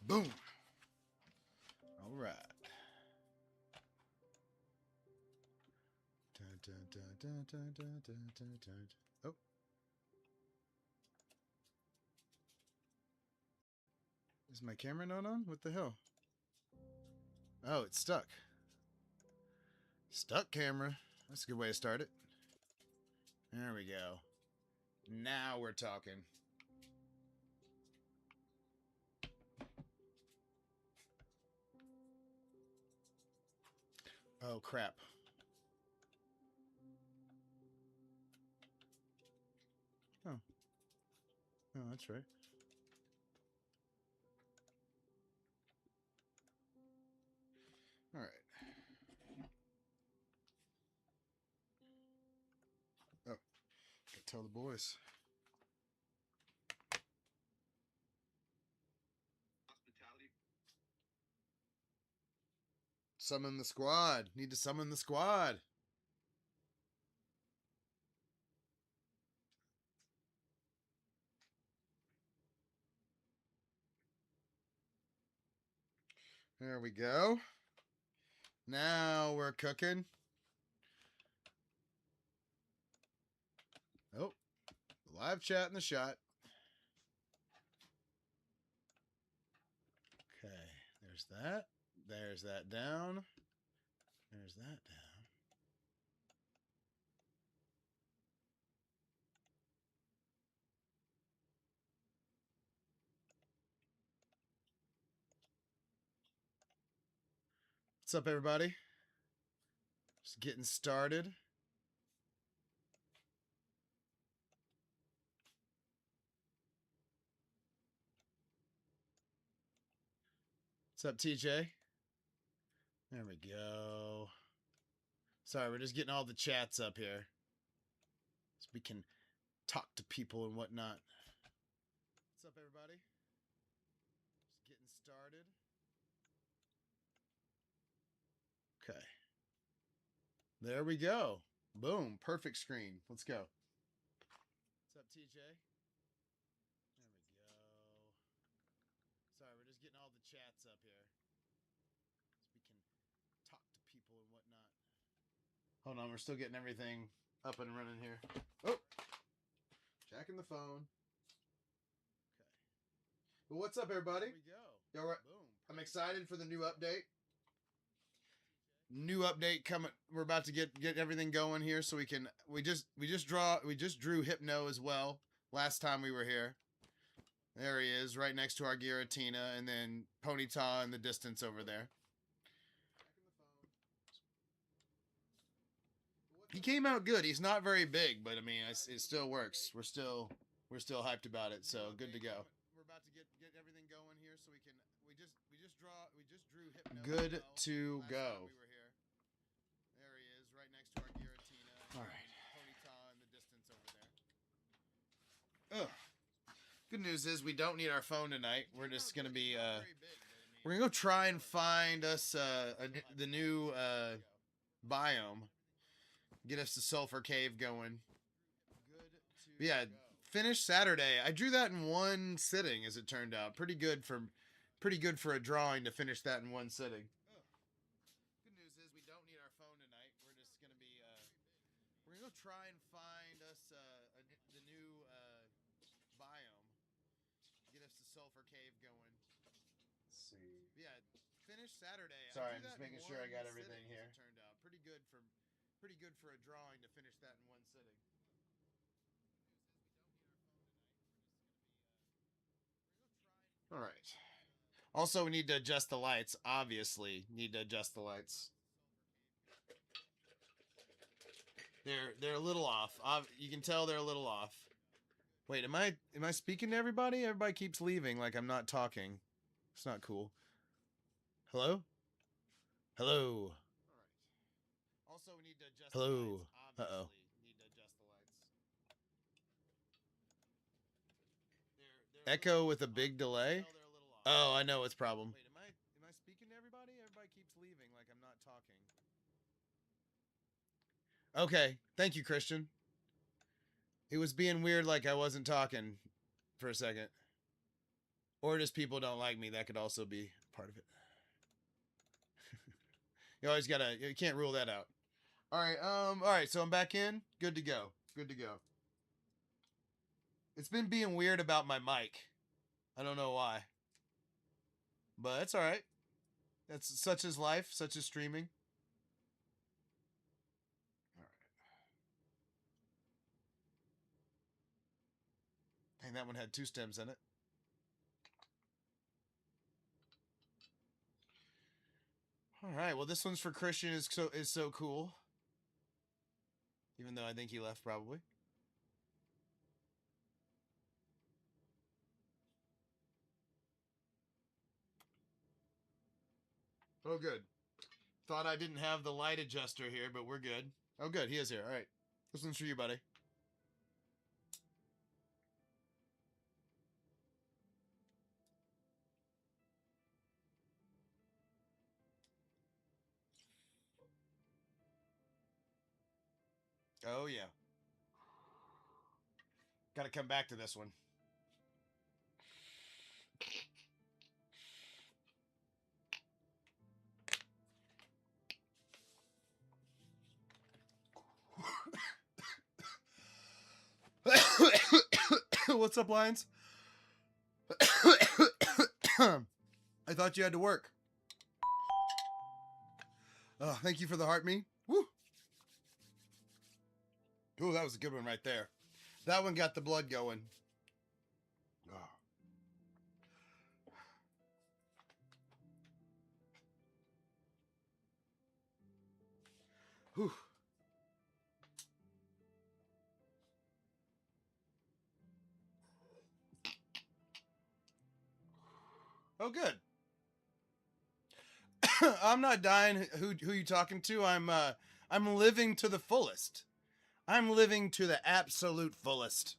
Boom. All right. Dun, dun, dun, dun, dun, dun, dun, dun, dun. Oh. Is my camera not on? What the hell? Oh, it's stuck. Stuck camera. That's a good way to start it. There we go. Now we're talking. Oh, crap. Oh. Oh, that's right. All right. Oh, gotta tell the boys. Hospitality. Summon the squad. Need to summon the squad. There we go. Now we're cooking. Oh, live chat in the shot. Okay, there's that. There's that down. There's that down. What's up, everybody? Just getting started. What's up, TJ? There we go. Sorry, we're just getting all the chats up here so we can talk to people and whatnot. What's up, everybody? Just getting started. Okay. There we go. Boom. Perfect screen. Let's go. What's up, TJ? There we go. Sorry, we're just getting all the chats up here so we can talk to people and whatnot. Hold on, we're still getting everything up and running here. Oh, jacking the phone. Okay. Well, what's up, everybody? There we go. All right. Boom. I'm excited for the new update. New update coming. We're about to get everything going here, so we can. We just drew Hypno as well last time we were here. There he is, right next to our Giratina, and then Ponyta in the distance over there. He came out good. He's not very big, but I mean, it still works. We're still hyped about it. So good to go. We're about to get everything going here, so we can. We just drew Hypno. Good to go. We were here. There he is, right next to our Giratina. All right. Ponyta in the distance over there. Ugh. Good news is we don't need our phone tonight. We're just gonna be we're gonna go try and find us the new biome. Get us the sulfur cave going. But yeah, finished Saturday. I drew that in one sitting, as it turned out. Pretty good for a drawing to finish that in one sitting. Good news is we don't need our phone tonight. We're just gonna be we're gonna go try and find us the new biome. Get us the sulfur cave going. Let's see. Yeah, finished Saturday. Sorry, I'm just making sure I got everything here. It turned out pretty good for a drawing to finish that in one sitting. All right. Also, we need to adjust the lights. Obviously, need to adjust the lights. They're a little off. You can tell they're a little off. Wait, am I speaking to everybody? Everybody keeps leaving like I'm not talking. It's not cool. Hello? Hello. All right. Also, we need to adjust the lights. Uh-oh. Need to adjust the lights. Echo with a big delay? Oh, I know what's problem. Wait, am I speaking to everybody? Everybody keeps leaving like I'm not talking. Okay. Thank you, Christian. It was being weird like I wasn't talking for a second. Or just people don't like me. That could also be part of it. You always gotta, you can't rule that out. All right, so I'm back in. Good to go. Good to go. It's been being weird about my mic. I don't know why. But it's all right. That's such as life, such as streaming. All right. Dang, that one had 2 stems in it. All right. Well, this one's for Christian is so cool. Even though I think he left probably. Oh, good. Thought I didn't have the light adjuster here, but we're good. Oh, good. He is here. All right. This one's for you, buddy. Oh, yeah. Got to come back to this one. What's up, Lions? I thought you had to work. Oh, thank you for the heart me. Woo. Ooh, that was a good one right there. That one got the blood going. Oh. Whew. Oh, good. I'm not dying. Who you talking to? I'm living to the fullest. I'm living to the absolute fullest.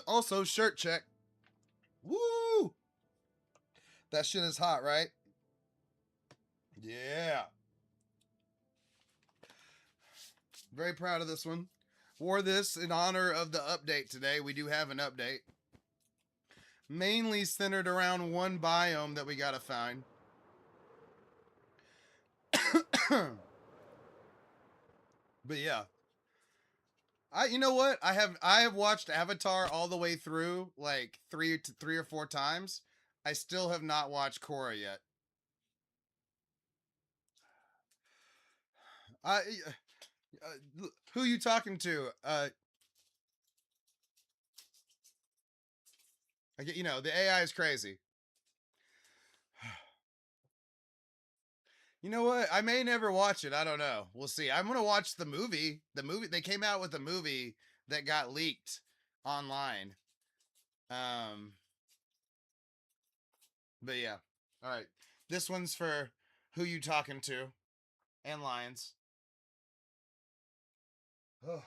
Also, shirt check. Woo! That shit is hot, right? Yeah. Very proud of this one. Wore this in honor of the update today. We do have an update. Mainly centered around one biome that we gotta find. But yeah. You know what? I have watched Avatar all the way through like 3 or 4 times. I still have not watched Korra yet. Who you talking to? You know, the AI is crazy. You know what? I may never watch it. I don't know. We'll see. I'm gonna watch the movie. They came out with a movie that got leaked online. But yeah. All right. This one's for who you talking to, and Lions. Oh.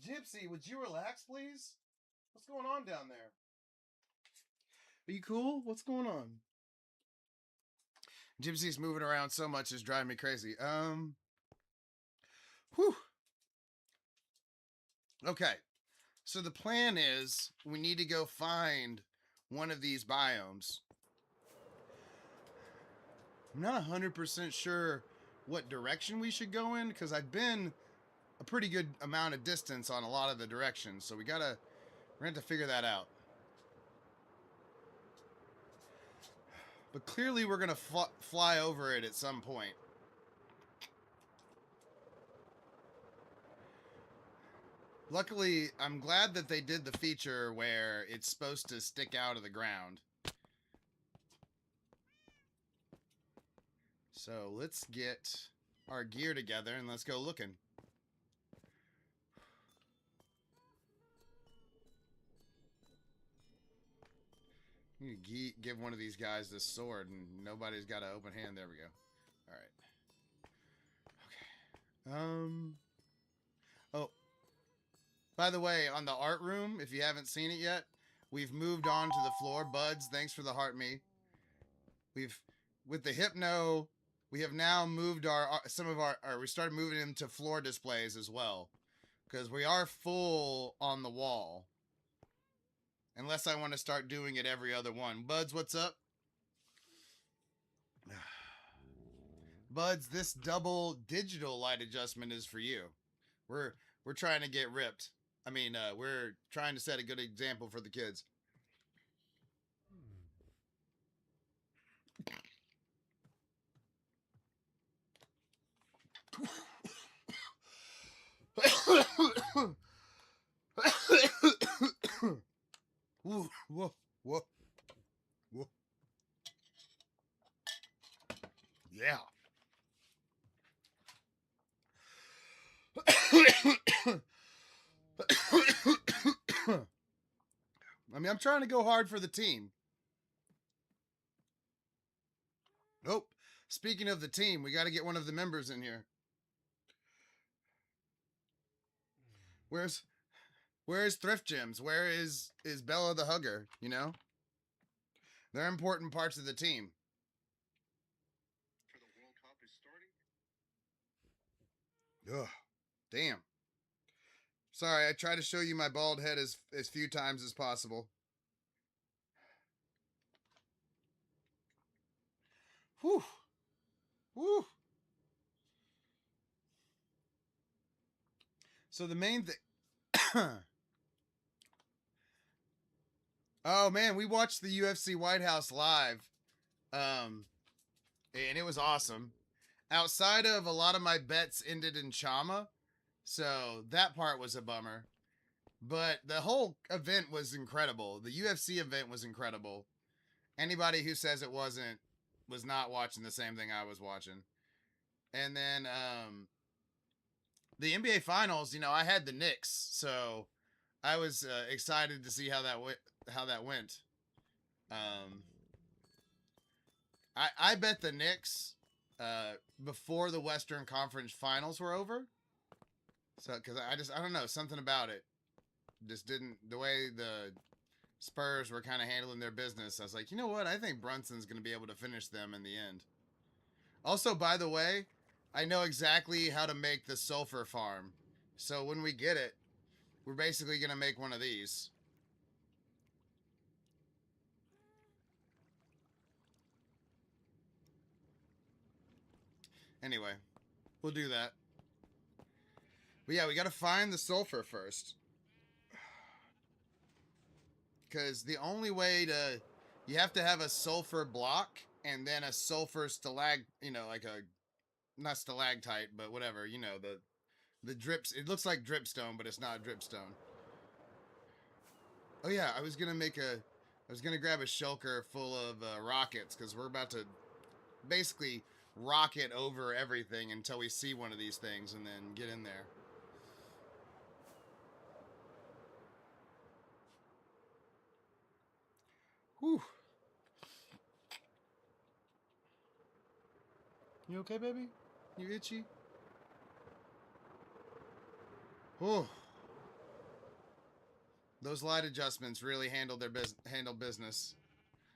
Gypsy, would you relax, please? What's going on down there? Are you cool? What's going on? Gypsy's moving around so much is driving me crazy. Whew. Okay. So the plan is we need to go find one of these biomes. I'm not 100% sure what direction we should go in because I've been a pretty good amount of distance on a lot of the directions. So we're going to have to figure that out. But clearly we're going to fly over it at some point. Luckily, I'm glad that they did the feature where it's supposed to stick out of the ground. So let's get our gear together and let's go looking. You give one of these guys this sword and nobody's got an open hand. There we go. All right. Okay. Oh. By the way, on the art room, if you haven't seen it yet, we've moved on to the floor. Buds, thanks for the heart me. With the Hypno, we have now moved we started moving into floor displays as well. Because we are full on the wall. Unless I want to start doing it every other one. Buds, what's up? Buds, this double digital light adjustment is for you. We're trying to get ripped. I mean, we're trying to set a good example for the kids. Whoa, whoa, whoa, whoa. Yeah. I mean, I'm trying to go hard for the team. Nope. Speaking of the team, we got to get one of the members in here. Where's Thrift Gyms? Where is Bella the Hugger? You know, they're important parts of the team. For the World Cup is starting. Ugh, damn. Sorry, I try to show you my bald head as few times as possible. Whew. Whew. So the main thing. Oh man, we watched the UFC White House live, and it was awesome. Outside of a lot of my bets ended in Chama, so that part was a bummer. But the whole event was incredible. The UFC event was incredible. Anybody who says it wasn't was not watching the same thing I was watching. And then the NBA Finals, you know, I had the Knicks, so I was excited to see how that went. I bet the Knicks before the Western Conference Finals were over. So, because I don't know, something about it just didn't, the way the Spurs were kind of handling their business. I was like, you know what? I think Brunson's going to be able to finish them in the end. Also, by the way, I know exactly how to make the sulfur farm. So when we get it, we're basically going to make one of these. Anyway, we'll do that. But yeah, we got to find the sulfur first. Because the only way to... You have to have a sulfur block and then a sulfur you know, like a... Not stalactite, but whatever, you know, the drips... It looks like dripstone, but it's not dripstone. Oh yeah, I was going to grab a shulker full of rockets, because we're about to basically rocket over everything until we see one of these things and then get in there. Whew. You okay, baby? You itchy? Oh. Those light adjustments really handle business.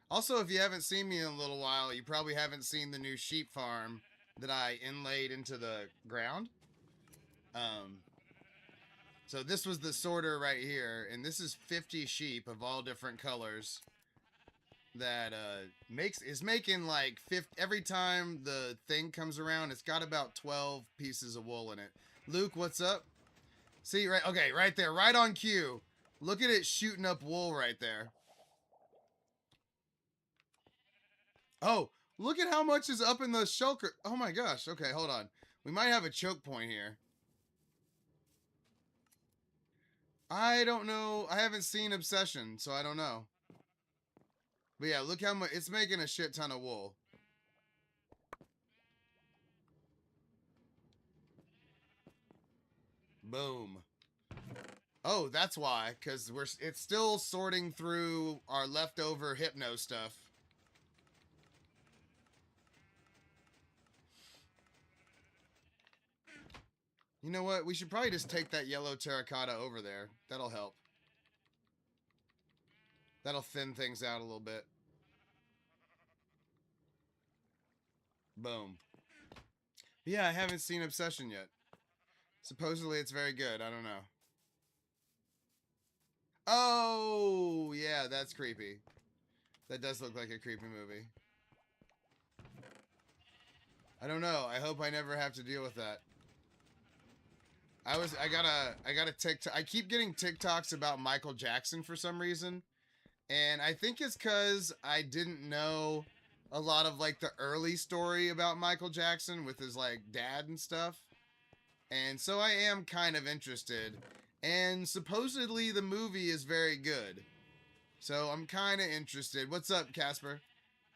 Also, if you haven't seen me in a little while, you probably haven't seen the new sheep farm that I inlaid into the ground. So this was the sorter right here, and this is 50 sheep of all different colors that is making like 50 every time the thing comes around. It's got about 12 pieces of wool in it. Luke, what's up? See, right there, right on cue. Look at it shooting up wool right there. Oh, look at how much is up in the shulker. Oh my gosh. Okay, hold on. We might have a choke point here. I don't know. I haven't seen Obsession, so I don't know. But yeah, look how much it's making a shit ton of wool. Boom. Oh, that's why, because it's still sorting through our leftover hypno stuff. You know what? We should probably just take that yellow terracotta over there. That'll help. That'll thin things out a little bit. Boom. Yeah, I haven't seen Obsession yet. Supposedly it's very good. I don't know. Oh, yeah, that's creepy. That does look like a creepy movie. I don't know. I hope I never have to deal with that. I got a TikTok. I keep getting TikToks about Michael Jackson for some reason. And I think it's because I didn't know a lot of like the early story about Michael Jackson with his like dad and stuff. And so I am kind of interested. And supposedly the movie is very good. So I'm kind of interested. What's up, Casper?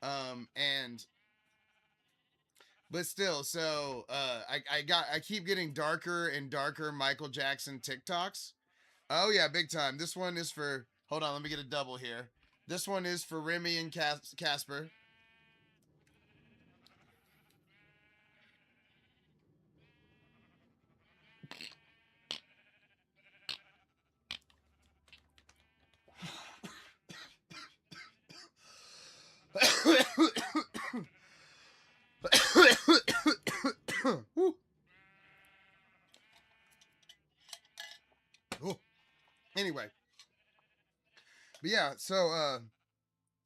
And but still, so I keep getting darker and darker Michael Jackson TikToks. Oh yeah, big time. This one is for. Hold on, let me get a double here. This one is for Remy and Casper. Anyway, but yeah, so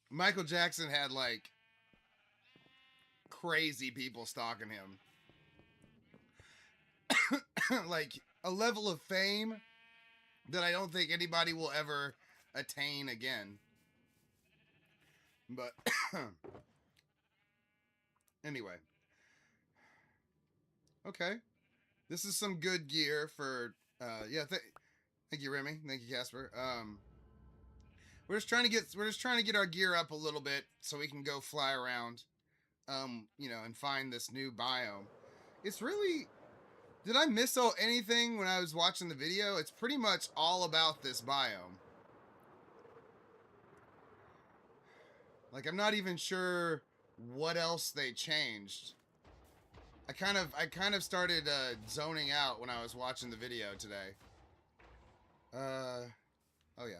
Michael Jackson had like crazy people stalking him. Like a level of fame that I don't think anybody will ever attain again. But anyway, okay. This is some good gear for yeah, thank you Remy, thank you Casper. We're just trying to get our gear up a little bit so we can go fly around you know, and find this new biome. It's really did I miss anything when I was watching the video? It's pretty much all about this biome. Like I'm not even sure what else they changed. I kind of started zoning out when I was watching the video today. Oh yeah.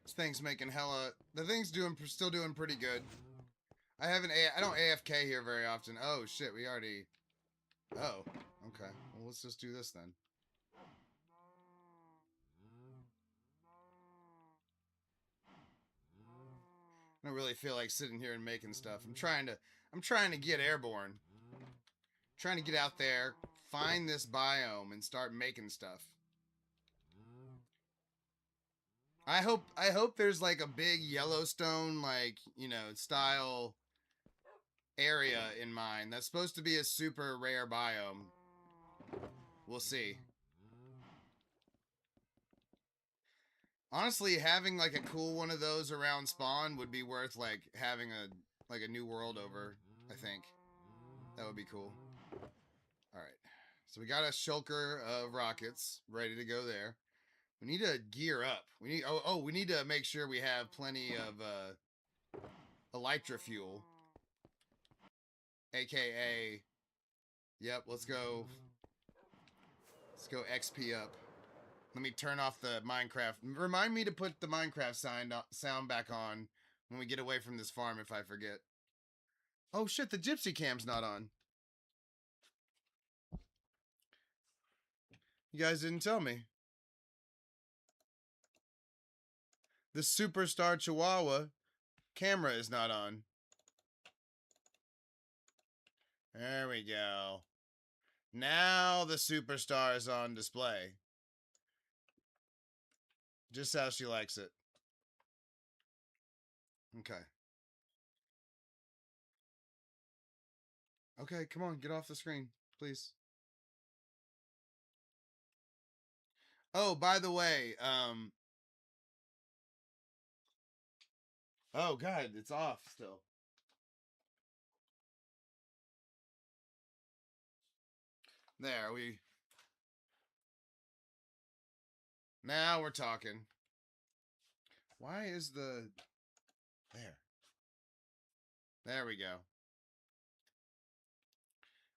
This thing's making hella. The thing's still doing pretty good. I don't AFK here very often. Oh shit, we already. Oh, okay. Well, let's just do this then. I don't really feel like sitting here and making stuff. I'm trying to get airborne. Trying to get out there, find this biome, and start making stuff. I hope there's like a big Yellowstone like, you know, style area in mind. That's supposed to be a super rare biome. We'll see. Honestly, having like a cool one of those around spawn would be worth like having a new world over, I think. That would be cool. All right. So we got a shulker of rockets ready to go there. We need to gear up. We need to make sure we have plenty of elytra fuel, aka yep, let's go XP up. Let me turn off the Minecraft. Remind me to put the Minecraft sound back on when we get away from this farm if I forget. Oh shit, the gypsy cam's not on. You guys didn't tell me. The Superstar Chihuahua camera is not on. There we go. Now the Superstar is on display. Just how she likes it. Okay. Okay, come on, get off the screen, please. Oh, by the way, oh God, it's off still. There, now we're talking. Why is there? There we go.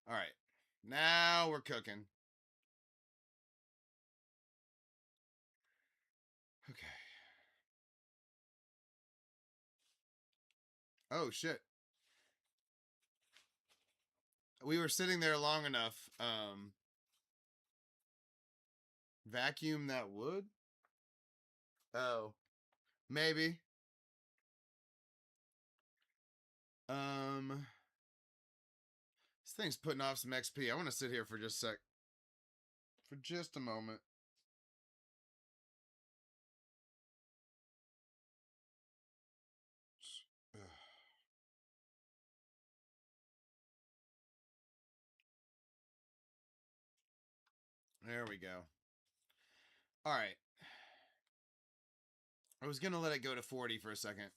All right, now we're cooking. Okay. Oh shit. We were sitting there long enough. Vacuum that wood? Oh, maybe. This thing's putting off some XP. I want to sit here for just a sec. For just a moment. There we go. All right. I was going to let it go to 40 for a second.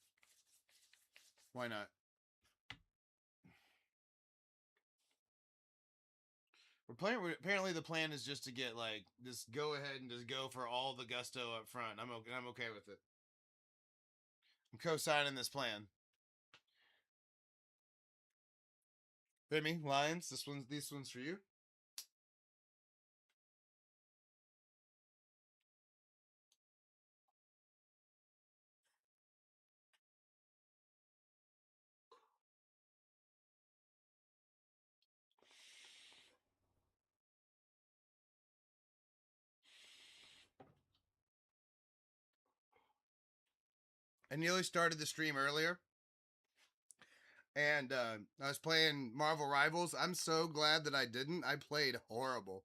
Why not? We're playing. Apparently, the plan is just to get like just go ahead and just go for all the gusto up front. I'm okay with it. I'm co-signing this plan. Remy, Lions. This one's for you. I nearly started the stream earlier, and I was playing Marvel Rivals. I'm so glad that I didn't. I played horrible.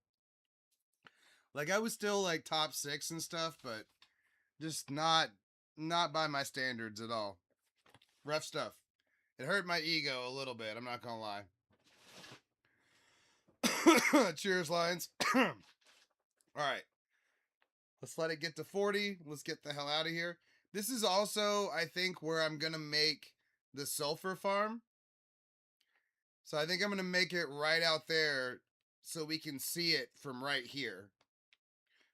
Like I was still like top 6 and stuff, but just not by my standards at all. Rough stuff. It hurt my ego a little bit. I'm not gonna lie. Cheers, Lions. All right. Let's let it get to 40. Let's get the hell out of here. This is also, I think, where I'm going to make the sulfur farm. So I think I'm going to make it right out there so we can see it from right here.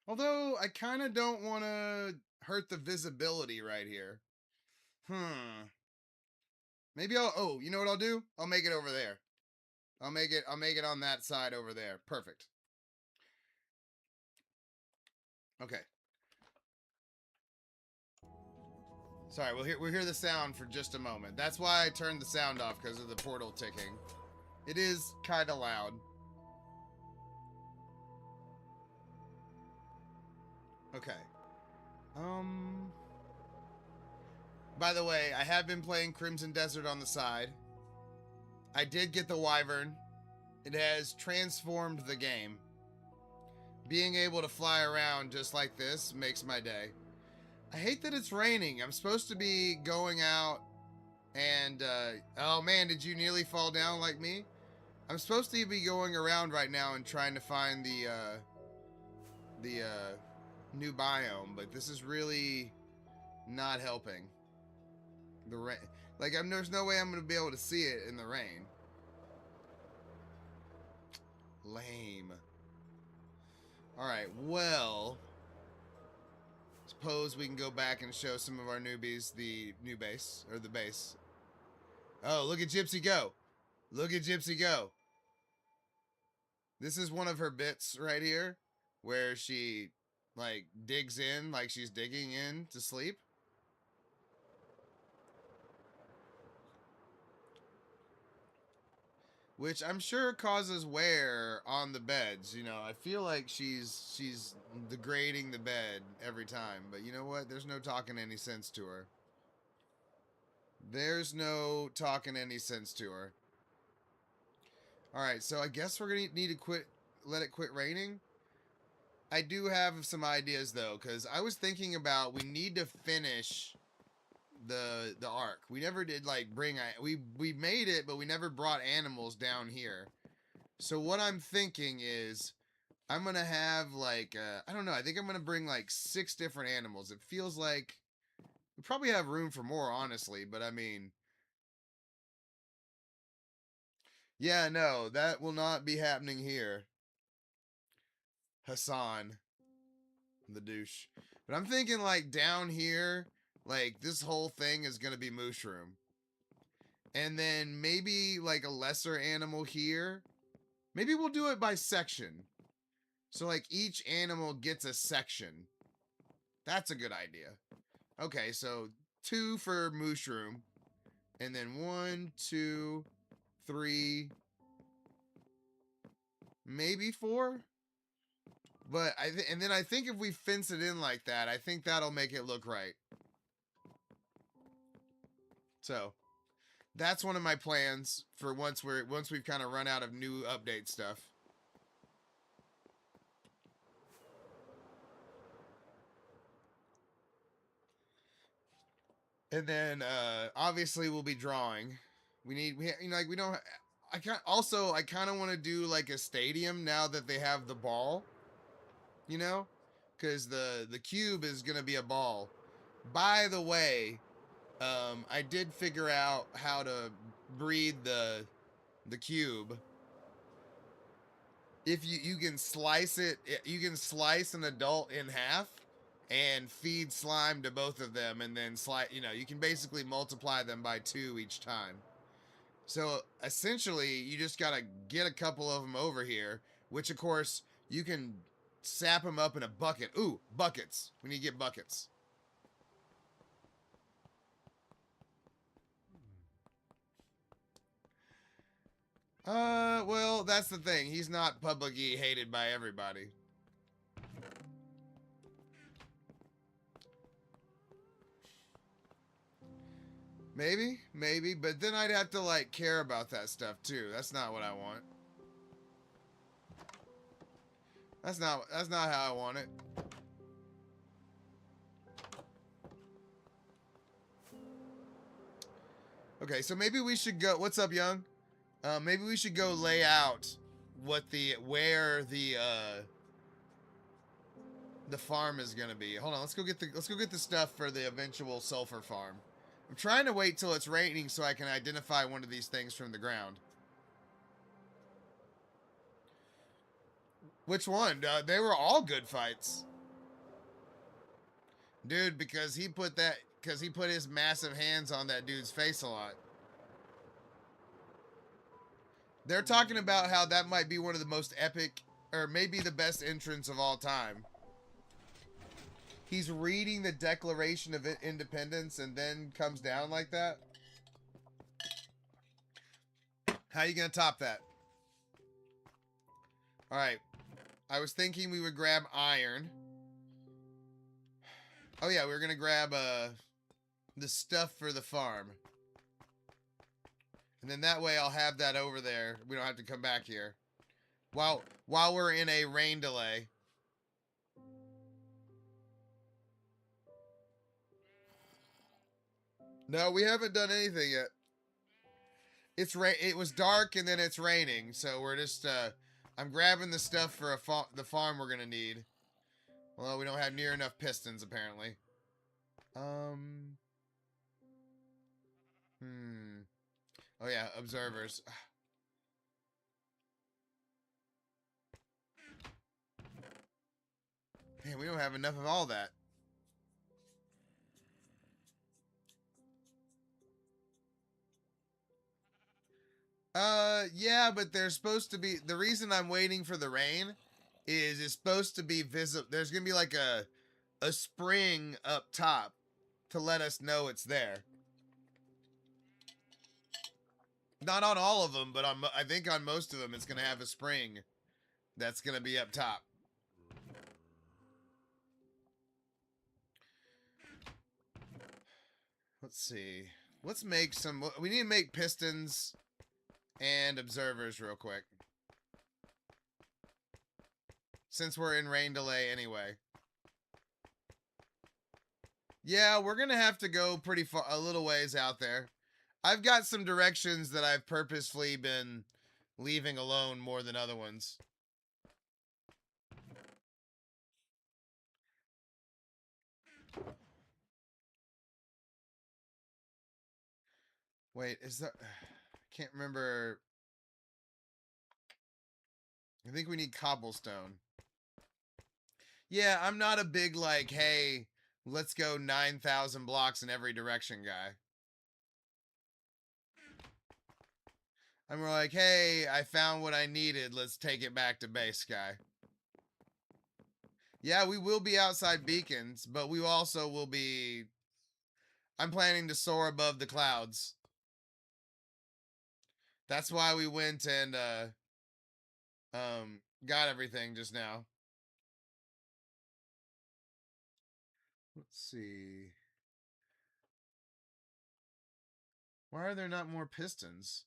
Although, I kind of don't want to hurt the visibility right here. Maybe oh, you know what I'll do? I'll make it over there. I'll make it on that side over there. Perfect. Okay. Sorry, we'll hear the sound for just a moment. That's why I turned the sound off, because of the portal ticking. It is kind of loud. Okay. By the way, I have been playing Crimson Desert on the side. I did get the Wyvern. It has transformed the game. Being able to fly around just like this makes my day. I hate that it's raining. I'm supposed to be going out and, oh man, did you nearly fall down like me? I'm supposed to be going around right now and trying to find the new biome, but this is really not helping. The rain, like there's no way I'm gonna be able to see it in the rain. Lame. All right, well, suppose we can go back and show some of our newbies the new base, or the base. Oh, look at Gypsy go. Look at Gypsy go. This is one of her bits right here where she like digs in like she's digging in to sleep. Which I'm sure causes wear on the beds. You know, I feel like she's degrading the bed every time. But you know what? There's no talking any sense to her. There's no talking any sense to her. All right, so I guess we're gonna need to let it quit raining. I do have some ideas though, because I was thinking about we need to finish the ark. We never did like bring we made it, but we never brought animals down here. So what I'm thinking is I'm gonna have like I don't know. I think I'm gonna bring like 6 different animals. It feels like we probably have room for more, honestly. But I mean, yeah, no, that will not be happening here. Hassan, the douche. But I'm thinking like down here, like this whole thing is gonna be mushroom. And then maybe like a lesser animal here. Maybe we'll do it by section. So like each animal gets a section. That's a good idea. Okay, so 2 for mushroom. And then 1, 2, 3, maybe 4. But and then I think if we fence it in like that, I think that'll make it look right. So that's one of my plans for once we've kind of run out of new update stuff. And then obviously we'll be drawing. We like we don't. I kind of want to do like a stadium now that they have the ball. You know, because the cube is gonna be a ball. By the way, I did figure out how to breed the cube. If you can slice it, you can slice an adult in half and feed slime to both of them, and then you can basically multiply them by 2 each time. So essentially, you just gotta get a couple of them over here, which of course you can sap them up in a bucket. Ooh, buckets. We need to get buckets. Well, that's the thing. He's not publicly hated by everybody. Maybe, but then I'd have to like care about that stuff too. That's not what I want. That's not how I want it. Okay, so maybe we should go. What's up, Young? Maybe we should go lay out where the farm is gonna be. Hold on, let's go get the stuff for the eventual sulfur farm. I'm trying to wait till it's raining so I can identify one of these things from the ground. Which one? They were all good fights. Dude, because he put his massive hands on that dude's face a lot. They're talking about how that might be one of the most epic, or maybe the best entrance of all time. He's reading the Declaration of Independence and then comes down like that. How you gonna top that? All right. I was thinking we would grab iron. Oh yeah, we were gonna grab the stuff for the farm. And then that way I'll have that over there. We don't have to come back here. While we're in a rain delay. No, we haven't done anything yet. It was dark and then it's raining, so we're just I'm grabbing the stuff for the farm we're gonna need. Well, we don't have near enough pistons apparently. Oh yeah, observers. Man, we don't have enough of all that. Yeah, but there's supposed to be, the reason I'm waiting for the rain is it's supposed to be visible. There's gonna be like a spring up top to let us know it's there. Not on all of them, but I think on most of them it's gonna have a spring that's gonna be up top. Let's see. Let's make some. We need to make pistons and observers real quick. Since we're in rain delay anyway. Yeah, we're gonna have to go pretty far, a little ways out there. I've got some directions that I've purposefully been leaving alone more than other ones. Wait, is that? I can't remember. I think we need cobblestone. Yeah, I'm not a big like, hey, let's go 9,000 blocks in every direction guy. I'm more like, hey, I found what I needed. Let's take it back to base guy. Yeah, we will be outside beacons, but we also will be. I'm planning to soar above the clouds. That's why we went and got everything just now. Let's see. Why are there not more pistons?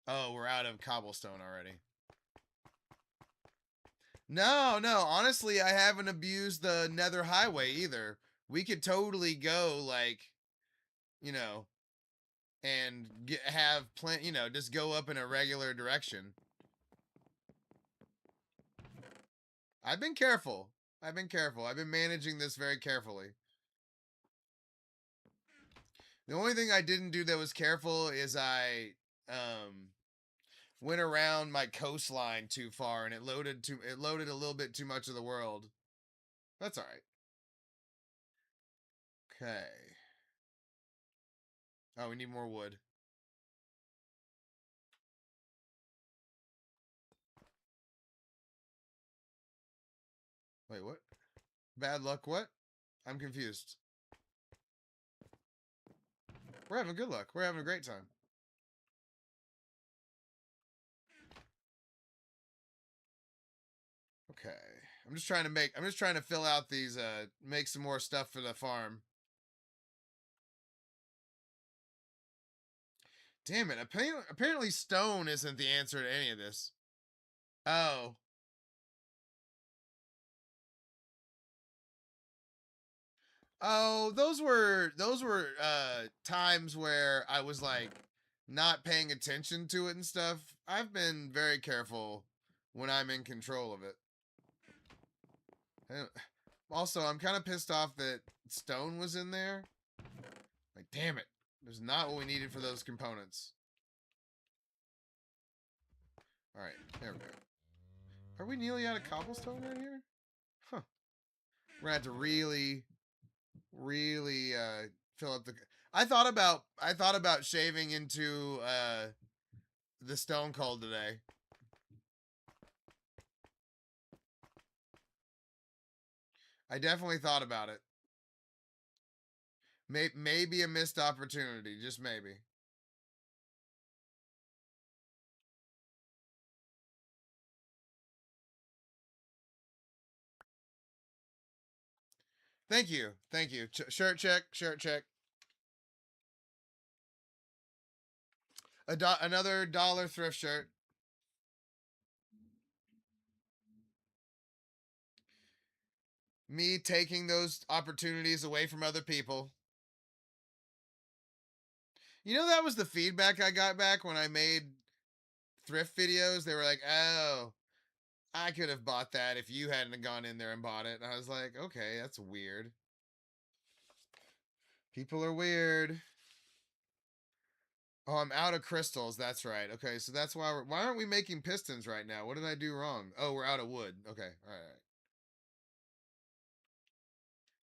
Oh, we're out of cobblestone already. No, no. Honestly, I haven't abused the Nether Highway either. We could totally go like, you know, and have plenty, just go up in a regular direction. I've been careful. I've been careful. I've been managing this very carefully. The only thing I didn't do that was careful is I went around my coastline too far and it loaded a little bit too much of the world. That's all right. Okay. Oh, we need more wood. Wait, what? Bad luck what? I'm confused. We're having good luck. We're having a great time. Okay. I'm just trying to fill out these make some more stuff for the farm. Damn it. Apparently stone isn't the answer to any of this. Oh. Oh, those were times where I was like not paying attention to it and stuff. I've been very careful when I'm in control of it. Also, I'm kind of pissed off that stone was in there. Like, damn it. There's not what we needed for those components. Alright, there we go. Are we nearly out of cobblestone right here? Huh. We're gonna have to really, really fill up the. I thought about shaving into the stone cold today. I definitely thought about it. Maybe a missed opportunity, just maybe. Thank you, thank you. Shirt check, shirt check. Another dollar thrift shirt. Me taking those opportunities away from other people. You know, that was the feedback I got back when I made thrift videos. They were like, oh, I could have bought that if you hadn't gone in there and bought it. And I was like, okay, that's weird. People are weird. Oh, I'm out of crystals. That's right. Okay, so that's why aren't we making pistons right now? What did I do wrong? Oh, we're out of wood. Okay, all right.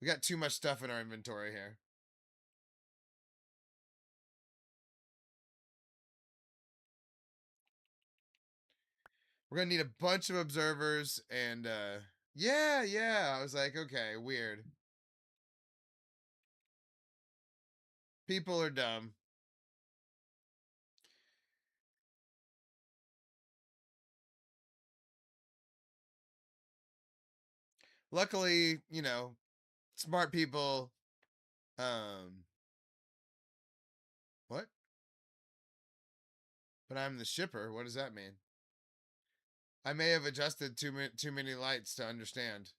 We got too much stuff in our inventory here. We're gonna need a bunch of observers and yeah, yeah. I was like, okay, weird. People are dumb. Luckily, smart people. Um, what? But I'm the shipper. What does that mean? I may have adjusted too many lights to understand.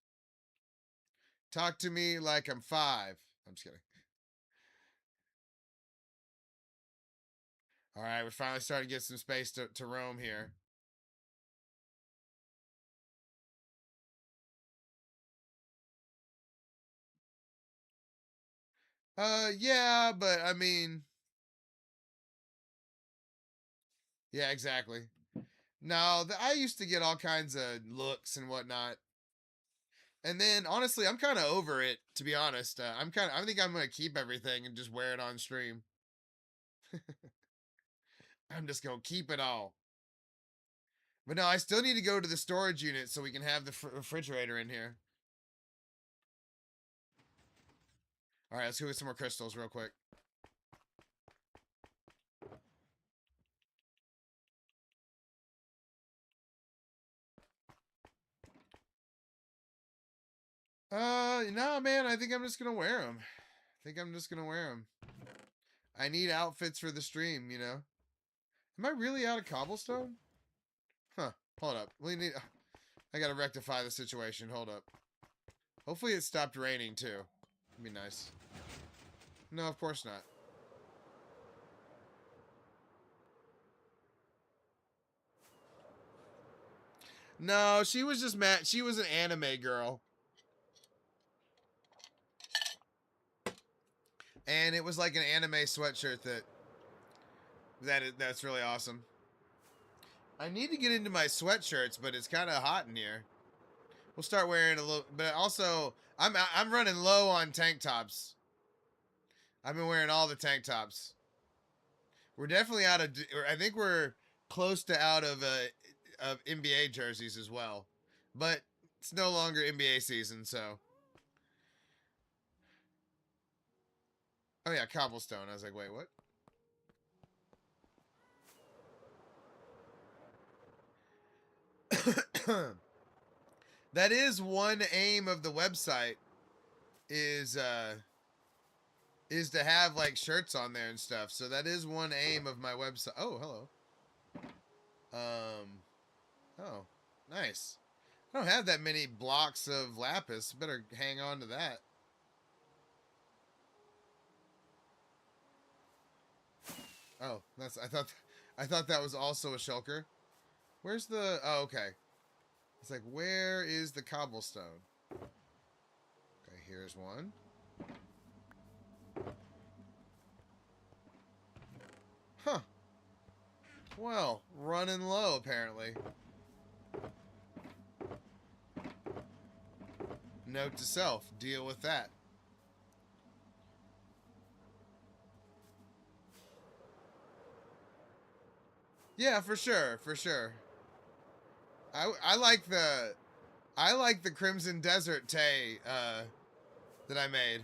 Talk to me like I'm 5. I'm just kidding. All right, we're finally starting to get some space to roam here. Yeah, but I mean, yeah, exactly. No, I used to get all kinds of looks and whatnot. And then honestly, I'm kind of over it, to be honest. I think I'm going to keep everything and just wear it on stream. I'm just going to keep it all. But no, I still need to go to the storage unit so we can have the refrigerator in here. All right, let's go get some more crystals real quick. No, man, I think I'm just going to wear them. I need outfits for the stream, you know? Am I really out of cobblestone? Huh, hold up. I gotta rectify the situation. Hold up. Hopefully it stopped raining, too. That'd be nice. No, of course not. No, she was just mad. She was an anime girl. And it was like an anime sweatshirt that's really awesome. I need to get into my sweatshirts, but it's kind of hot in here. We'll start wearing a little, but also I'm running low on tank tops. I've been wearing all the tank tops. We're definitely out of. I think we're close to out of NBA jerseys as well, but it's no longer NBA season, so. Oh yeah, cobblestone. I was like, wait, what? That is one aim of the website is to have like shirts on there and stuff. So that is one aim of my website. Oh, hello. Oh, nice. I don't have that many blocks of lapis. Better hang on to that. Oh, I thought that was also a shulker. Where's the oh okay. It's like where is the cobblestone? Okay, here's one. Huh. Well, running low apparently. Note to self, deal with that. Yeah, for sure, for sure. I like the Crimson Desert Tay that I made.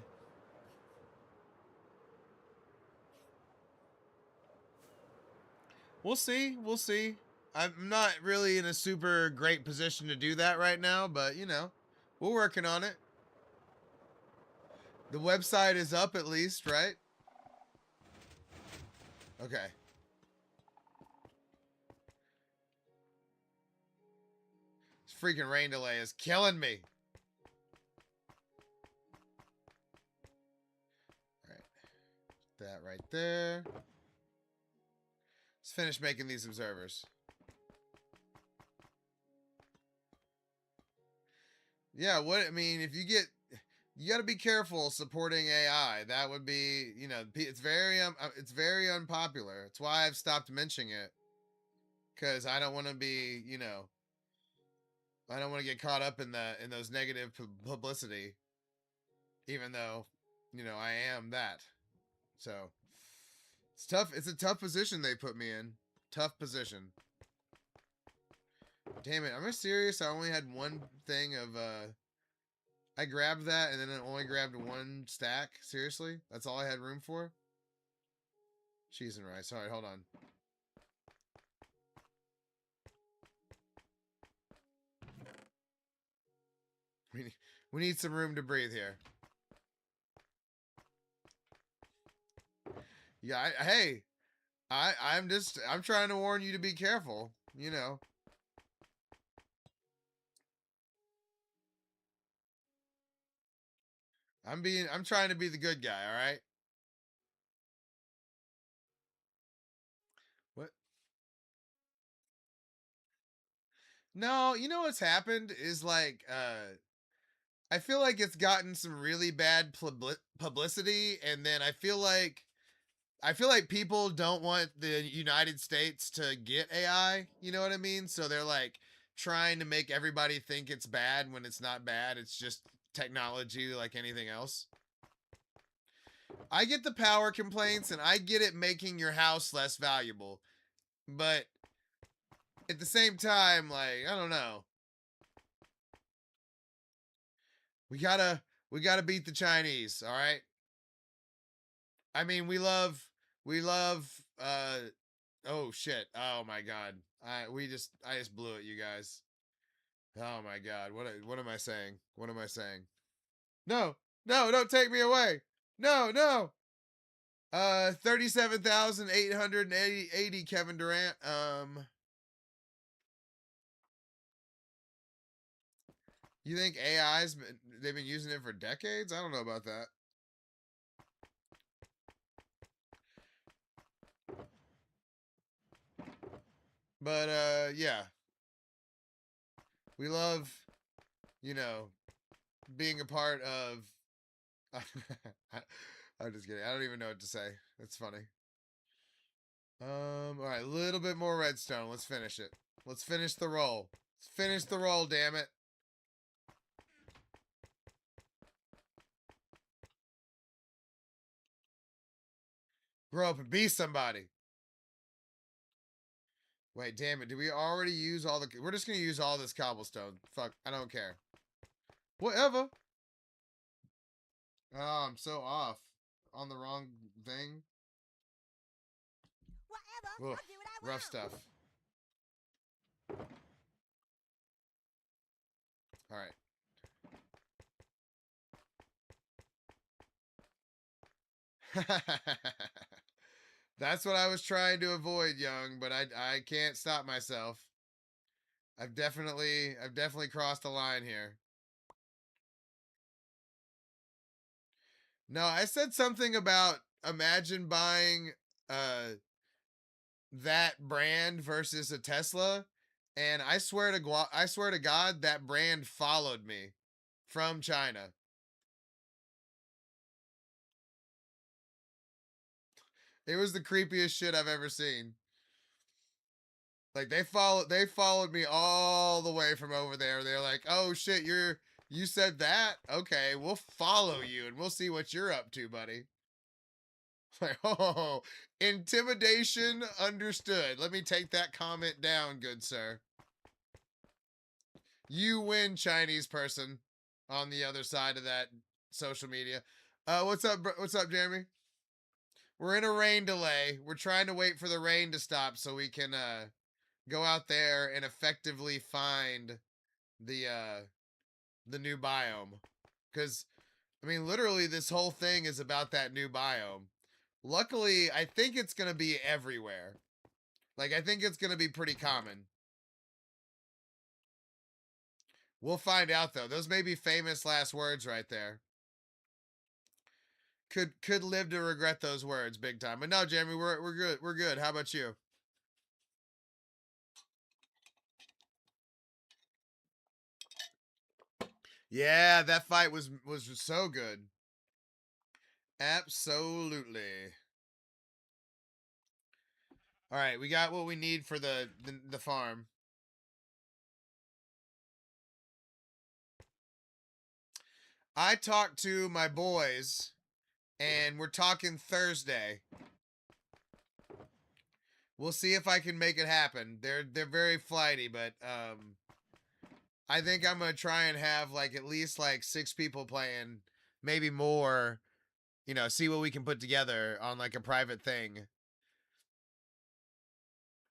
We'll see. We'll see. I'm not really in a super great position to do that right now, but you know, we're working on it. The website is up at least, right? Okay. This freaking rain delay is killing me. All right. That right there. Let's finish making these observers. Yeah, what I mean, if you get you got to be careful supporting AI. That would be, you know, it's very unpopular. It's why I've stopped mentioning it cuz I don't want to be, you know, I don't want to get caught up in those negative publicity even though, you know, I am that. So, it's tough. It's a tough position they put me in. Tough position. Damn it. Am I serious? I only had one thing of I grabbed that and then I only grabbed one stack. Seriously? That's all I had room for? Cheese and rice. All right, hold on. We need some room to breathe here. Yeah, hey, I'm trying to warn you to be careful, you know. I'm trying to be the good guy, all right? What? No, you know what's happened is like I feel like it's gotten some really bad publicity, and then I feel like people don't want the United States to get AI, you know what I mean? So they're like trying to make everybody think it's bad when it's not bad. It's just technology like anything else. I get the power complaints and I get it making your house less valuable. But at the same time, like, I don't know. We gotta we gotta beat the Chinese, all right? I mean, we love oh shit. Oh my god. I just blew it, you guys. Oh my god. What am I saying? What am I saying? No. No, don't take me away. No, no. 37,880 Kevin Durant. You think they've been using it for decades? I don't know about that. But yeah. We love, you know, being a part of I'm just kidding. I don't even know what to say. It's funny. All right, a little bit more redstone. Let's finish it. Let's finish the roll. Let's finish the roll, damn it. Grow up and be somebody. Wait, damn it. Did we already use all the... We're just going to use all this cobblestone. Fuck, I don't care. Whatever. Oh, I'm so off. On the wrong thing. Whatever. Ugh, I'll do what I rough stuff. All right. That's what I was trying to avoid, young, but I can't stop myself. I've definitely crossed the line here. No, I said something about imagine buying uh that brand versus a Tesla, and I swear to God that brand followed me from China. It was the creepiest shit I've ever seen. Like they followed me all the way from over there. They're like, "Oh shit, you said that? Okay, we'll follow you and we'll see what you're up to, buddy." Like, oh, intimidation understood. Let me take that comment down, good sir. You win, Chinese person on the other side of that social media. What's up, what's up, Jeremy? We're in a rain delay. We're trying to wait for the rain to stop so we can go out there and effectively find the new biome. Cuz I mean, literally this whole thing is about that new biome. Luckily, I think it's going to be everywhere. Like, I think it's going to be pretty common. We'll find out, though. Those may be famous last words right there. Could live to regret those words big time. But no, Jeremy, we're good. We're good. How about you? Yeah, that fight was so good. Absolutely. All right, we got what we need for the farm. I talked to my boys, and we're talking Thursday. We'll see if I can make it happen. They're very flighty, but I think I'm gonna try and have like at least like 6 people playing, maybe more. You know, see what we can put together on like a private thing.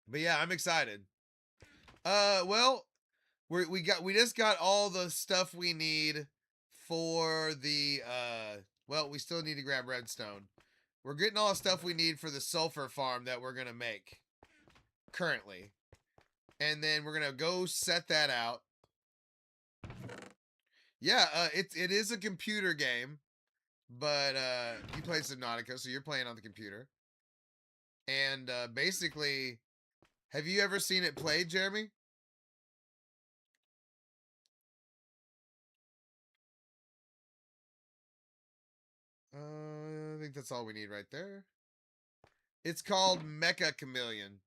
But yeah, I'm excited. Well, we just got all the stuff we need for the well, we still need to grab redstone. We're getting all the stuff we need for the sulfur farm that we're gonna make currently. And then we're gonna go set that out. Yeah, it is a computer game. But you play Subnautica, so you're playing on the computer. And basically, have you ever seen it played, Jeremy? I think that's all we need right there. It's called Mecha Chameleon.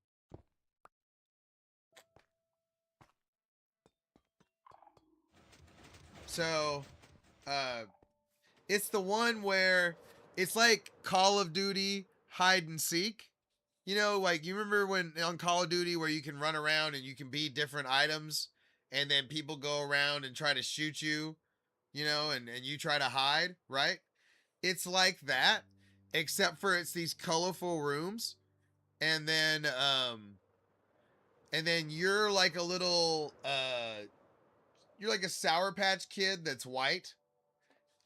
So, it's the one where it's like Call of Duty hide and seek. You know, like you remember when on Call of Duty where you can run around and you can be different items and then people go around and try to shoot you, you know, and you try to hide, right? It's like that, except for it's these colorful rooms, and then you're like a little you're like a Sour Patch Kid that's white,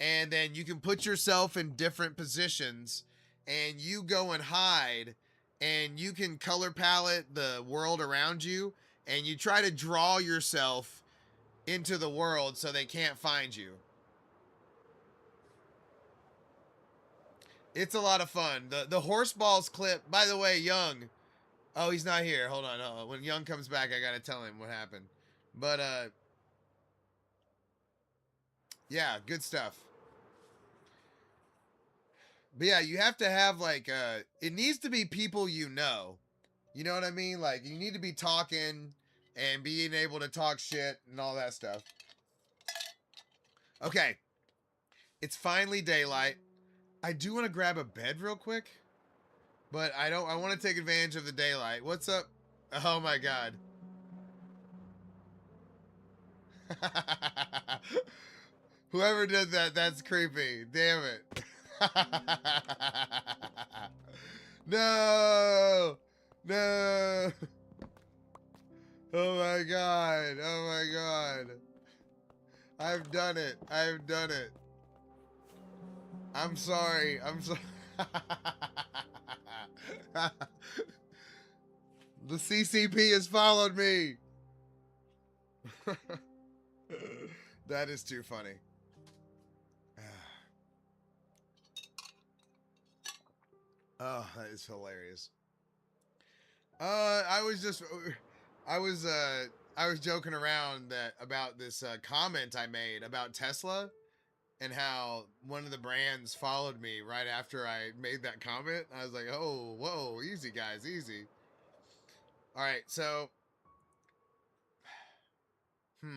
and then you can put yourself in different positions and you go and hide, and you can color palette the world around you, and you try to draw yourself into the world so they can't find you. It's a lot of fun. The horse balls clip, by the way, Young. Oh, he's not here. Hold on. When Young comes back, I gotta tell him what happened. But yeah, good stuff. But yeah, you have to have like it needs to be people you know. You know what I mean? Like you need to be talking and being able to talk shit and all that stuff. Okay. It's finally daylight. I do want to grab a bed real quick, but I don't. I want to take advantage of the daylight. What's up? Oh my god. Whoever did that, that's creepy. Damn it. No! No! Oh my god. Oh my god. I've done it. I've done it. I'm sorry. I'm sorry. The CCP has followed me. That is too funny. Oh, that is hilarious. I was just, I was, I was joking around that about this comment I made about Tesla and how one of the brands followed me right after I made that comment. I was like, oh, whoa, easy guys, easy. All right, so, all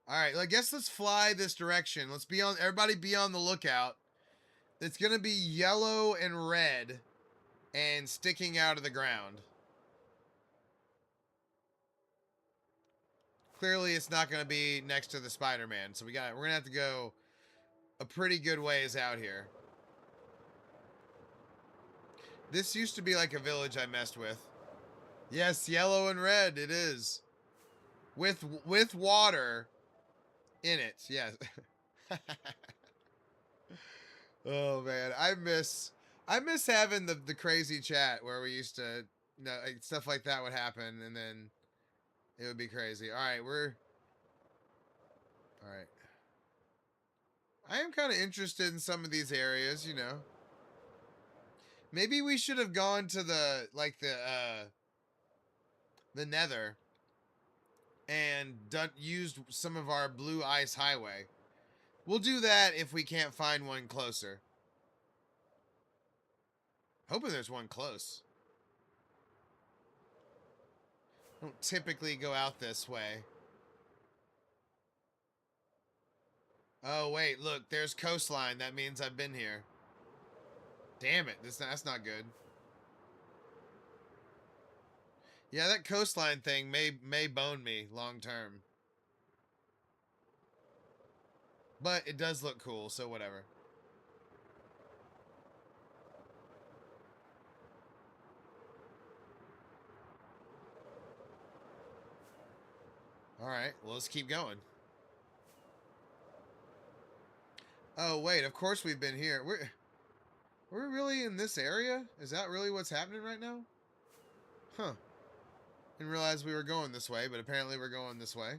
right, I guess let's fly this direction. Let's be on, everybody be on the lookout. It's gonna be yellow and red and sticking out of the ground. Clearly, it's not gonna be next to the Spider-Man, so we're gonna have to go a pretty good ways out here. This used to be like a village I messed with. Yes, yellow and red it is. With water in it. Yes. Oh man, I miss having the crazy chat where we used to, you know, like, stuff like that would happen and then it would be crazy. All right, all right. I am kind of interested in some of these areas, you know. Maybe we should have gone to the Nether and used some of our blue ice highway. We'll do that if we can't find one closer. Hoping there's one close. Don't typically go out this way. Oh wait, look, there's coastline. That means I've been here. Damn it, that's not good. Yeah, that coastline thing may bone me long term. But it does look cool, so whatever. Alright, well, let's keep going. Oh, wait, of course we've been here. We're really in this area? Is that really what's happening right now? Huh. Didn't realize we were going this way, but apparently we're going this way.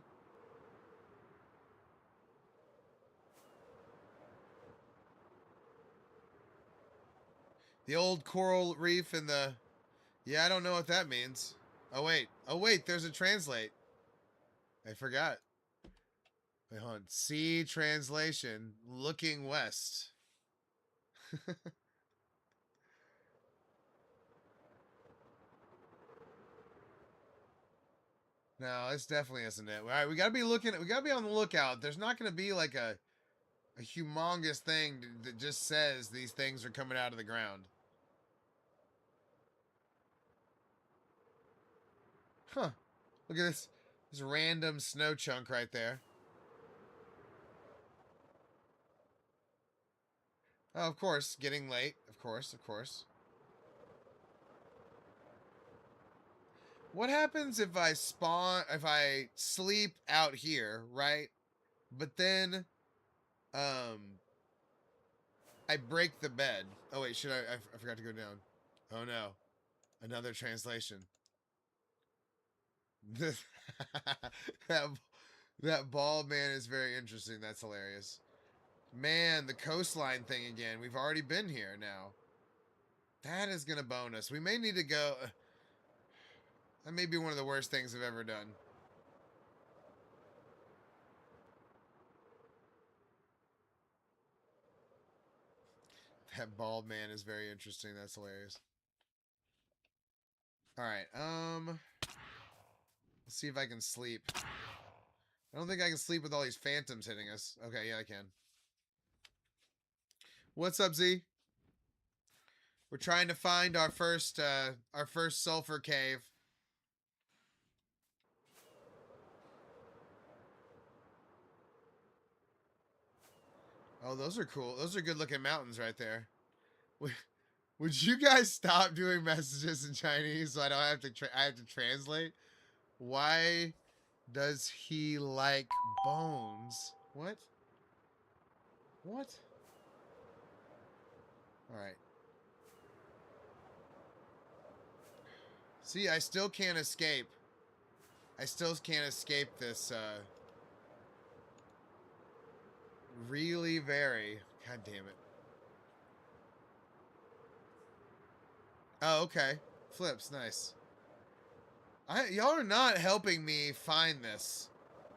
The old coral reef in the... Yeah, I don't know what that means. Oh, wait. Oh, wait, there's a translate. I forgot. Wait, hold on. Sea translation. Looking west. No, this definitely isn't it. All right, we gotta be looking. We gotta be on the lookout. There's not gonna be like a humongous thing that just says these things are coming out of the ground. Huh. Look at this. This random snow chunk right there. Oh, of course. Getting late. Of course, of course. What happens if I if I sleep out here, right? But then, um, I break the bed. Oh, wait, should I forgot to go down. Oh, no. Another translation. that that bald man is very interesting. That's hilarious. Man, the coastline thing again. We've already been here now. That is gonna bone us. We may need to go. That may be one of the worst things I've ever done. That bald man is very interesting. That's hilarious. All right. Let's see if I can sleep. I don't think I can sleep with all these phantoms hitting us. Okay, yeah, I can. What's up, Z? We're trying to find our first sulfur cave. Oh, those are cool. Those are good looking mountains right there. Would you guys stop doing messages in Chinese so I don't have to I have to translate? Why does he like bones? What? What? All right. See, I still can't escape. I still can't escape this really very... God damn it. Oh, okay. Flips, nice. Y'all are not helping me find this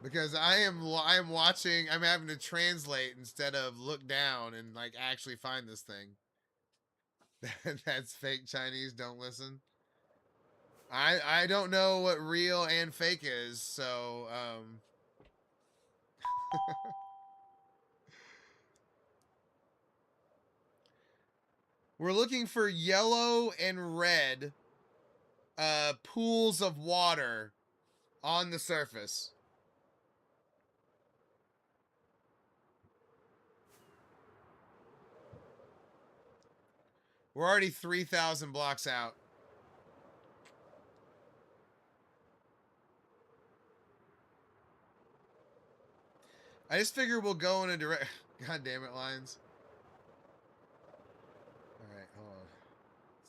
because I am watching. I'm having to translate instead of look down and like actually find this thing. That's fake Chinese. Don't listen. I don't know what real and fake is, so we're looking for yellow and red pools of water on the surface. We're already 3,000 blocks out. I just figure we'll go in a direct... God damn it, Lions. Alright, hold on.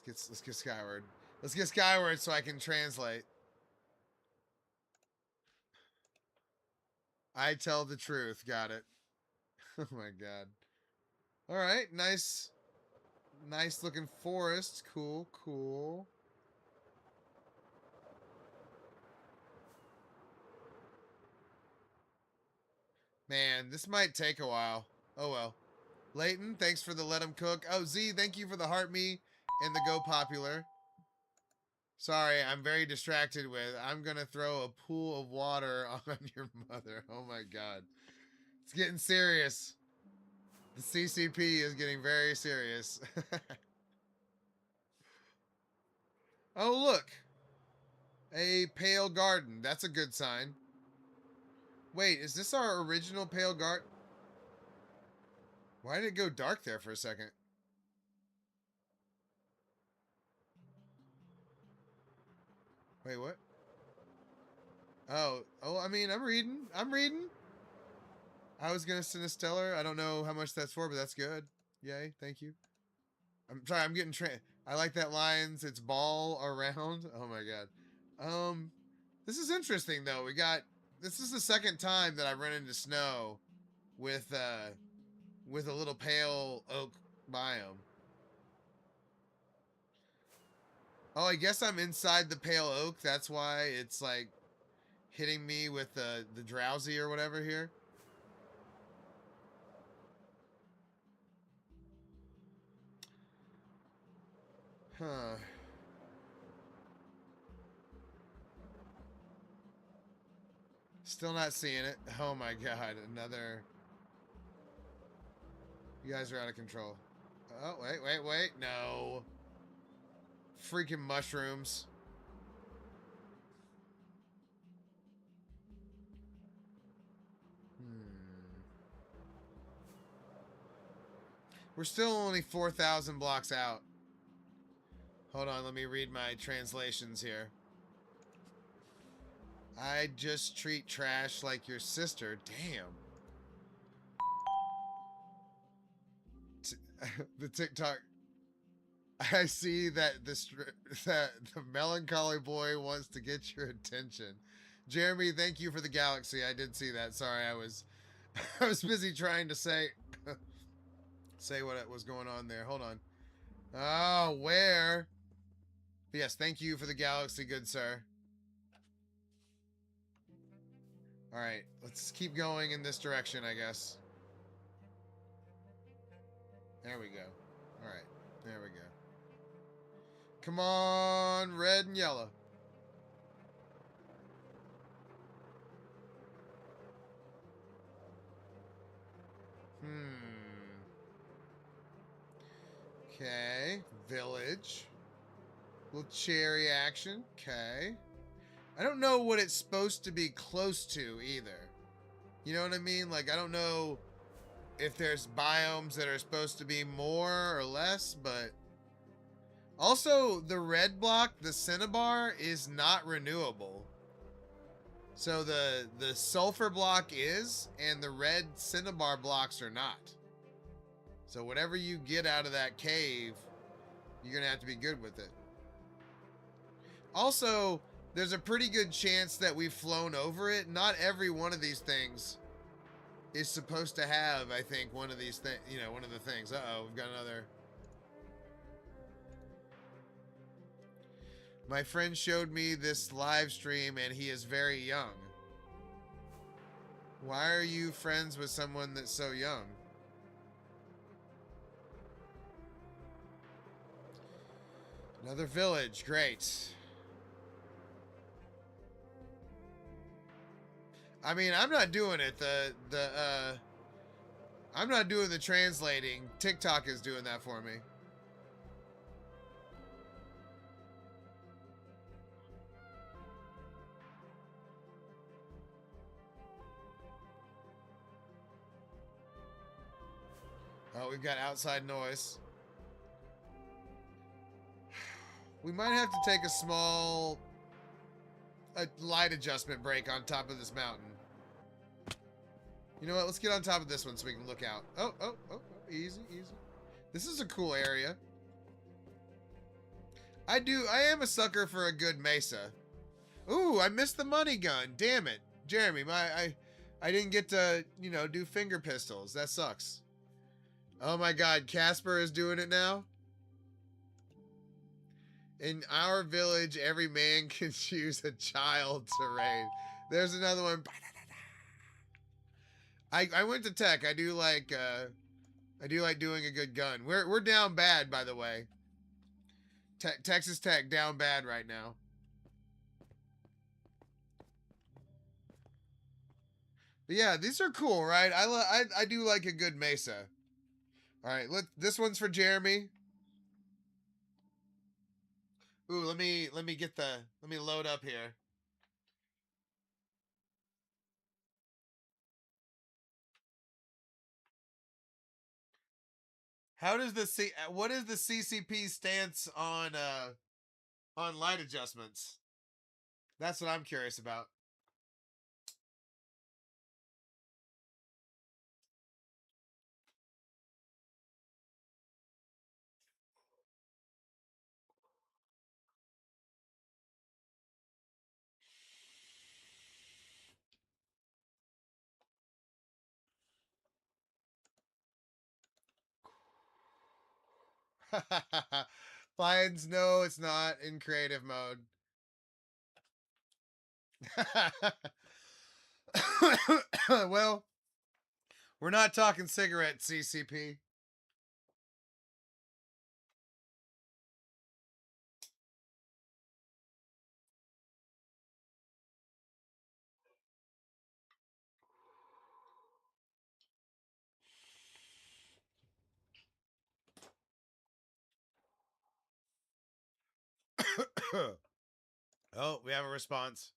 Let's get skyward. Let's get skyward so I can translate. I tell the truth. Got it. Oh my god. Alright, nice. Nice looking forest. Cool, cool. Man, this might take a while. Oh well. Leighton, thanks for the let him cook. Oh, Z, thank you for the heart me and the go popular. Sorry, I'm very distracted with. I'm gonna throw a pool of water on your mother. Oh my god. It's getting serious. The CCP is getting very serious. Oh, look. A pale garden. That's a good sign. Wait, is this our original pale garden? Why did it go dark there for a second? Wait, what? Oh, I mean, I'm reading. I'm reading. I was gonna send a stellar. I don't know how much that's for, but that's good. Yay, thank you. I'm sorry, I'm getting I like that lines. It's ball around. Oh my god. This is interesting though. This is the second time that I've run into snow with a little pale oak biome. Oh, I guess I'm inside the pale oak. That's why it's like hitting me with the drowsy or whatever here. Huh. Still not seeing it. Oh my god, another. You guys are out of control. Oh, wait. No. Freaking mushrooms. Hmm. We're still only 4,000 blocks out. Hold on, let me read my translations here. I just treat trash like your sister. Damn. The TikTok. I see that that the melancholy boy wants to get your attention. Jeremy, thank you for the galaxy. I did see that. Sorry, I was I was busy trying to say what was going on there. Hold on. Oh, where? Yes, thank you for the galaxy, good sir. All right, let's keep going in this direction, I guess. There we go. All right, there we go. Come on, red and yellow. Hmm. Okay. Village. Little cherry action. Okay. I don't know what it's supposed to be close to either. You know what I mean? Like, I don't know if there's biomes that are supposed to be more or less, but also the red block, the cinnabar, is not renewable. So the sulfur block is, and the red cinnabar blocks are not. So whatever you get out of that cave, you're gonna have to be good with it. Also, there's a pretty good chance that we've flown over it. Not every one of these things is supposed to have, I think, one of these things, you know, one of the things. Uh-oh, we've got another. My friend showed me this live stream and he is very young. Why are you friends with someone that's so young? Another village, great. I mean, I'm not doing it. I'm not doing the translating. TikTok is doing that for me. Oh, we've got outside noise. We might have to take a light adjustment break on top of this mountain. You know what? Let's get on top of this one so we can look out. Oh, easy. This is a cool area. I am a sucker for a good mesa. Ooh, I missed the money gun. Damn it. Jeremy, I didn't get to, do finger pistols. That sucks. Oh my god, Casper is doing it now? In our village, every man can choose a child to raid. There's another one. I went to tech. I do like doing a good gun. We're down bad, by the way. Texas Tech down bad right now. But yeah, these are cool, right? I do like a good mesa. All right, this one's for Jeremy. Ooh, let me load up here. What is the CCP stance on light adjustments? That's what I'm curious about. Lions, no, it's not in creative mode. Well, we're not talking cigarette CCP. Oh, we have a response.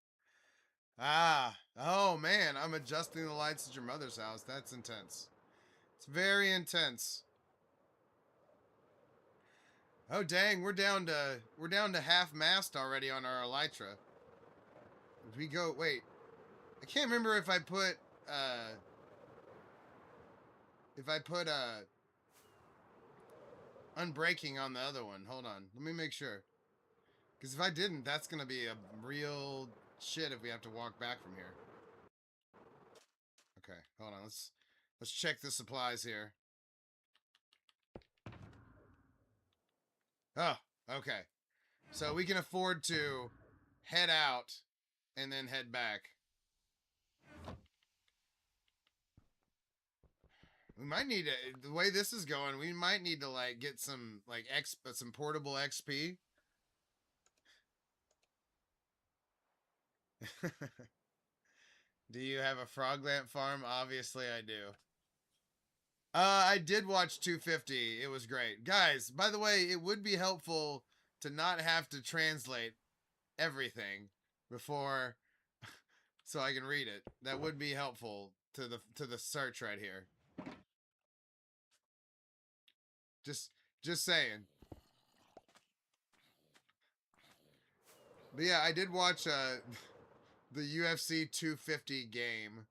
Ah, oh man, I'm adjusting the lights at your mother's house. That's intense. It's very intense. Oh dang, we're down to half mast already on our elytra. We go. Wait, I can't remember if I put uh unbreaking on the other one. Hold on, let me make sure. Because if I didn't, that's gonna be a real shit if we have to walk back from here. Okay, hold on. Let's check the supplies here. Oh, okay. So we can afford to head out and then head back. We might need to, the way this is going, we might need to like get some like some portable XP. Do you have a frogland farm? Obviously I do. I did watch 250. It was great. Guys, by the way, it would be helpful to not have to translate everything before so I can read it. That would be helpful to the search right here. Just just saying. But yeah, I did watch the UFC 250 game.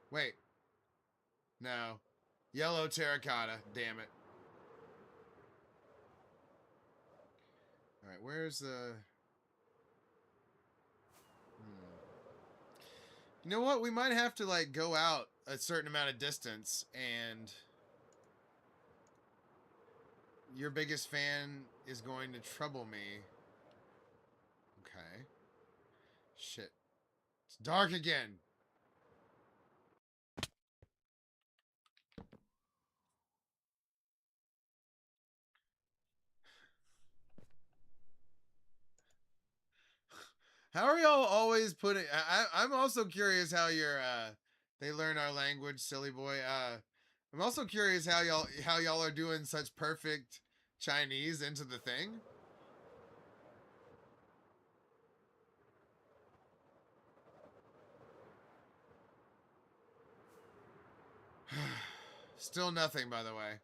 Wait. No. Yellow terracotta, damn it. All right, where's the You know what? We might have to like go out a certain amount of distance and your biggest fan is going to trouble me. Okay. Shit. It's dark again. How are y'all always putting I'm also curious how you're they learn our language, silly boy. I'm also curious how y'all are doing such perfect Chinese into the thing. Still nothing, by the way.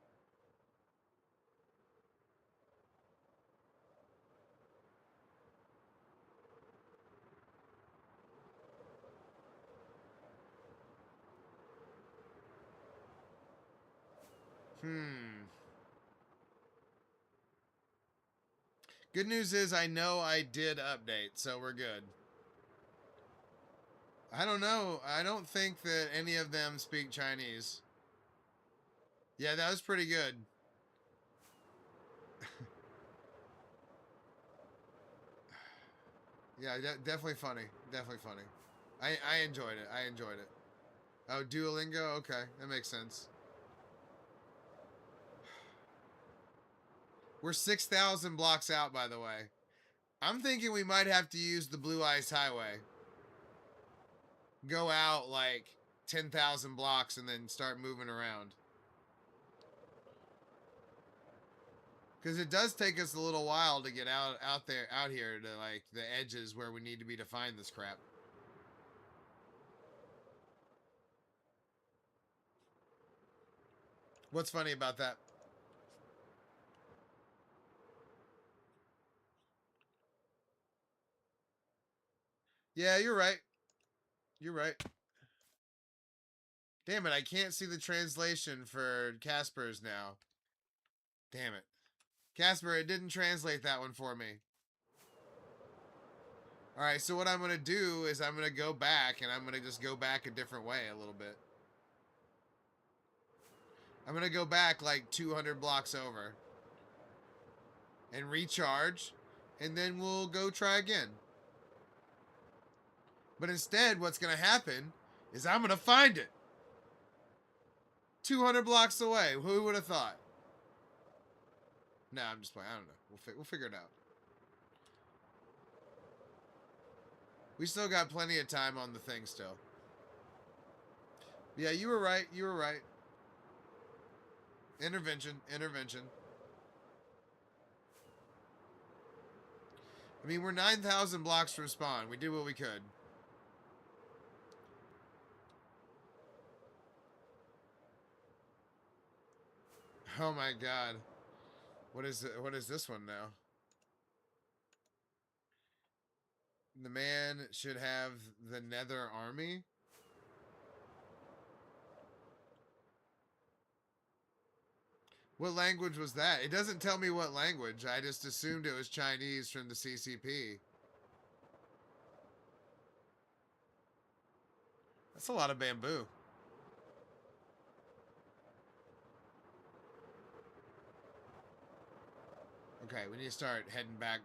Hmm. Good news is I know I did update, so we're good. I don't know. I don't think that any of them speak Chinese. Yeah, that was pretty good. Yeah, definitely funny. Definitely funny. I enjoyed it. I enjoyed it. Oh, Duolingo? Okay, that makes sense. We're 6,000 blocks out, by the way. I'm thinking we might have to use the Blue Ice Highway. Go out like 10,000 blocks and then start moving around. Because it does take us a little while to get out here to like the edges where we need to be to find this crap. What's funny about that? Yeah, you're right. You're right. Damn it, I can't see the translation for Casper's now. Damn it. Casper, it didn't translate that one for me. Alright, so what I'm going to do is I'm going to go back, and I'm going to just go back a different way a little bit. I'm going to go back like 200 blocks over and recharge, and then we'll go try again. But instead, what's going to happen is I'm going to find it. 200 blocks away. Who would have thought? Nah, I'm just playing. I don't know. We'll figure it out. We still got plenty of time on the thing still. Yeah, you were right. You were right. Intervention. Intervention. I mean, we're 9,000 blocks from spawn. We did what we could. Oh my god. What is it? What is this one now? The man should have the Nether Army. What language was that? It doesn't tell me what language. I just assumed it was Chinese from the CCP. That's a lot of bamboo. Okay, we need to start heading back.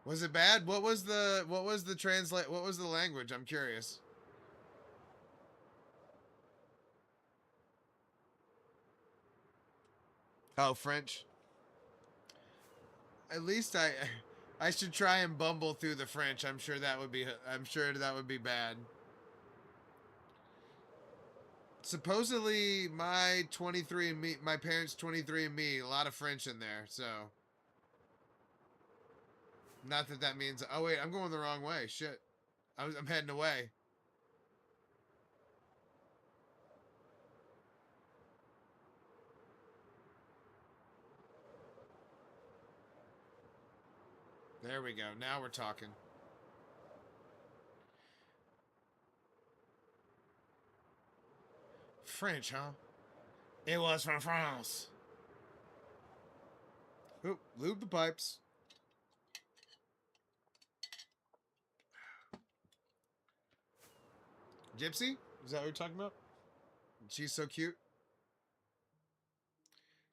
Was it bad? What was the translate? What was the language? I'm curious. Oh, French. At least I should try and bumble through the French. I'm sure that would be bad. Supposedly my 23andMe, my parents' 23andMe, a lot of French in there, so not that means. Oh wait, I'm going the wrong way. Shit, I'm heading away. There we go. Now we're talking. French, huh? It was from France. Oop, lube the pipes. Gypsy? Is that what you're talking about? She's so cute.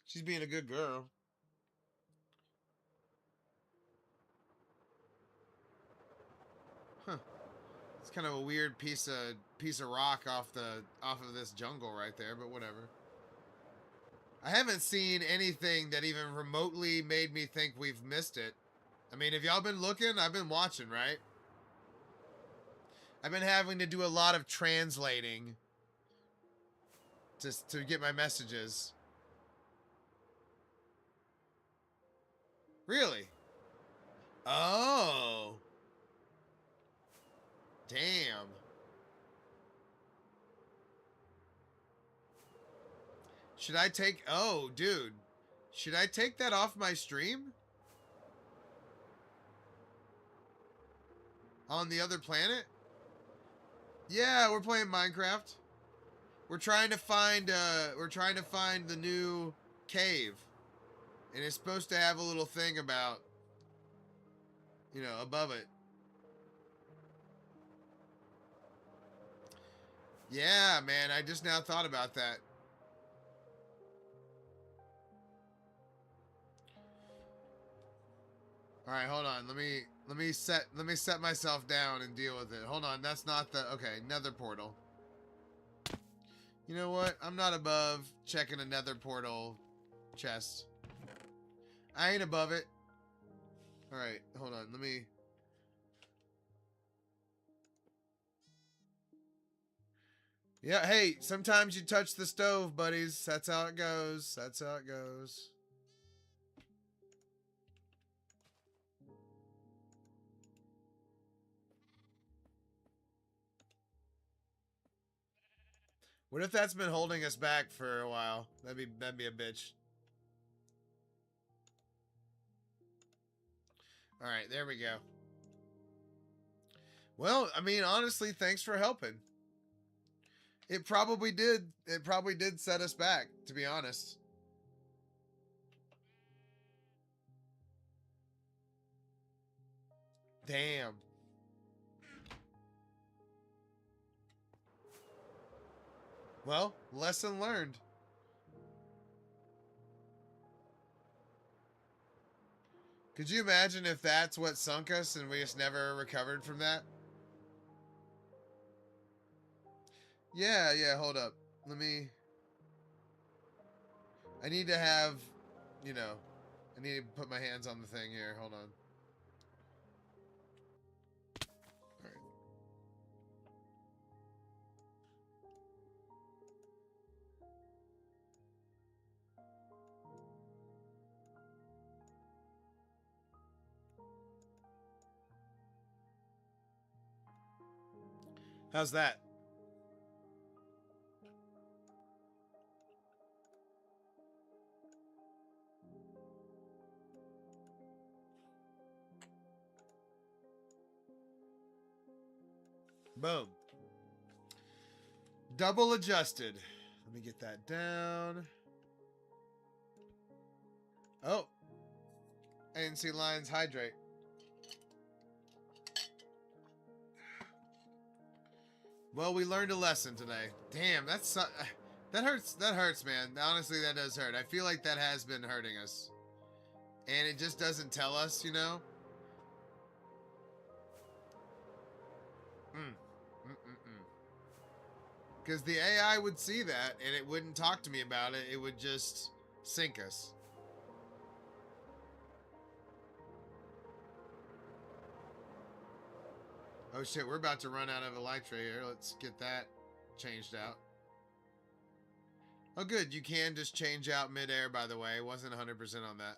She's being a good girl. Huh. It's kind of a weird piece of rock off of this jungle right there, but whatever. I haven't seen anything that even remotely made me think we've missed it. I mean, have y'all been looking? I've been watching, right? I've been having to do a lot of translating to get my messages. Really? Oh. Damn. Should I take... Oh, dude. Should I take that off my stream? On the other planet? Yeah, we're playing Minecraft. We're trying to find the new cave. And it's supposed to have a little thing about, you know, above it. Yeah, man, I just now thought about that. All right, hold on. Let me set myself down and deal with it. Hold on, that's not the okay, nether portal. You know what? I'm not above checking a nether portal chest. I ain't above it. All right, hold on. Let me. Yeah, hey, sometimes you touch the stove, buddies. That's how it goes. That's how it goes. What if that's been holding us back for a while? That'd be a bitch. All right, there we go. Well, I mean, honestly, thanks for helping. It probably did. It probably did set us back, to be honest. Damn. Well, lesson learned. Could you imagine if that's what sunk us and we just never recovered from that? Yeah, yeah, hold up. Let me... I need to have, you know, I need to put my hands on the thing here. Hold on. All right. How's that? Boom. Double adjusted. Let me get that down. Oh. I didn't see Lions hydrate. Well, we learned a lesson today. Damn, that's... that hurts. That hurts, man. Honestly, that does hurt. I feel like that has been hurting us. And it just doesn't tell us, you know? Because the AI would see that, and it wouldn't talk to me about it. It would just sink us. Oh shit, we're about to run out of elytra here. Let's get that changed out. Oh good, you can just change out midair, by the way. Wasn't 100% on that.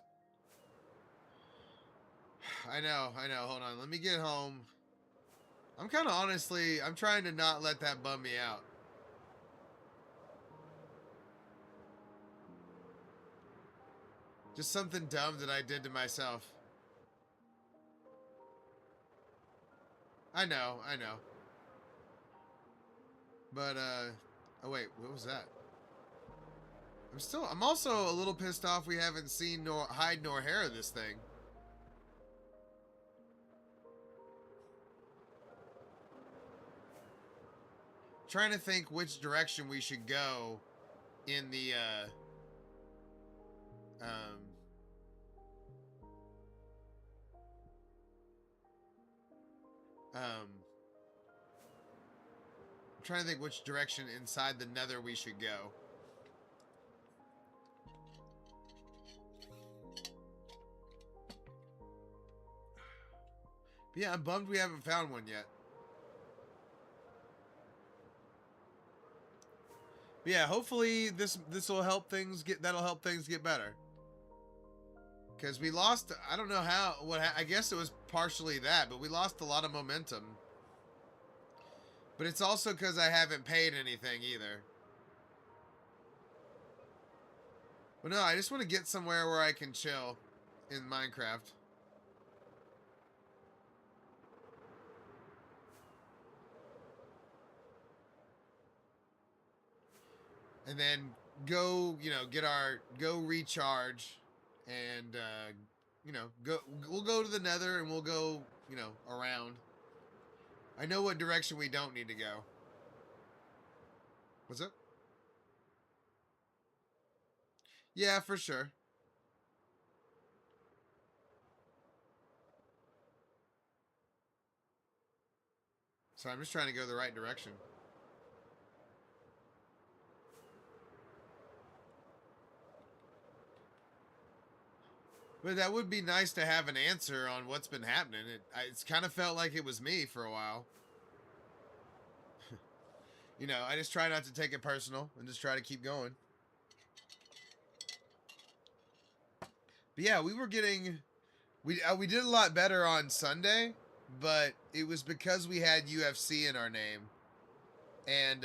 I know. Hold on, let me get home. I'm kind of honestly, I'm trying to not let that bum me out. Just something dumb that I did to myself. I know. But, oh wait, what was that? I'm also a little pissed off we haven't seen nor hide nor hair of this thing. Trying to think which direction we should go in the, I'm trying to think which direction inside the nether we should go. But yeah, I'm bummed we haven't found one yet. But yeah, hopefully this will help things get better. Because we lost, I don't know how, I guess it was partially that, but we lost a lot of momentum. But it's also because I haven't paid anything either. But no, I just want to get somewhere where I can chill in Minecraft. And then go, you know, go recharge and, you know, we'll go to the nether and we'll go, you know, around. I know what direction we don't need to go. What's up? Yeah, for sure. So I'm just trying to go the right direction. But that would be nice to have an answer on what's been happening. It's kind of felt like it was me for a while. You know, I just try not to take it personal and just try to keep going. But yeah, we were getting... We did a lot better on Sunday, but it was because we had UFC in our name. And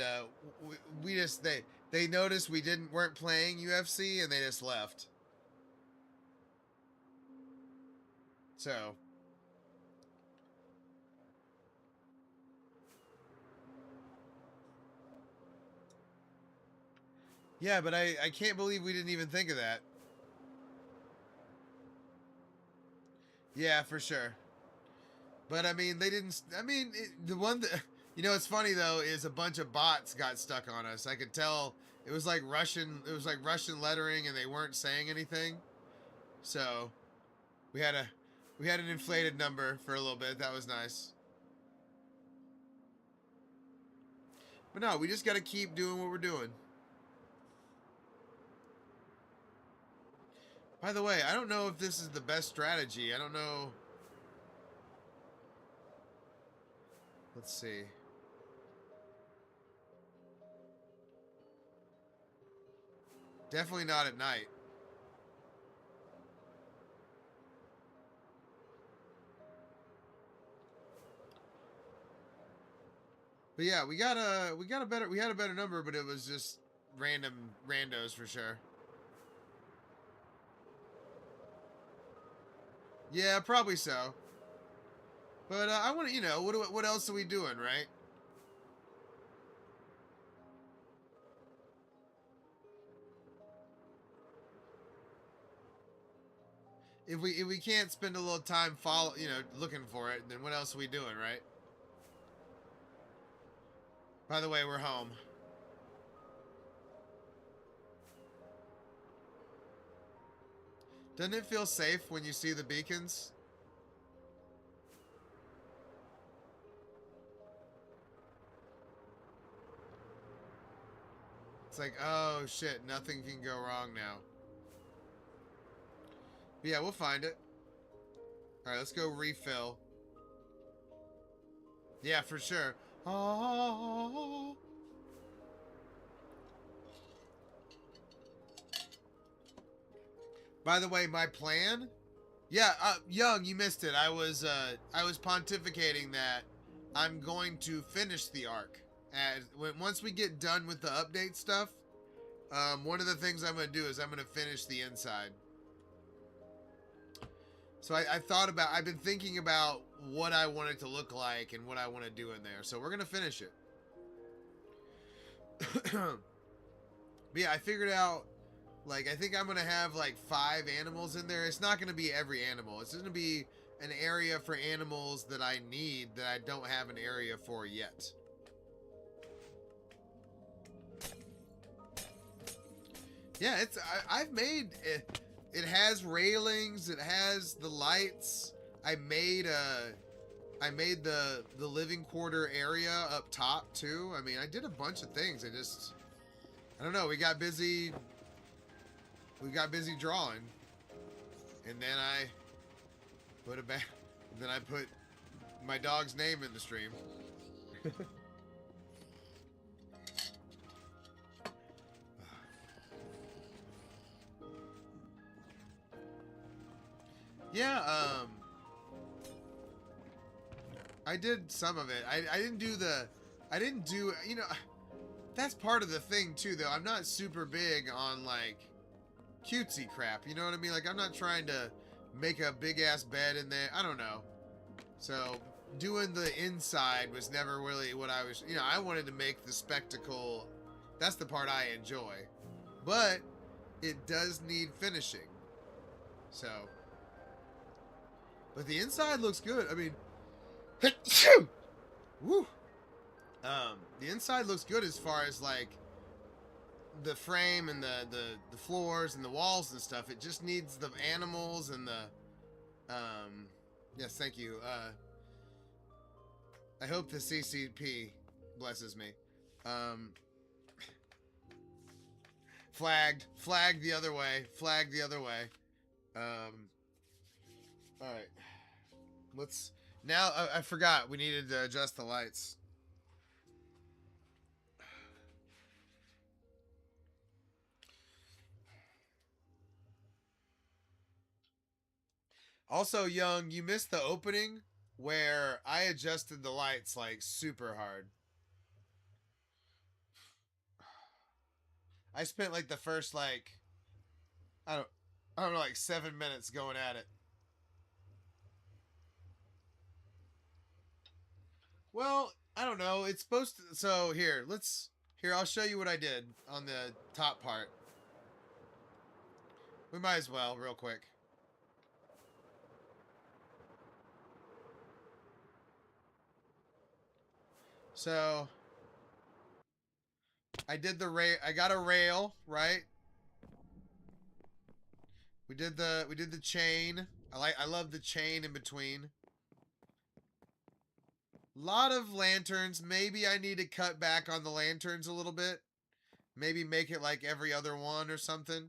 we just... They noticed we weren't playing UFC and they just left. So... Yeah, but I can't believe we didn't even think of that. Yeah, for sure. But I mean, they didn't. I mean, You know what's funny though is a bunch of bots got stuck on us. I could tell it was like Russian. It was like Russian lettering, and they weren't saying anything. So we had an inflated number for a little bit. That was nice. But no, we just got to keep doing what we're doing. By the way, I don't know if this is the best strategy. I don't know. Let's see. Definitely not at night. But yeah, we had a better number, but it was just randos for sure. Yeah, probably so. But I want to, what else are we doing, right? If we can't spend a little time looking for it, then what else are we doing, right? By the way, we're home. Doesn't it feel safe when you see the beacons? It's like, oh shit, nothing can go wrong now. But yeah, we'll find it. Alright, let's go refill. Yeah, for sure. Oh. By the way, my plan? Yeah, Young, you missed it. I was pontificating that I'm going to finish the arc. Once we get done with the update stuff, one of the things I'm going to do is I'm going to finish the inside. So I've been thinking about what I want it to look like and what I want to do in there. So we're going to finish it. But yeah, I figured out, like, I think I'm going to have like 5 animals in there. It's not going to be every animal. It's going to be an area for animals that I need that I don't have an area for yet. Yeah, I've made it. It has railings. It has the lights. I made the living quarter area up top too. I mean, I did a bunch of things. I don't know. We got busy drawing, and then I put my dog's name in the stream. Yeah, I did some of it. I didn't do, that's part of the thing too, though. I'm not super big on, like, cutesy crap, you know what I mean? Like, I'm not trying to make a big-ass bed in there. I don't know. So, doing the inside was never really what I was, I wanted to make the spectacle. That's the part I enjoy. But it does need finishing. So... But the inside looks good. I mean, woo. The inside looks good as far as, like, the frame and the floors and the walls and stuff. It just needs the animals and the yes, thank you. I hope the CCP blesses me. Flagged the other way. All right. Now I forgot we needed to adjust the lights. Also, Young, you missed the opening where I adjusted the lights, like, super hard. I spent, like, the first, like, I don't know, like 7 minutes going at it. Well, I don't know. It's supposed to. So here, I'll show you what I did on the top part. We might as well, real quick. So I did the rail. I got a rail, right? We did the chain. I love the chain in between. Lot of lanterns. Maybe I need to cut back on the lanterns a little bit. Maybe make it like every other one or something.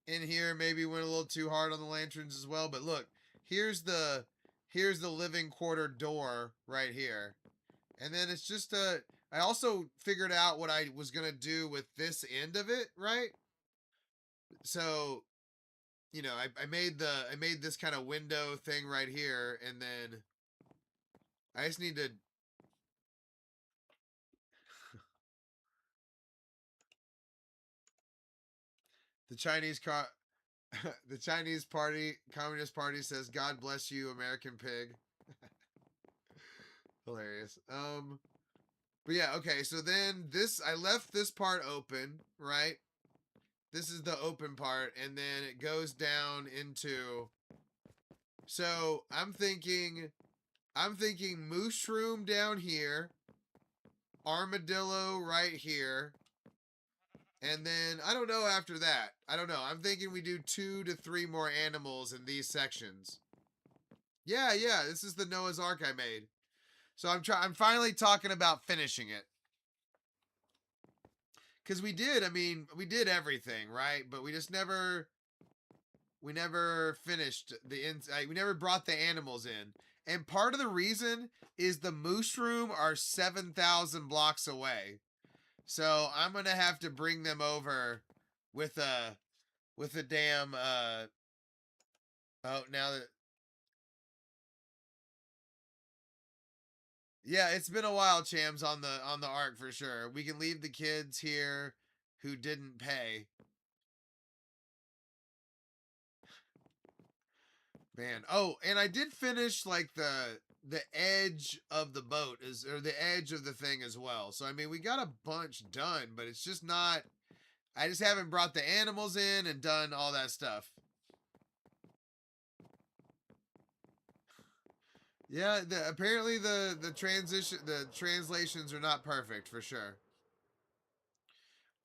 In here, maybe went a little too hard on the lanterns as well. But look, here's the living quarter door right here. And then it's just I also figured out what I was gonna do with this end of it, right? So, you know, I made this kind of window thing right here, and then I just need to the Chinese car the Chinese party Communist Party says God bless you American pig. Hilarious. But yeah, okay, so then this I left this part open, right? This is the open part, and then it goes down into. So I'm thinking mushroom down here, armadillo right here, and then I don't know after that. I don't know. I'm thinking we do 2 to 3 more animals in these sections. Yeah, yeah. This is the Noah's Ark I made. So I'm finally talking about finishing it. Cause we did. I mean, we did everything right, but we just never. We never finished we never brought the animals in. And part of the reason is the mushroom are 7,000 blocks away. So I'm going to have to bring them over with a damn oh, now that yeah, it's been a while, Chams, on the ark for sure. We can leave the kids here who didn't pay. Man. Oh, and I did finish like the edge of the boat or the edge of the thing as well. So I mean, we got a bunch done, but it's just not. I just haven't brought the animals in and done all that stuff. Yeah, apparently the translations are not perfect for sure.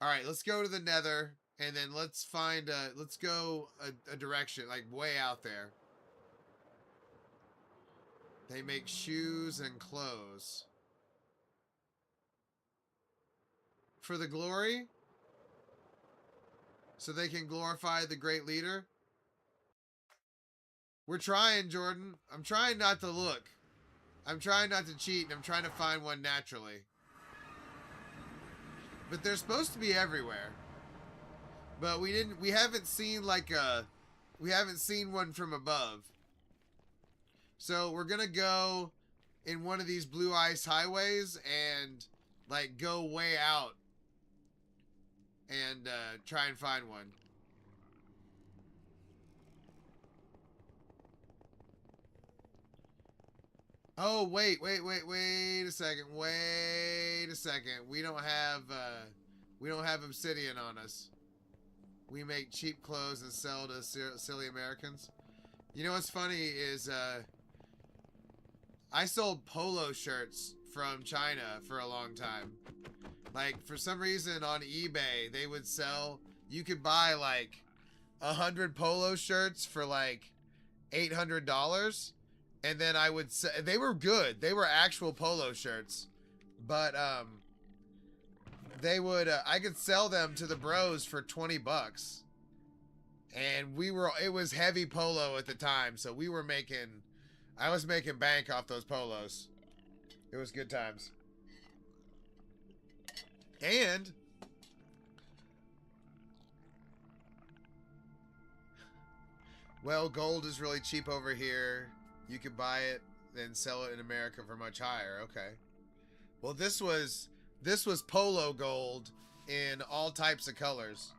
All right, let's go to the Nether and then let's find let's go a direction like way out there. They make shoes and clothes. For the glory? So they can glorify the great leader? We're trying, Jordan. I'm trying not to look. I'm trying not to cheat, and I'm trying to find one naturally. But they're supposed to be everywhere. But we haven't seen we haven't seen one from above. So we're gonna go in one of these blue ice highways and like go way out and try and find one. Oh, wait a second. Wait a second. We don't have obsidian on us. We make cheap clothes and sell to silly Americans. You know what's funny is I sold polo shirts from China for a long time. Like, for some reason on eBay, they would sell, you could buy like 100 polo shirts for like $800. And then I would say, they were good. They were actual polo shirts. But, they would, I could sell them to the bros for 20 bucks. And it was heavy polo at the time. So I was making bank off those polos. It was good times. And well, gold is really cheap over here. You could buy it and sell it in America for much higher. Okay. Well, this was polo gold in all types of colors.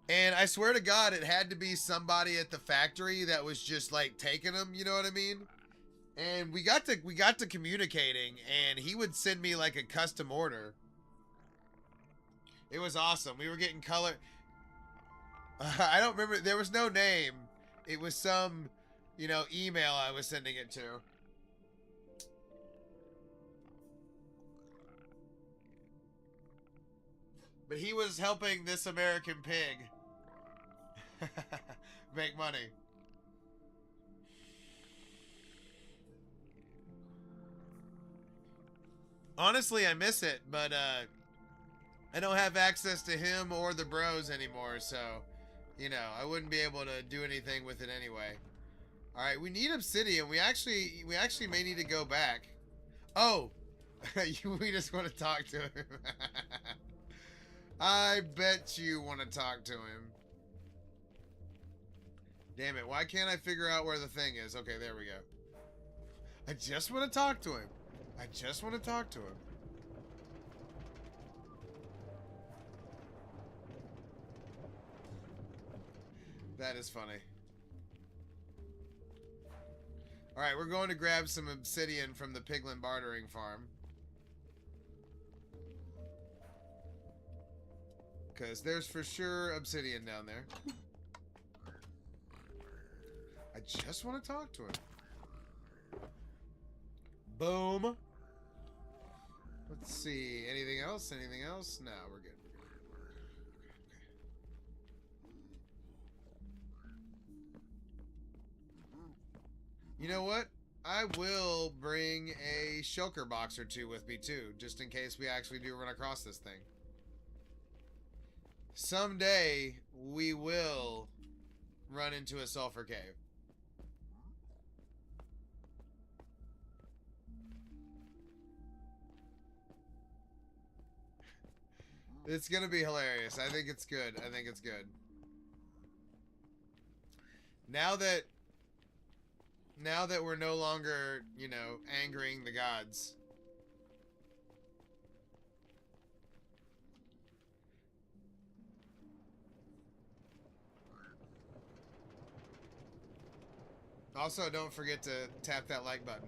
And I swear to God, it had to be somebody at the factory that was just like taking them, you know what I mean? And we got to communicating, and he would send me like a custom order. It was awesome. We were getting color. I don't remember. There was no name. It was some, email I was sending it to. But he was helping this American pig make money. Honestly, I miss it, but I don't have access to him or the bros anymore, so, you know, I wouldn't be able to do anything with it anyway. All right, we need obsidian. We actually may need to go back. Oh, we just want to talk to him. I bet you want to talk to him. Damn it, why can't I figure out where the thing is? Okay, there we go. I just want to talk to him. I just want to talk to him. That is funny. Alright, we're going to grab some obsidian from the piglin bartering farm. Because there's for sure obsidian down there. I just want to talk to him. Boom. Let's see. Anything else? Anything else? No, we're good. You know what? I will bring a shulker box or two with me too, just in case we actually do run across this thing. Someday we will run into a sulfur cave. It's gonna be hilarious. I think it's good. I think it's good. Now that we're no longer, you know, angering the gods. Also, don't forget to tap that like button.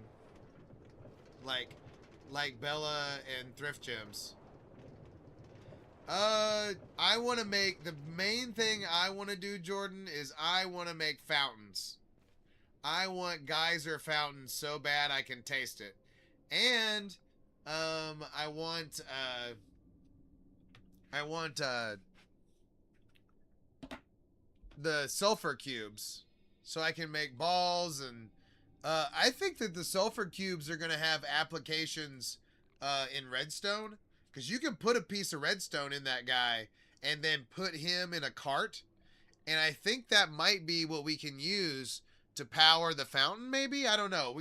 Like Bella and Thrift Gems. I want to make, the main thing I want to do, Jordan, is I want to make fountains. I want geyser fountains so bad I can taste it. And, I want the sulfur cubes so I can make balls. And I think that the sulfur cubes are going to have applications in redstone, because you can put a piece of redstone in that guy and then put him in a cart, and I think that might be what we can use to power the fountain. Maybe, I don't know.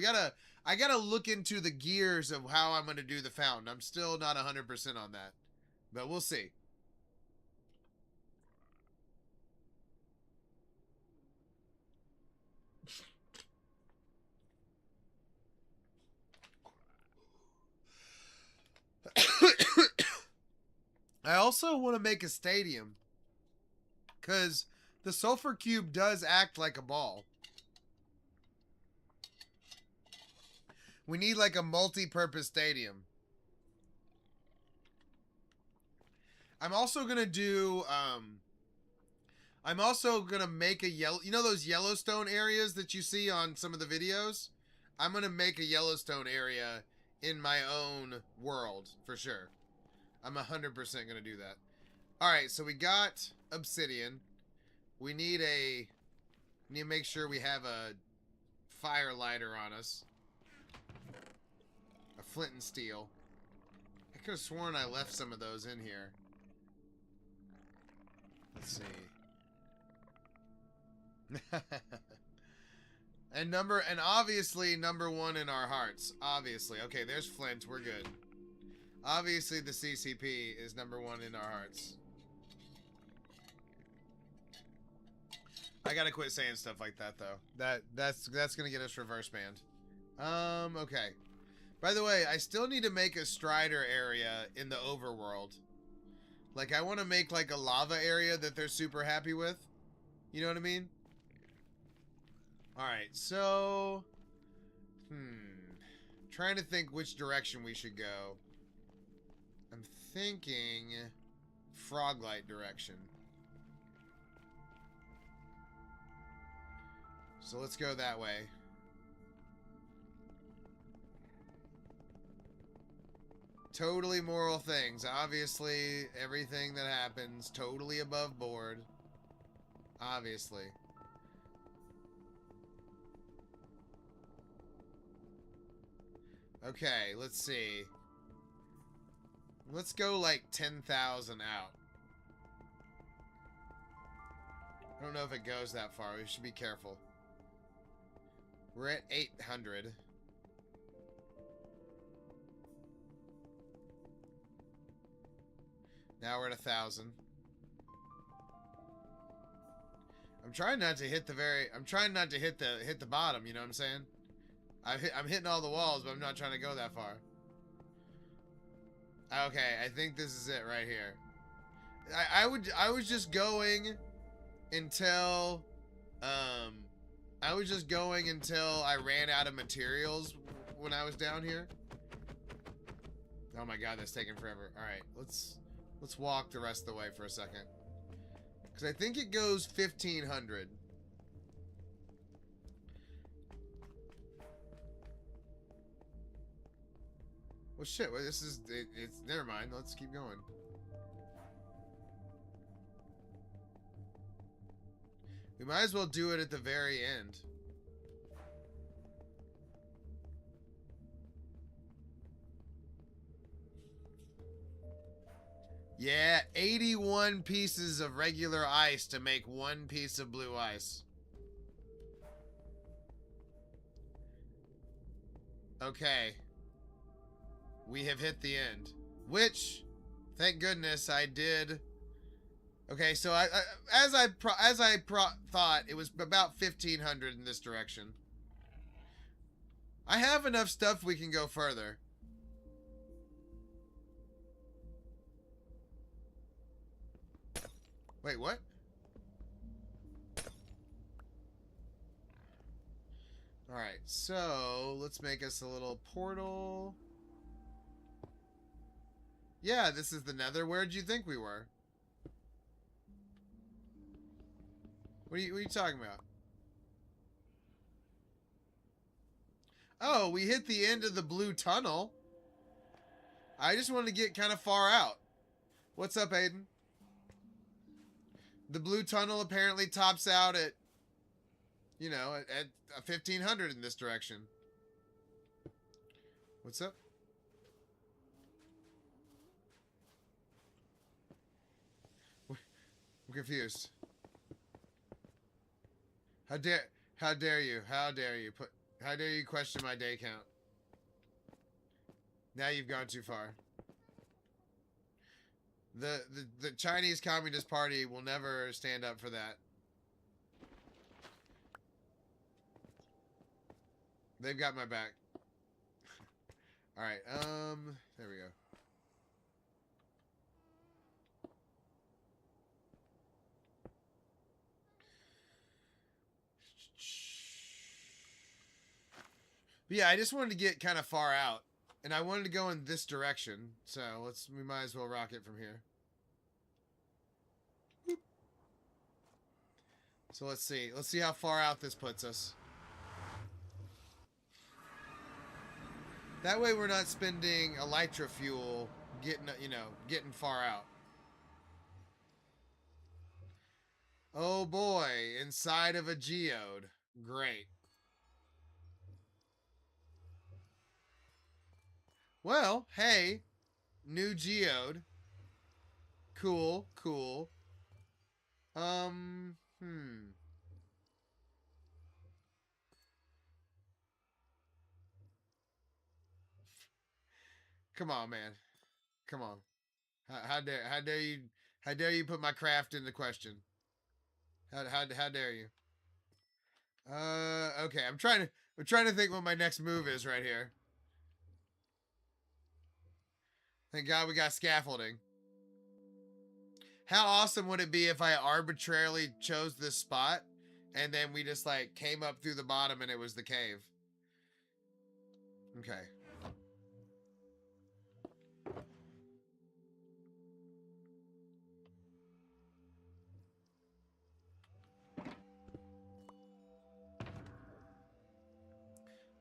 I gotta look into the gears of how I'm gonna do the fountain. I'm still not 100% on that, but we'll see. I also want to make a stadium, because the sulfur cube does act like a ball. We need like a multi-purpose stadium. I'm also gonna do, I'm also gonna make a yellow, you know those Yellowstone areas that you see on some of the videos? I'm gonna make a Yellowstone area in my own world, for sure. I'm 100% gonna do that. Alright, so we got obsidian. We need to make sure we have a fire lighter on us. A flint and steel. I could have sworn I left some of those in here. Let's see. and obviously number one in our hearts. Obviously. Okay, there's flint. We're good. Obviously the CCP is number one in our hearts. I gotta quit saying stuff like that though. That's gonna get us reverse banned. Okay. By the way, I still need to make a Strider area in the overworld. Like, I want to make like a lava area that they're super happy with. You know what I mean? Alright, so... Trying to think which direction we should go. I'm thinking... Froglight direction. So let's go that way. Totally moral things. Obviously, everything that happens, totally above board. Obviously. Okay, let's see. Let's go like 10,000 out. I don't know if it goes that far. We should be careful. We're at 800. Now we're at 1,000. I'm trying not to hit the hit the bottom, you know what I'm saying? I'm hitting all the walls, but I'm not trying to go that far. Okay, I think this is it right here. I was just going until I was just going until I ran out of materials when I was down here. Oh my god, that's taking forever. Alright, let's walk the rest of the way for a second. Because I think it goes 1,500. Well, shit. Well, this is... It's... Never mind. Let's keep going. We might as well do it at the very end. Yeah, 81 pieces of regular ice to make one piece of blue ice. Okay. We have hit the end. Which, thank goodness, I did. Okay, so as I thought, it was about 1,500 in this direction. I have enough stuff we can go further. Wait, what? Alright, so let's make us a little portal. Yeah, this is the Nether. Where'd you think we were? What are you talking about? Oh, we hit the end of the blue tunnel. I just wanted to get kind of far out. What's up, Aiden? The blue tunnel apparently tops out at, you know, at 1,500 in this direction. What's up? I'm confused. How dare you? How dare you question my day count? Now you've gone too far. The Chinese Communist Party will never stand up for that. They've got my back. Alright, there we go. But yeah, I just wanted to get kind of far out. And I wanted to go in this direction. So we might as well rock it from here. So let's see. Let's see how far out this puts us. That way we're not spending elytra fuel getting far out. Oh boy, inside of a geode. Great. Well, hey, new geode. Cool, cool. Come on, man. Come on. How dare you put my craft into question? How dare you? Okay. I'm trying to think what my next move is right here. Thank God we got scaffolding. How awesome would it be if I arbitrarily chose this spot and then we just like came up through the bottom and it was the cave? Okay.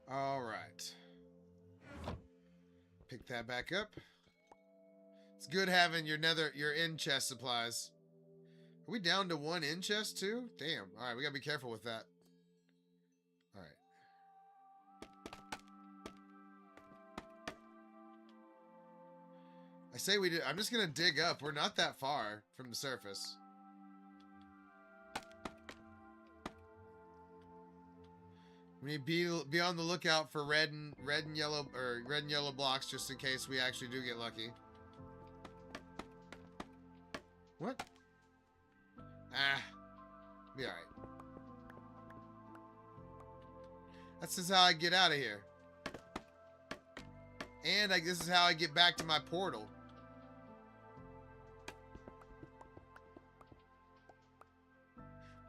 All right. Pick that back up. It's good having your in chest supplies. Are we down to 1 in chest too? Damn. All right, we gotta be careful with that. All right. I say we did. I'm just gonna dig up. We're not that far from the surface. We need to be on the lookout for red and yellow blocks just in case we actually do get lucky. What? Ah, be all right. That's just how I get out of here. And this is how I get back to my portal.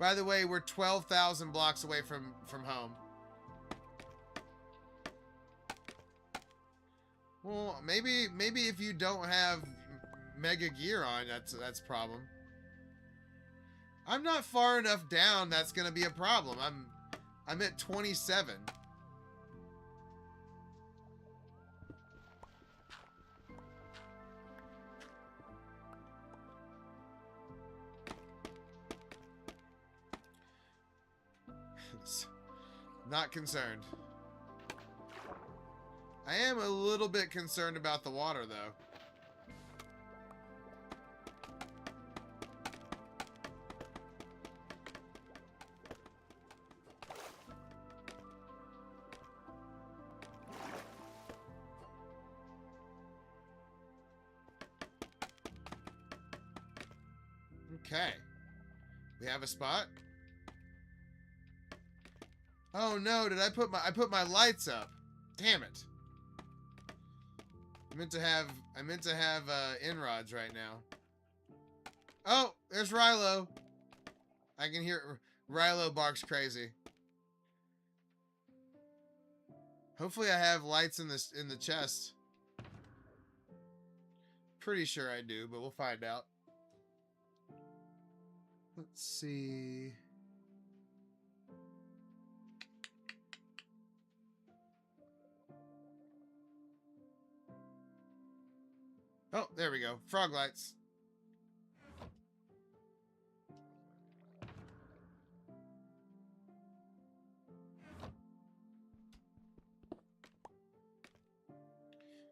By the way, we're 12,000 blocks away from home. Well, maybe if you don't have mega gear on, that's a problem. I'm not far enough down. That's gonna be a problem. I'm at 27. Not concerned. I am a little bit concerned about the water, though. Okay. We have a spot. Oh no, did I put my lights up? Damn it. I meant to have inrods right now. Oh, there's Rilo. I can hear Rilo barks crazy. Hopefully I have lights in the chest. Pretty sure I do, but we'll find out. Let's see. Oh, there we go. Frog lights.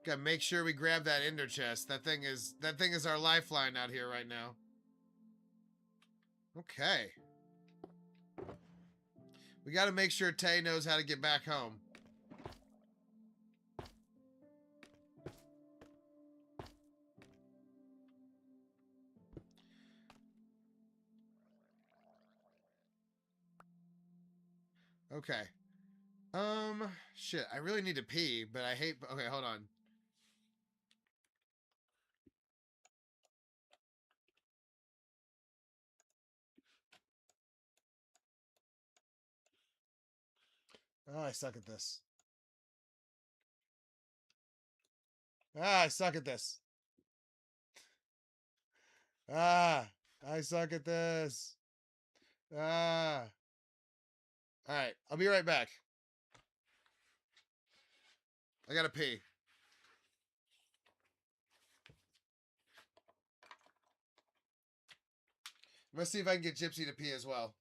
Gotta make sure we grab that ender chest. That thing is our lifeline out here right now. Okay. We gotta make sure Tay knows how to get back home. Okay. Shit, I really need to pee, but I hate... Okay, hold on. Oh, I suck at this. Ah, I suck at this. Ah, I suck at this. Ah. Alright, I'll be right back. I gotta pee. Let's see if I can get Gypsy to pee as well.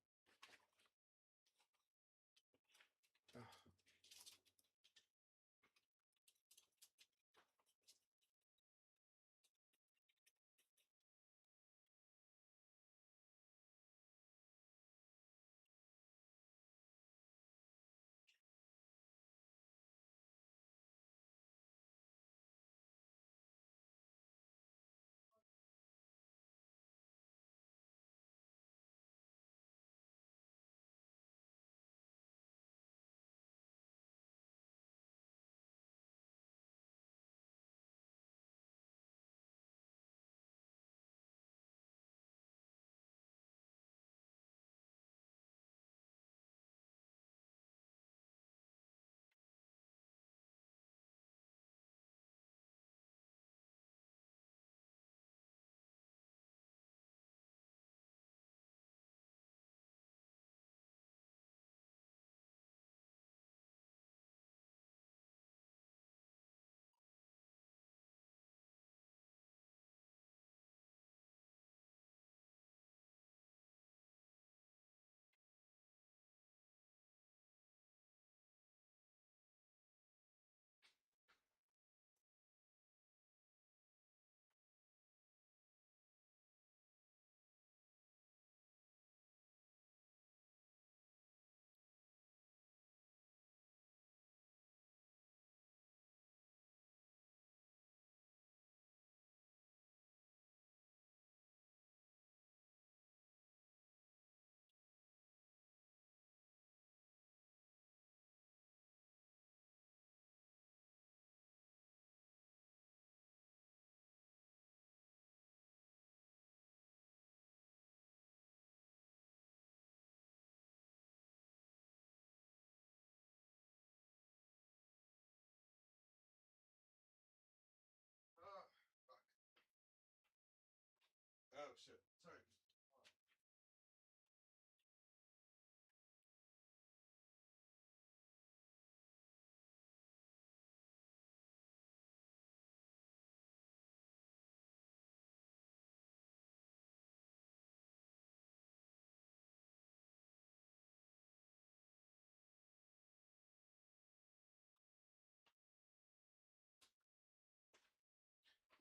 shit. Sorry.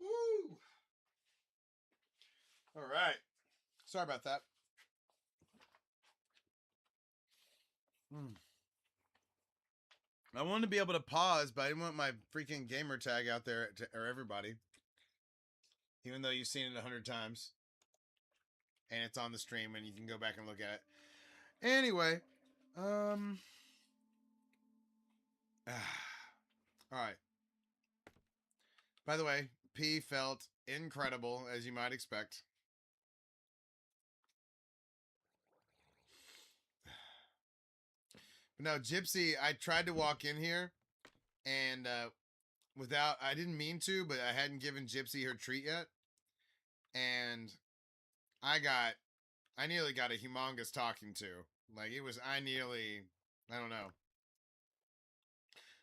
Woo! All right. Sorry about that. I wanted to be able to pause, but I didn't want my freaking gamer tag out there or everybody. Even though you've seen it 100 times. And it's on the stream and you can go back and look at it. Anyway. All right. By the way, P felt incredible, as you might expect. But now, Gypsy, I tried to walk in here, and I didn't mean to, but I hadn't given Gypsy her treat yet. And I nearly got a humongous talking to. Like, I don't know.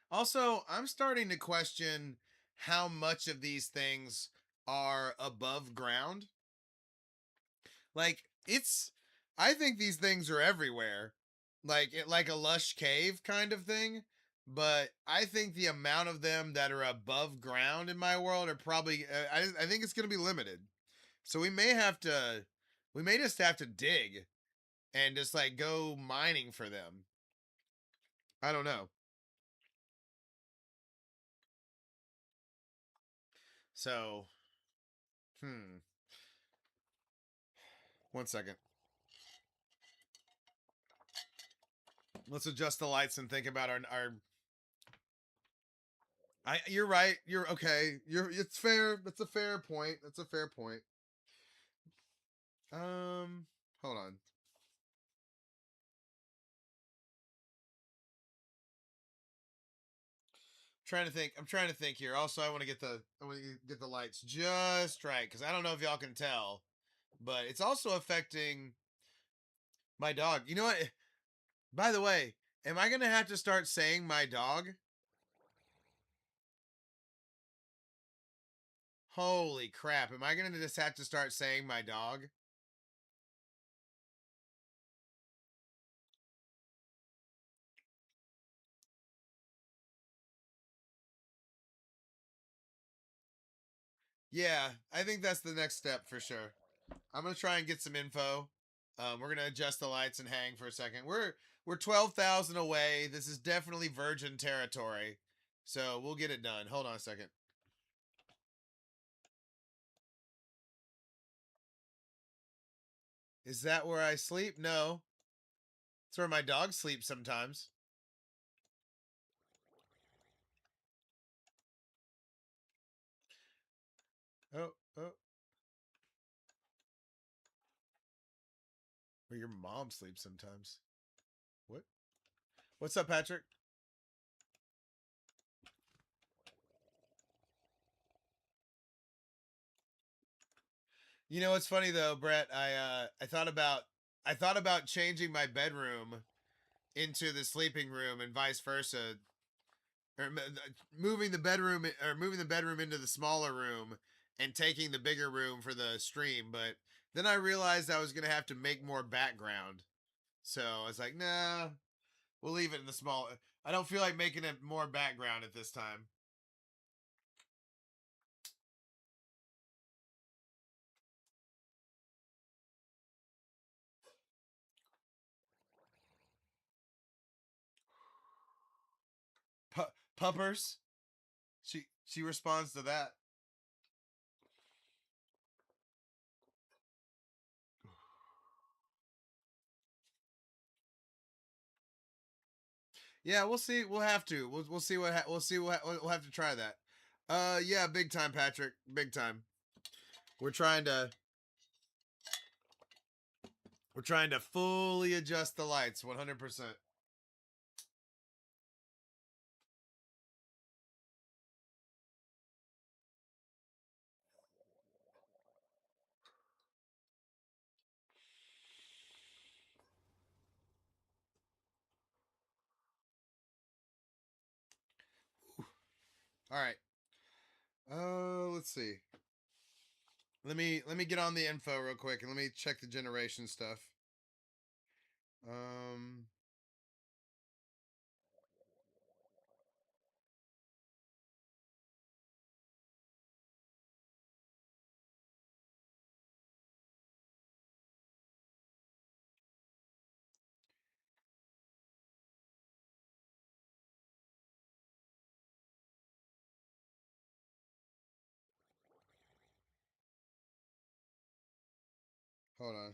Also, I'm starting to question how much of these things are above ground. Like, I think these things are everywhere. Like a lush cave kind of thing. But I think the amount of them that are above ground in my world are probably, I think it's going to be limited. So we may just have to dig and just like go mining for them. I don't know. So, 1 second. Let's adjust the lights and think about our you're right. You're okay. It's fair. That's a fair point. That's a fair point. Hold on. I'm trying to think here. Also, I want to get the lights just right because I don't know if y'all can tell, but it's also affecting my dog. You know what? By the way, am I gonna have to start saying my dog? Holy crap! Am I gonna just have to start saying my dog? Yeah, I think that's the next step for sure. I'm gonna try and get some info. We're gonna adjust the lights and hang for a second. We're 12,000 away. This is definitely virgin territory, so we'll get it done. Hold on a second. Is that where I sleep? No, it's where my dog sleeps sometimes. Oh, oh. Where your mom sleeps sometimes. What? What's up, Patrick? You know what's funny though, Brett? I thought about changing my bedroom into the sleeping room and vice versa, or moving the bedroom into the smaller room and taking the bigger room for the stream. But then I realized I was gonna have to make more background, so I was like, nah, we'll leave it in the small. I don't feel like making it more background at this time. Puppers. She responds to that. Yeah, we'll see. We'll have to. We'll see we'll see we'll have to try that. Yeah, big time, Patrick. Big time. We're trying to fully adjust the lights 100%. All right. Let's see. Let me get on the info real quick and let me check the generation stuff. Hold on.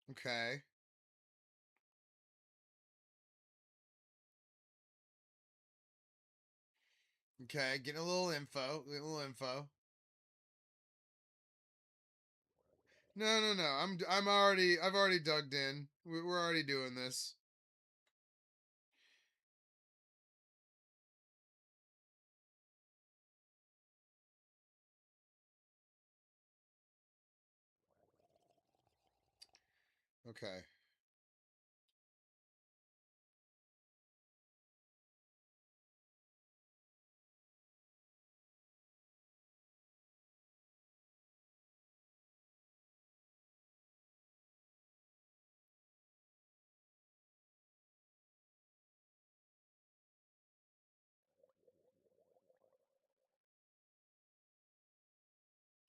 Okay. Okay, getting a little info. Getting a little info. No, no, no. I've already dug in. We're already doing this. Okay.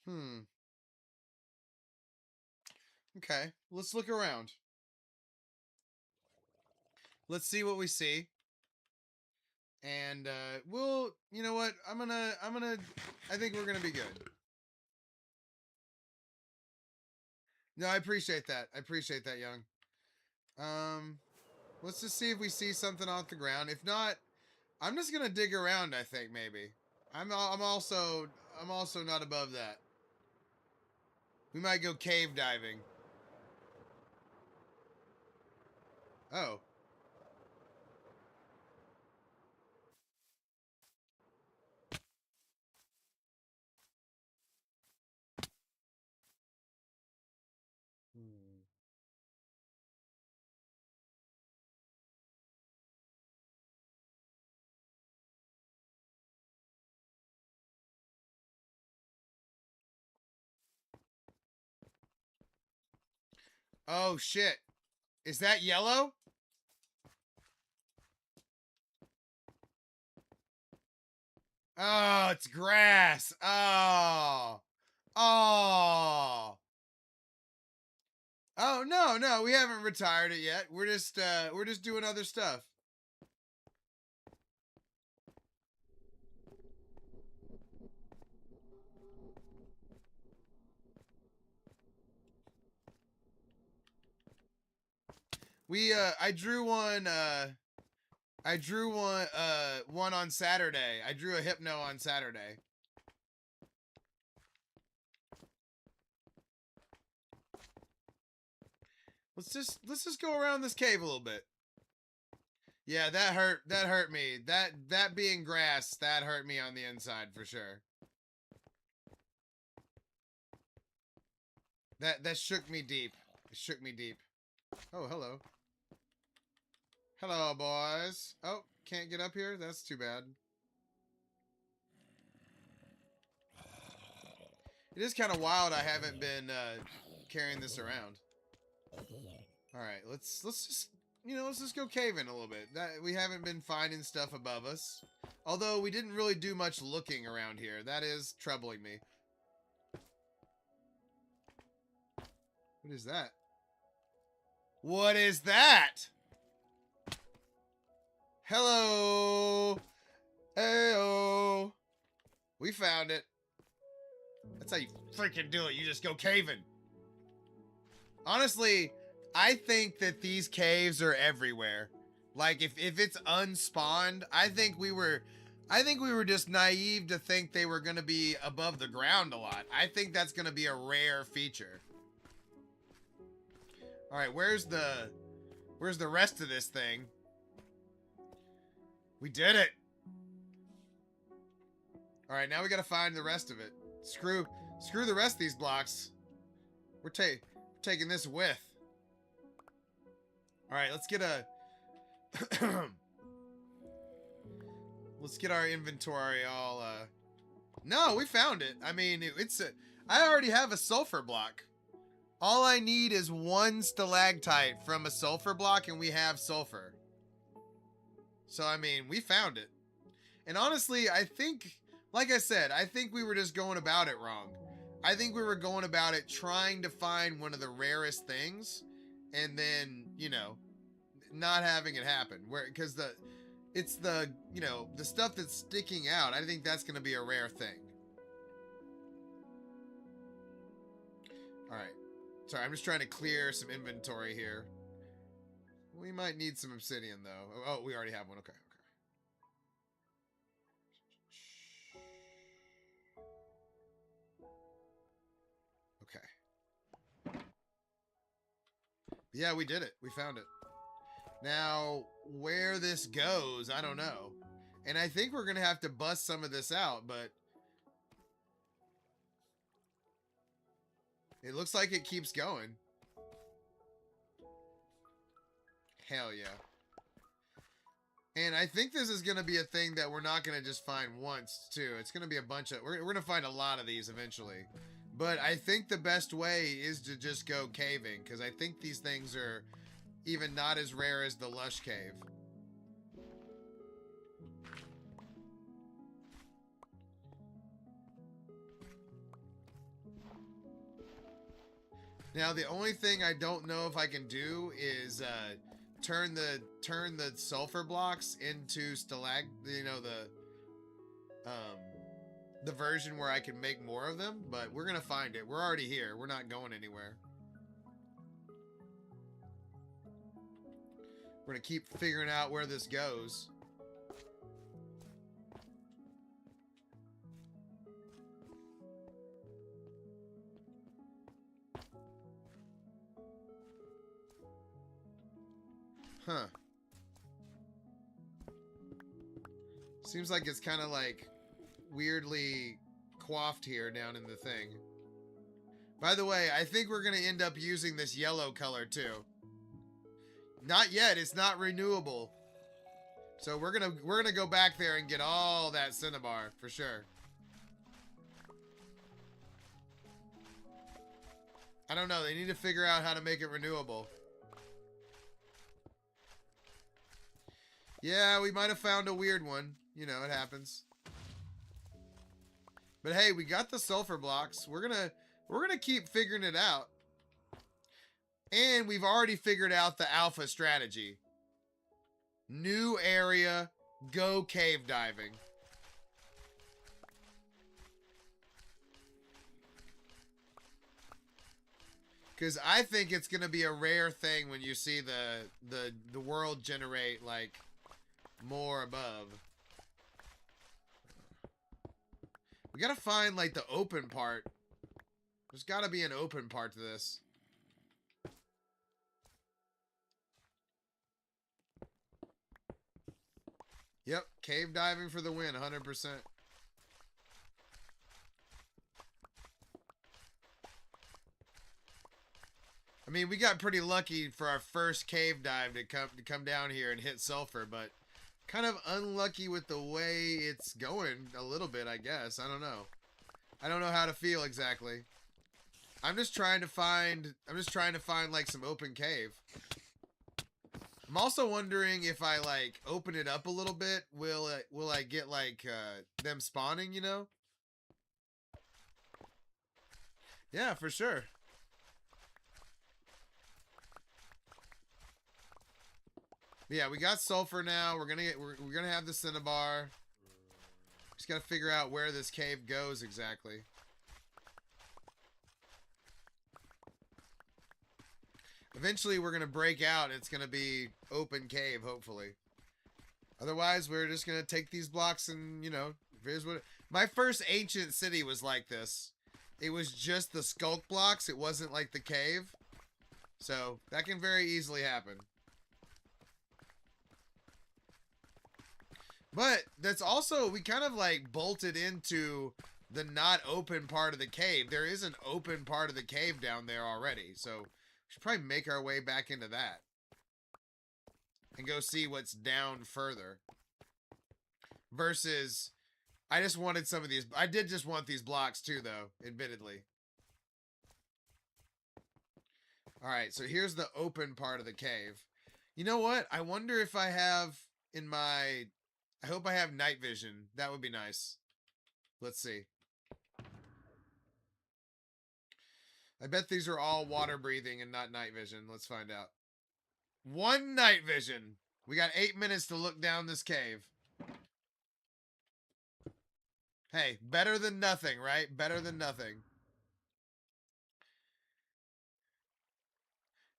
Hmm. Okay. Let's look around. Let's see what we see. And we'll, you know what? I think we're gonna be good. No, I appreciate that. I appreciate that, Young. Let's just see if we see something off the ground. If not, I'm just gonna dig around. I think maybe. I'm also not above that. We might go cave diving. Oh. Oh shit. Is that yellow? Oh, it's grass. Oh. Oh. Oh, no, no, we haven't retired it yet. We're just doing other stuff. We I drew one on Saturday. I drew a hypno on Saturday. Let's just go around this cave a little bit. Yeah, that hurt me. That being grass, that hurt me on the inside for sure. That shook me deep. It shook me deep. Oh, hello. Hello, boys. Oh, can't get up here? That's too bad. It is kind of wild I haven't been carrying this around. All right, let's just, let's just go caving a little bit. That we haven't been finding stuff above us. Although we didn't really do much looking around here. That is troubling me. What is that? What is that? Hello. Heyo. We found it. That's how you freaking do it. You just go caving. Honestly, I think that these caves are everywhere. Like if it's unspawned, I think we were just naive to think they were gonna be above the ground a lot. I think that's gonna be a rare feature. Alright, where's the rest of this thing? We did it! Alright, now we gotta find the rest of it. Screw the rest of these blocks. We're taking this with. Alright, let's get a... Let's get our inventory all, No, we found it. I mean, I already have a sulfur block. All I need is one stalactite from a sulfur block, and we have sulfur. So, I mean, we found it. And honestly, I think, like I said, I think we were just going about it wrong. I think we were going about it trying to find one of the rarest things, and then, you know, not having it happen. Because it's the, you know, the stuff that's sticking out. I think that's going to be a rare thing. All right. Sorry, I'm just trying to clear some inventory here. We might need some obsidian, though. Oh, we already have one. Okay. Okay. Yeah, we did it. We found it. Now, where this goes, I don't know. And I think we're going to have to bust some of this out, but it looks like it keeps going. Hell yeah. And I think this is going to be a thing that we're not going to just find once, too. It's going to be a bunch of... We're going to find a lot of these eventually. But I think the best way is to just go caving, because I think these things are even not as rare as the Lush Cave. Now, the only thing I don't know if I can do is turn the sulfur blocks into the version where I can make more of them, but we're gonna find it. We're already here. We're not going anywhere. We're gonna keep figuring out where this goes. Huh. Seems like it's kind of like weirdly coiffed here down in the thing. By the way, I think we're going to end up using this yellow color too. Not yet. It's not renewable. So we're going to go back there and get all that cinnabar for sure. I don't know. They need to figure out how to make it renewable. Yeah, we might have found a weird one. You know, it happens. But hey, we got the sulfur blocks. We're gonna keep figuring it out. And we've already figured out the alpha strategy. New area, go cave diving. Because I think it's gonna be a rare thing when you see the world generate like more above. We gotta find like the open part. There's gotta be an open part to this. Yep, cave diving for the win, 100%. I mean, we got pretty lucky for our first cave dive to come down here and hit sulfur, but kind of unlucky with the way it's going a little bit, I guess. I don't know. I don't know how to feel exactly. I'm just trying to find like some open cave. I'm also wondering if I like open it up a little bit, will I get like them spawning, you know? Yeah, for sure. Yeah, we got sulfur now. We're gonna have the cinnabar. Just gotta figure out where this cave goes exactly. Eventually, we're gonna break out. It's gonna be open cave, hopefully. Otherwise, we're just gonna take these blocks and, you know, here's what. My first ancient city was like this. It was just the skulk blocks. It wasn't like the cave. So that can very easily happen. But that's also, we kind of like bolted into the not open part of the cave. There is an open part of the cave down there already. So we should probably make our way back into that. And go see what's down further. versus I just wanted some of these. I did just want these blocks too, though, admittedly. All right, so here's the open part of the cave. You know what? I wonder if I have in my... I hope I have night vision. That would be nice. Let's see. I bet these are all water breathing and not night vision. Let's find out. 1 night vision. We got 8 minutes to look down this cave. Hey, better than nothing, right? Better than nothing.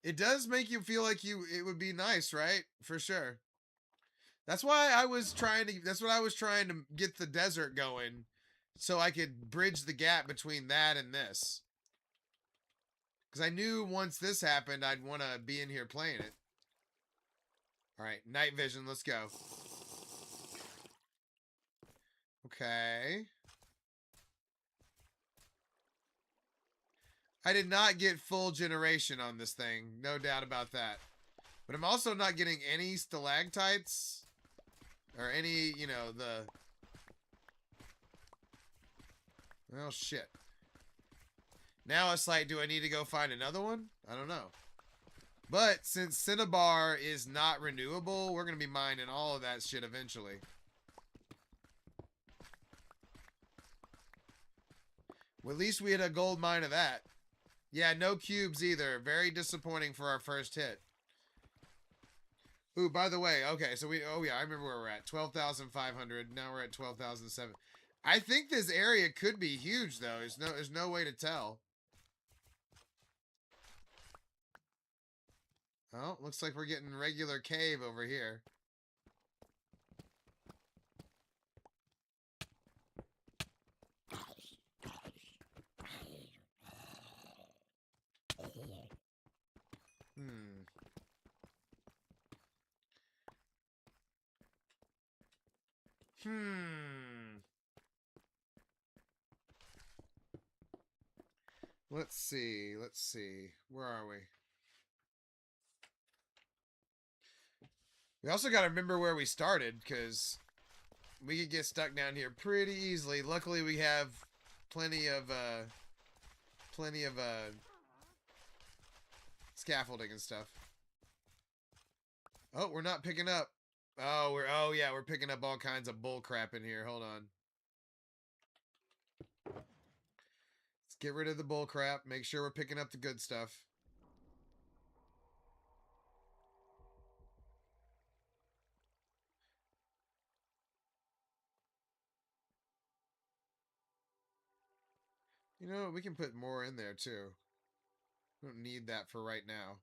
It does make you feel like it would be nice, right? For sure. That's why I was trying to that's what I was trying to get the desert going so I could bridge the gap between that and this. Cuz I knew once this happened I'd want to be in here playing it. All right, night vision, let's go. Okay. I did not get full generation on this thing, no doubt about that. But I'm also not getting any stalactites or any, you know, the... Oh, shit. Now it's like, do I need to go find another one? I don't know. But since Cinnabar is not renewable, we're going to be mining all of that shit eventually. Well, at least we had a gold mine of that. Yeah, no cubes either. Very disappointing for our first hit. Ooh, by the way, okay, so oh yeah, I remember where we're at. 12,500. Now we're at 12,007. I think this area could be huge though. There's no way to tell. Oh, looks like we're getting regular cave over here. Let's see. Let's see. Where are we? We also got to remember where we started, because we could get stuck down here pretty easily. Luckily, we have plenty of scaffolding and stuff. Oh, we're not picking up. Oh yeah, we're picking up all kinds of bull crap in here. Hold on. Let's get rid of the bull crap. Make sure we're picking up the good stuff. You know, we can put more in there too. We don't need that for right now.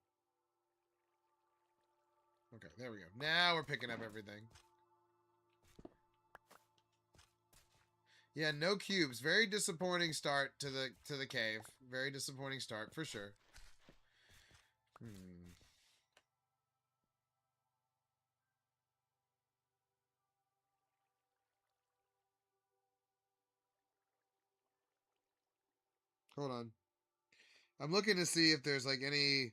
Okay, there we go. Now we're picking up everything. Yeah, no cubes. Very disappointing start to the cave. Very disappointing start for sure. Hold on. I'm looking to see if there's like any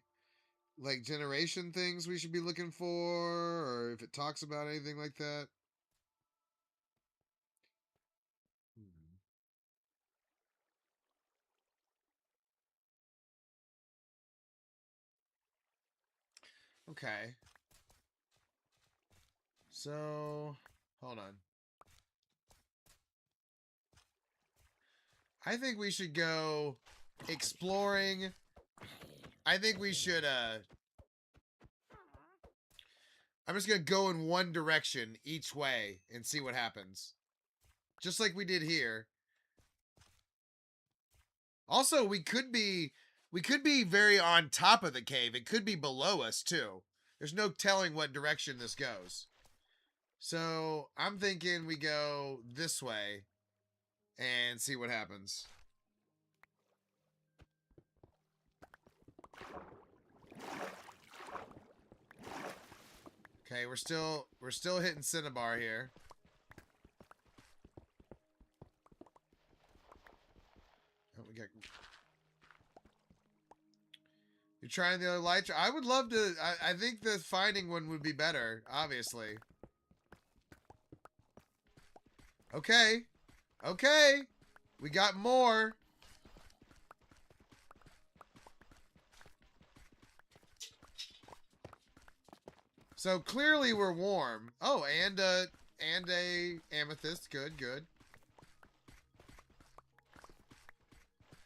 like generation things we should be looking for, or if it talks about anything like that. Okay. So, hold on. I think we should go exploring. I think we should, I'm just gonna go in one direction each way and see what happens. Just like we did here. Also, we could be very on top of the cave. It could be below us, too. There's no telling what direction this goes. So, I'm thinking we go this way and see what happens. Okay, we're still hitting Cinnabar here. Oh, we got... You're trying the other light? I would love to... I think the finding one would be better, obviously. Okay. Okay. We got more. So clearly we're warm. Oh, and a amethyst. Good, good.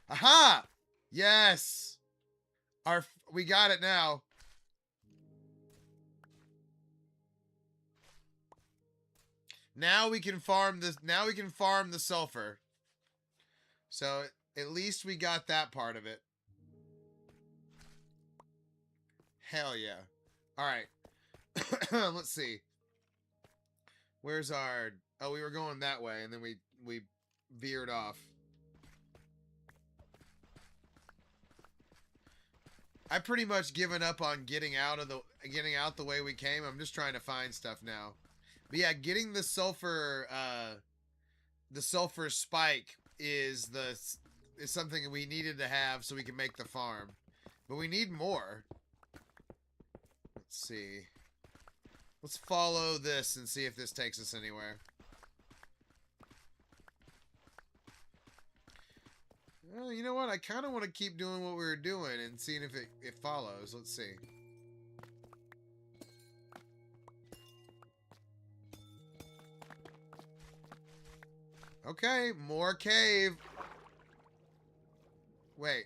Aha! Yes. We got it now. Now we can farm this. Now we can farm the sulfur. So at least we got that part of it. Hell yeah. All right. Let's see. Where's our... Oh, we were going that way, and then we veered off. I pretty much given up on getting out the way we came. I'm just trying to find stuff now. But yeah, getting the sulfur spike is something we needed to have so we can make the farm. But we need more. Let's see. Let's follow this and see if this takes us anywhere. Well, you know what? I kind of want to keep doing what we were doing and seeing if it follows. Let's see. Okay, more cave. Wait.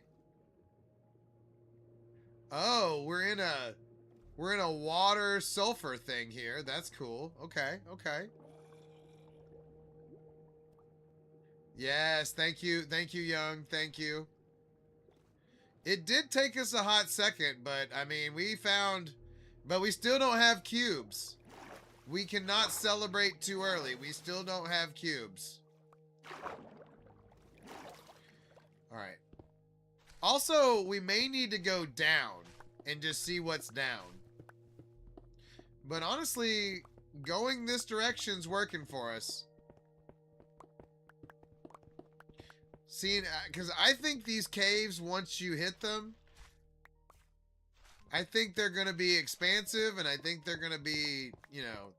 Oh, we're in a water sulfur thing here. That's cool. Okay, okay. Yes, thank you, Young. Thank you. It did take us a hot second, but I mean, but we still don't have cubes. We cannot celebrate too early. We still don't have cubes. All right. Also, we may need to go down and just see what's down. But honestly, going this direction's working for us. Seeing, because I think these caves, once you hit them, I think they're going to be expansive, and I think they're going to be, you know.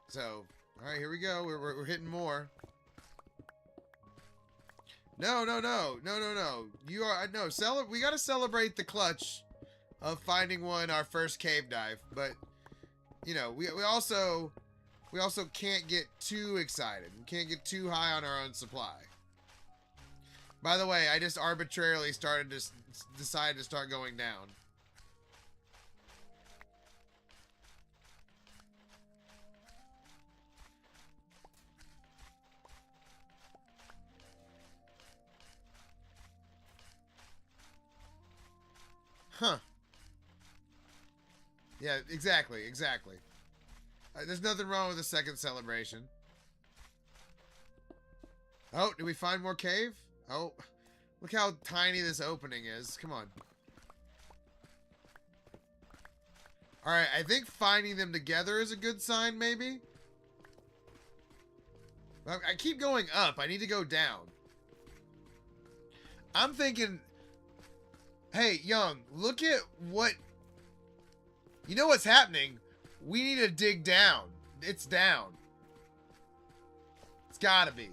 So, all right, here we go. We're hitting more. No. You are, no, we got to celebrate the clutch of finding our first cave dive. But, you know, we also can't get too excited. We can't get too high on our own supply. By the way, I just arbitrarily decided to start going down. Huh. Yeah, exactly. There's nothing wrong with the second celebration. Oh, did we find more cave? Oh, look how tiny this opening is. Come on. Alright, I think finding them together is a good sign, maybe? I keep going up. I need to go down. I'm thinking... Hey, Young, look at what... You know what's happening? We need to dig down. It's down. It's gotta be.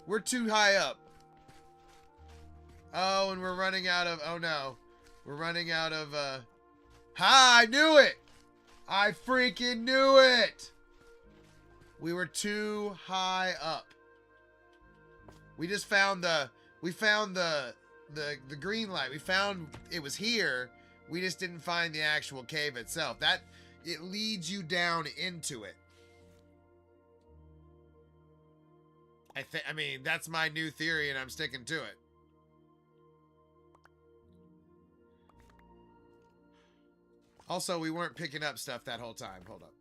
We're too high up. Oh, and we're running out of... Oh, no. We're running out of... Ha! I knew it! I freaking knew it! We were too high up. We just found the... We found the green light. We found it was here. We just didn't find the actual cave itself. It leads you down into it. I mean, that's my new theory, and I'm sticking to it. Also, we weren't picking up stuff that whole time. Hold up.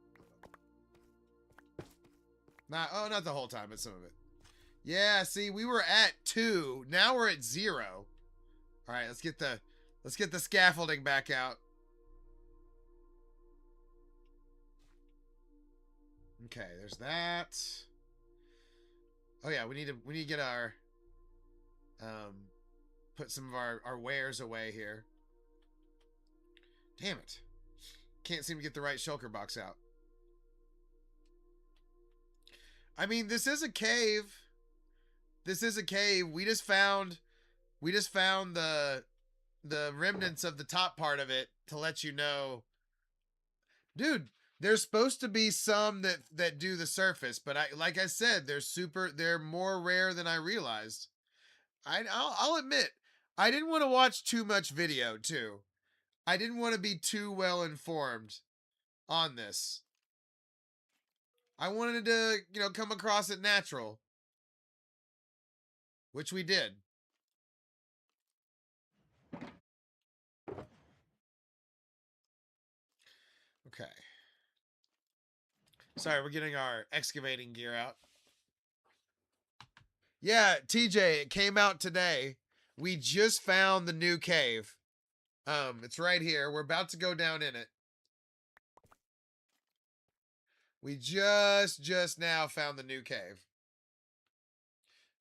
Not the whole time, but some of it. Yeah, see, we were at 2. Now we're at 0. All right, let's get the scaffolding back out. Okay, there's that. Oh yeah, we need to get our put some of our wares away here. Damn it. Can't seem to get the right shulker box out. I mean, this is a cave. This is a cave. We just found the remnants of the top part of it to let you know. Dude, there's supposed to be some that do the surface, but like I said, they're more rare than I realized. I'll admit, I didn't want to watch too much video too. I didn't want to be too well informed on this. I wanted to, come across it natural, which we did. Okay. Sorry, we're getting our excavating gear out. Yeah, TJ, it came out today. We just found the new cave. It's right here. We're about to go down in it. We just now found the new cave.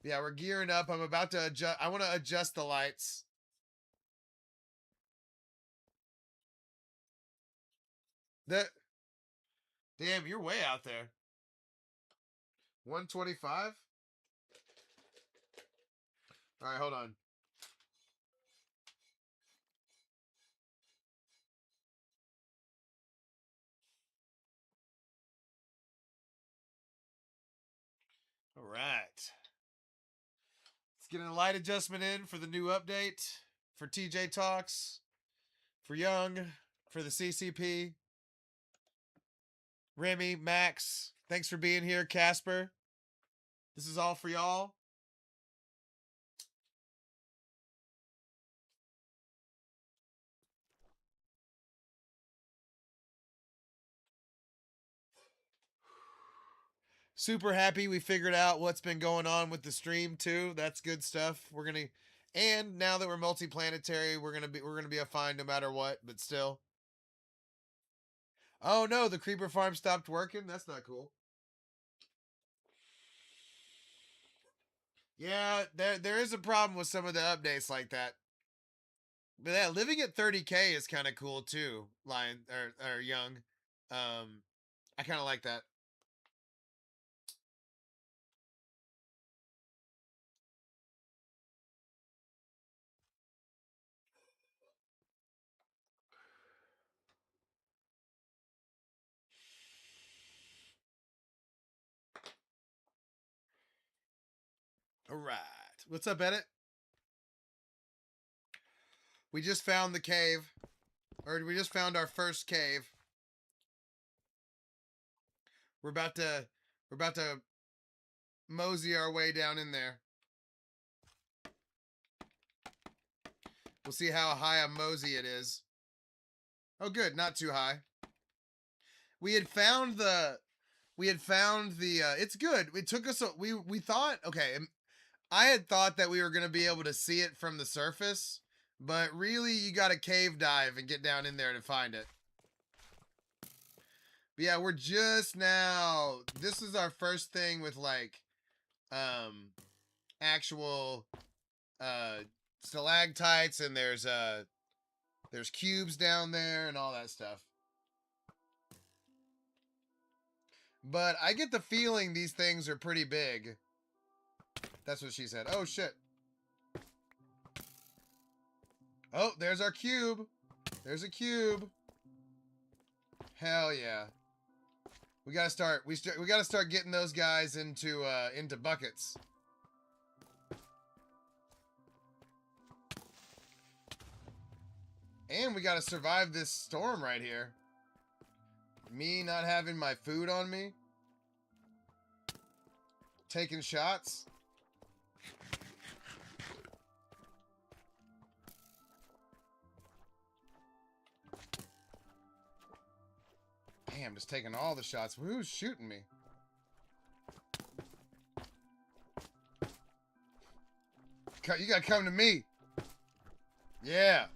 Yeah, we're gearing up. I'm about to adjust. I want to adjust the lights. Damn, you're way out there. 125? All right, hold on. All right. Let's get a light adjustment in for the new update, for TJ Talks, for Young, for the CCP. Remy, Max, thanks for being here. Casper, this is all for y'all. Super happy we figured out what's been going on with the stream too. That's good stuff. And now that we're multi-planetary, we're gonna be a fine no matter what. But still. Oh no, the creeper farm stopped working. That's not cool. Yeah, there is a problem with some of the updates like that. But yeah, living at 30K is kind of cool too. Lion or Young, I kind of like that. All right, what's up, Edit? We just found the cave, or we just found our first cave. We're about to mosey our way down in there. We'll see how high a mosey it is. Oh, good, not too high. We had found the. It's good. It took us. We thought. Okay, I had thought that we were gonna be able to see it from the surface, but really, you got to cave dive and get down in there to find it. But yeah, we're just now. This is our first thing with like, actual, stalactites, and there's cubes down there and all that stuff. But I get the feeling these things are pretty big. That's what she said. Oh shit. Oh, there's our cube. There's a cube. Hell yeah. We gotta start. We gotta start getting those guys into buckets. And we gotta survive this storm right here. Me not having my food on me. Taking shots. Damn, just taking all the shots. Who's shooting me? You gotta come to me. Yeah.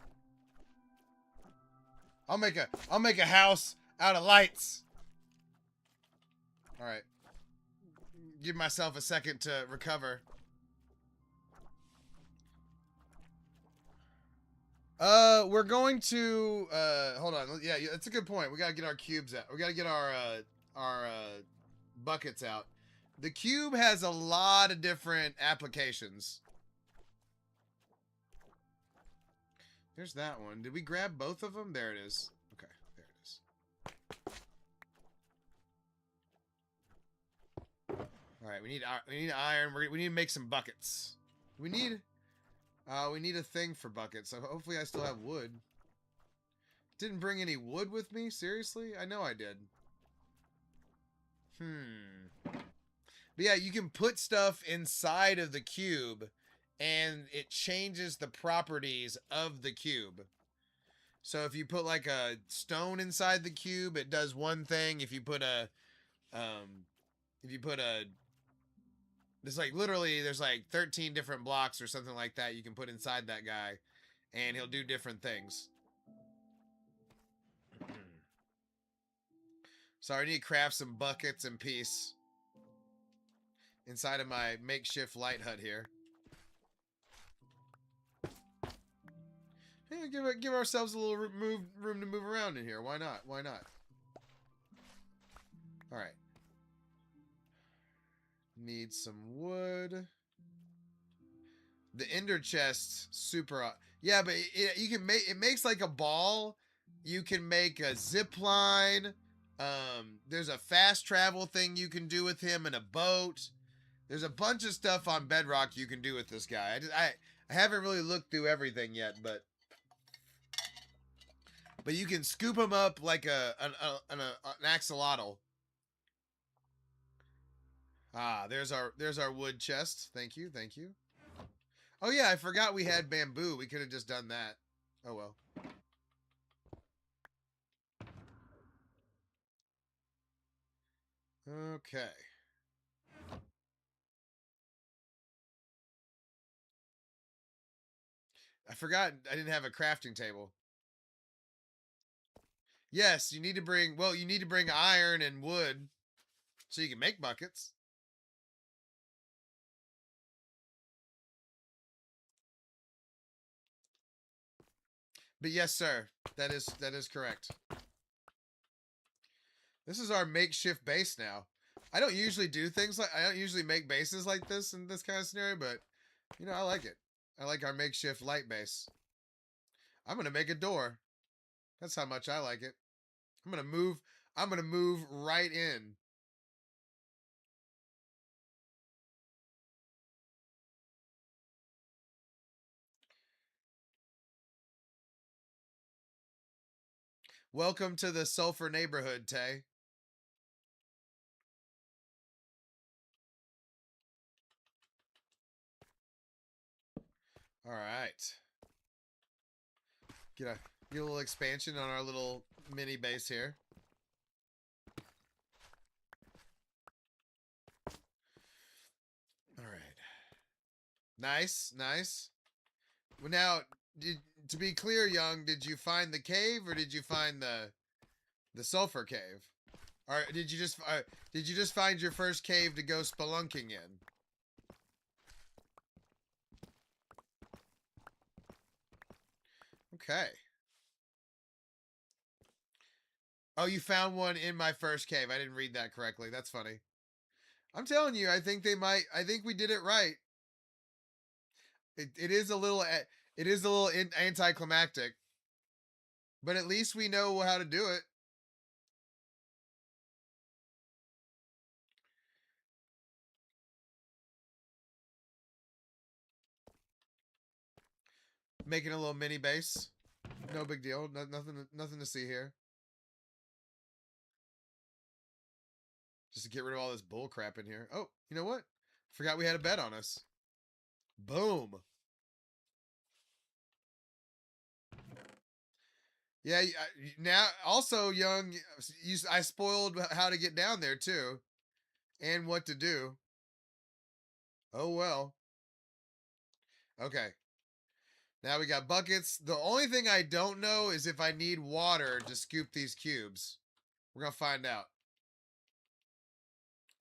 I'll make a house out of lights. All right. Give myself a second to recover. We're going to hold on. Yeah, that's a good point. We gotta get our cubes out. We gotta get our buckets out. The cube has a lot of different applications. There's that one. Did we grab both of them? There it is. Okay, there it is. All right, we need iron. We need to make some buckets. We need a thing for buckets. So hopefully I still have wood. Didn't bring any wood with me? Seriously? I know I did. But yeah, you can put stuff inside of the cube and it changes the properties of the cube. So if you put like a stone inside the cube, it does one thing. If you put there's like literally there's like 13 different blocks or something like that you can put inside that guy and he'll do different things. So I need to craft some buckets and peace inside of my makeshift light hut here. Hey, give ourselves a little room to move around in here. Why not? Why not? All right. Need some wood. The ender chest, super. Yeah, but you can make it makes like a ball. You can make a zip line. There's a fast travel thing you can do with him and a boat. There's a bunch of stuff on Bedrock you can do with this guy. I haven't really looked through everything yet, but you can scoop him up like an axolotl. Ah, there's our wood chest. Thank you, thank you. Oh yeah, I forgot we had bamboo. We could have just done that. Oh well. Okay. I forgot I didn't have a crafting table. Yes, you need to bring, well, you need to bring iron and wood so you can make buckets. But yes, sir. That is correct. This is our makeshift base now. I don't usually make bases like this in this kind of scenario, but you know, I like it. I like our makeshift light base. I'm gonna make a door. That's how much I like it. I'm gonna move right in. Welcome to the sulfur neighborhood, Tay. All right. Get a little expansion on our little mini base here. All right. Nice, nice. Well, now, to be clear, Young, did you find the cave or did you find the sulfur cave? Or did you just find your first cave to go spelunking in? Okay. Oh, you found one in my first cave. I didn't read that correctly. That's funny. I'm telling you, I think we did it right. It is a little anticlimactic, but at least we know how to do it. Making a little mini base. No big deal. Nothing to see here. Just to get rid of all this bull crap in here. Oh, you know what? Forgot we had a bed on us. Boom. Yeah, now also, Young, I spoiled how to get down there too and what to do. Oh well. Okay. Now we got buckets. The only thing I don't know is if I need water to scoop these cubes. We're going to find out.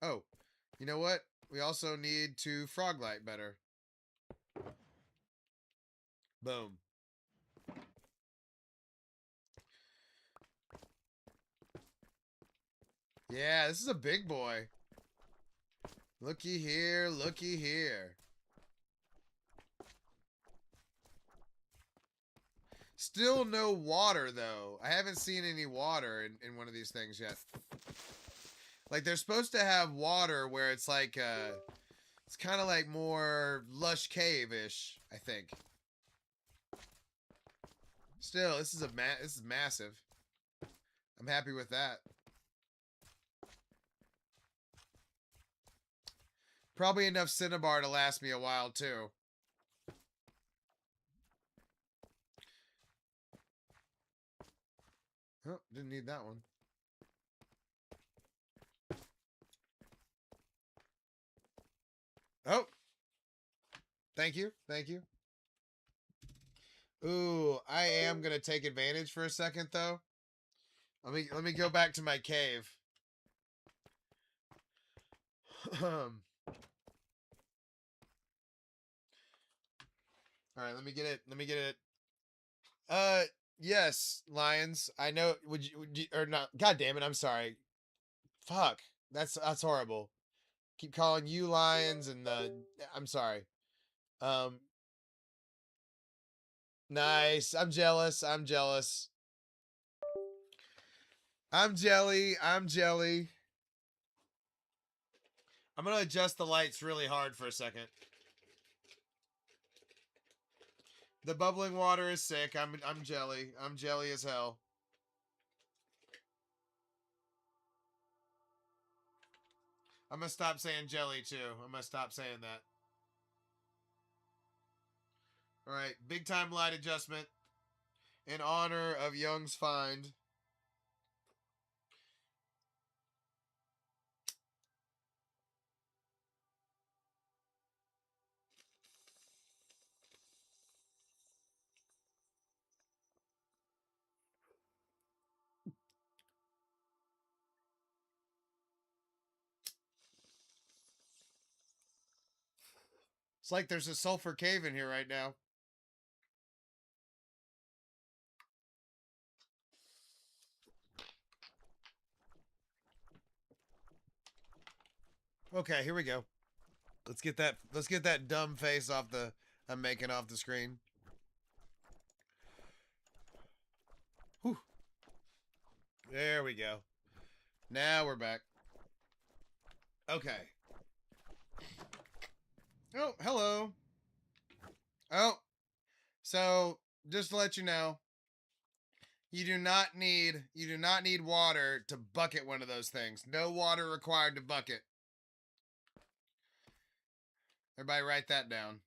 Oh, you know what? We also need to frog light better. Boom. Yeah, this is a big boy. Looky here, looky here. Still no water, though. I haven't seen any water in one of these things yet. Like, they're supposed to have water where it's like, it's kind of like more lush cave-ish, I think. Still, this is massive. I'm happy with that. Probably enough cinnabar to last me a while, too. Oh, didn't need that one. Oh. Thank you. Thank you. Ooh, I am going to take advantage for a second, though. Let me go back to my cave. All right, let me get it. Let me get it. Yes, lions. I know. Would you or not? God damn it! I'm sorry. Fuck. That's horrible. Keep calling you lions and the. I'm sorry. Um. Nice. I'm jealous. I'm jealous. I'm jelly. I'm jelly. I'm gonna adjust the lights really hard for a second. The bubbling water is sick. I'm jelly. I'm jelly as hell. I'm gonna stop saying jelly too. I'm gonna stop saying that. All right, big time light adjustment in honor of Young's find. It's like there's a sulfur cave in here right now. Okay, here we go. Let's get that dumb face off the I'm making off the screen. Whew. There we go. Now we're back. Okay. Oh, hello. Oh. So, just to let you know, you do not need water to bucket one of those things. No water required to bucket. Everybody write that down.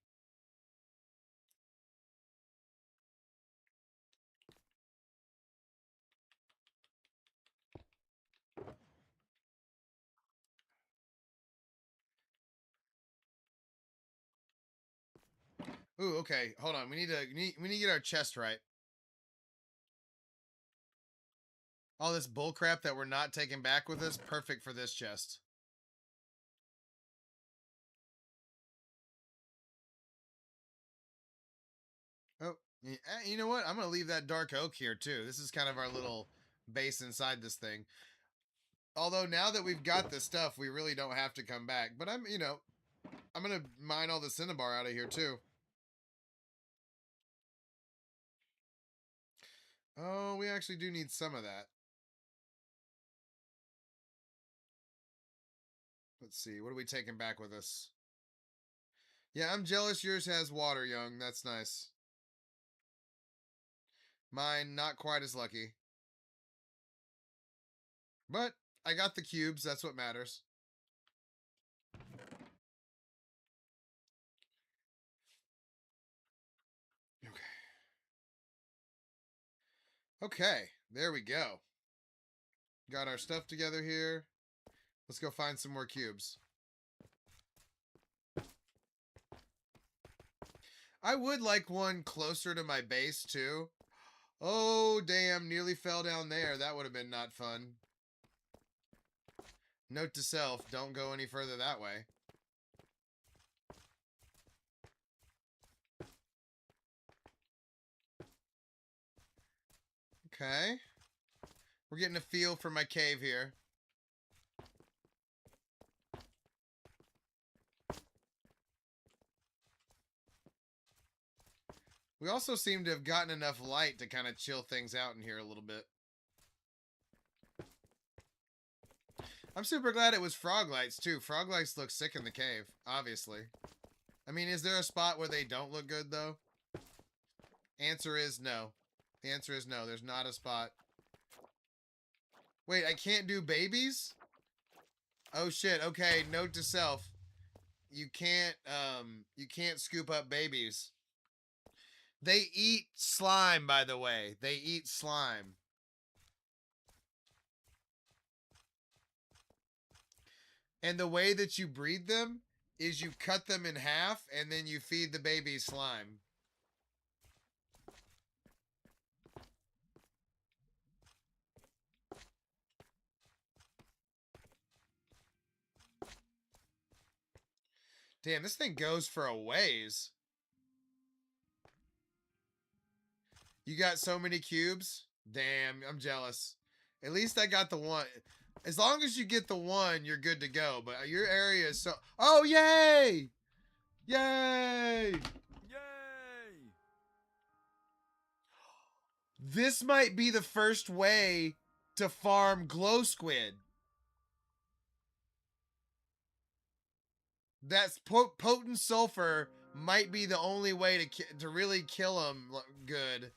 Ooh, okay. Hold on. We need to get our chest right. All this bullcrap that we're not taking back with us, perfect for this chest. Oh, you know what? I'm going to leave that dark oak here, too. This is kind of our little base inside this thing. Although, now that we've got this stuff, we really don't have to come back. But I'm going to mine all the cinnabar out of here, too. Oh, we actually do need some of that. Let's see. What are we taking back with us? Yeah, I'm jealous yours has water, Young. That's nice. Mine, not quite as lucky. But I got the cubes. That's what matters. Okay. Okay, there we go. Got our stuff together here. Let's go find some more cubes. I would like one closer to my base, too. Oh, damn, nearly fell down there. That would have been not fun. Note to self, don't go any further that way. Okay. We're getting a feel for my cave here. We also seem to have gotten enough light to kind of chill things out in here a little bit. I'm super glad it was frog lights, too. Frog lights look sick in the cave, obviously. I mean, is there a spot where they don't look good, though? Answer is no. The answer is no. There's not a spot. Wait, I can't do babies? Oh, shit. Okay, note to self. You can't scoop up babies. They eat slime, by the way. They eat slime. And the way that you breed them is you cut them in half and then you feed the baby slime. Damn, this thing goes for a ways. You got so many cubes? Damn, I'm jealous. At least I got the one. As long as you get the one, you're good to go. But your area is so... Oh, yay! Yay! Yay! This might be the first way to farm glow squid. That's potent sulfur might be the only way to really kill them good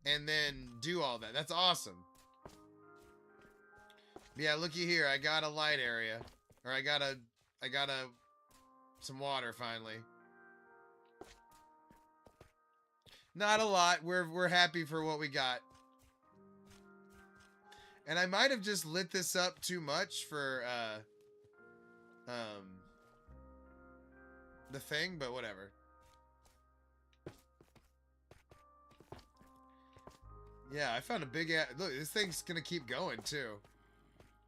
and then do all that. That's awesome. Yeah, looky here. I got a light area. Or I got some water finally. Not a lot. We're happy for what we got. And I might have just lit this up too much for the thing, but whatever. Yeah, I found a big ass... Look, this thing's gonna keep going, too.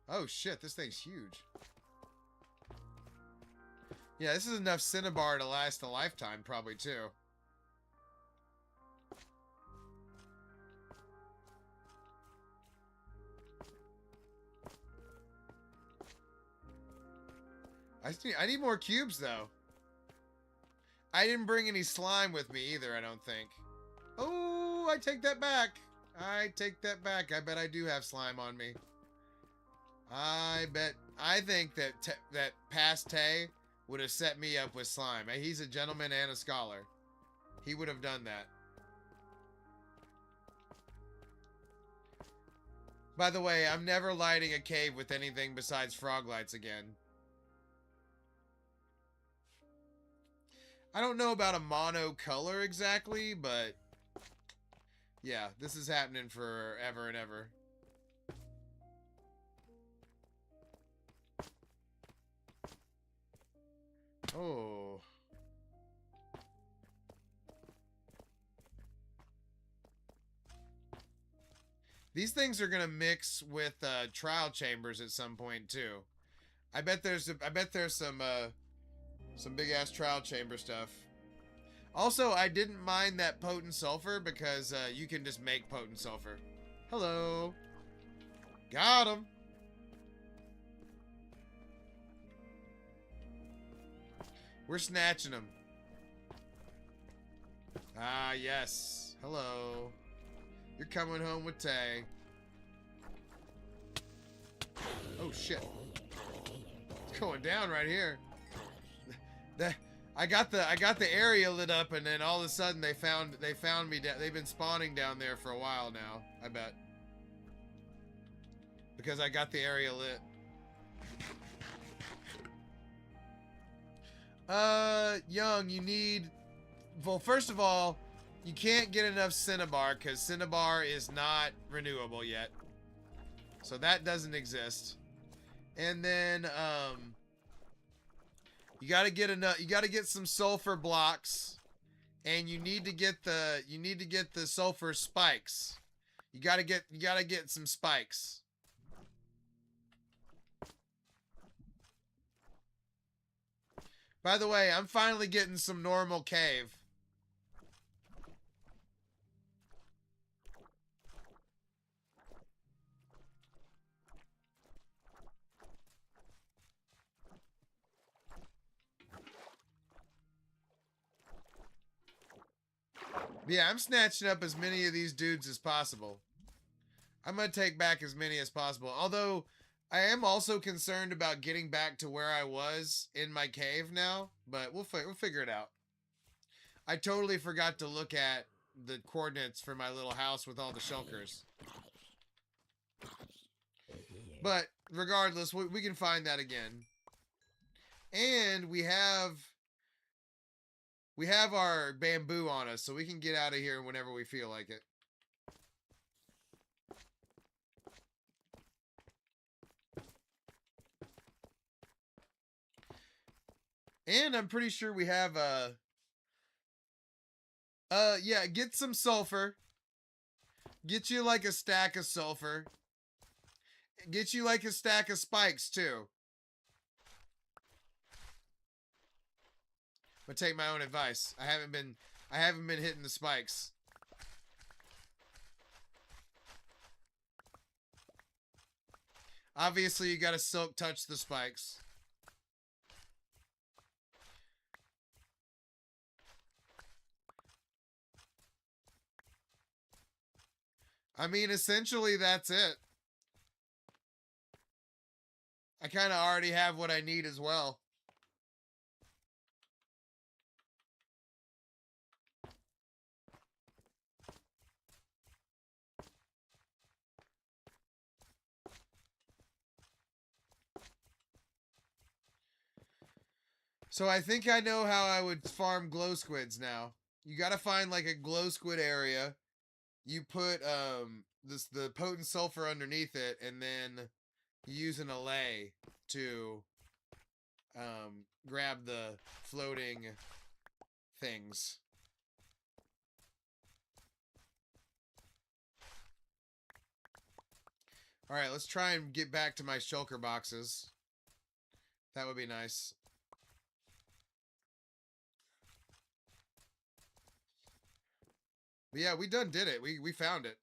Oh, shit, this thing's huge. Yeah, this is enough cinnabar to last a lifetime, probably, too. I need more cubes, though. I didn't bring any slime with me either, I don't think. Oh, I take that back. I take that back. I bet I do have slime on me. I think that ParlayTayy would have set me up with slime. He's a gentleman and a scholar. He would have done that. By the way, I'm never lighting a cave with anything besides frog lights again. I don't know about a mono color exactly, but yeah, this is happening forever and ever. Oh. These things are gonna mix with trial chambers at some point too. I bet there's some big ass trial chamber stuff. Also, I didn't mind that potent sulfur because you can just make potent sulfur. Hello. Got him. We're snatching them. Ah, yes. Hello. You're coming home with Tay. Oh, shit. It's going down right here. I got the area lit up, and then all of a sudden they found me. They've been spawning down there for a while now, I bet. Because I got the area lit. Young, you need... Well, first of all, you can't get enough cinnabar because cinnabar is not renewable yet. So that doesn't exist. And then, you gotta get some sulfur blocks. And you need to get the sulfur spikes. You gotta get some spikes. By the way, I'm finally getting some normal cave. Yeah, I'm snatching up as many of these dudes as possible. I'm going to take back as many as possible. Although, I am also concerned about getting back to where I was in my cave now. But we'll figure it out. I totally forgot to look at the coordinates for my little house with all the shulkers. But, regardless, we can find that again. And we have our bamboo on us, so we can get out of here whenever we feel like it. And I'm pretty sure we have yeah, get some sulfur. Get you like a stack of sulfur. Get you like a stack of spikes too. But take my own advice. I haven't been hitting the spikes. Obviously, you gotta silk touch the spikes. I mean, essentially, that's it. I kind of already have what I need as well. So I think I know how I would farm glow squids now. You gotta find like a glow squid area. You put the potent sulfur underneath it, and then you use an allay to grab the floating things. Alright, let's try and get back to my shulker boxes. That would be nice. But yeah, we done did it. We found it.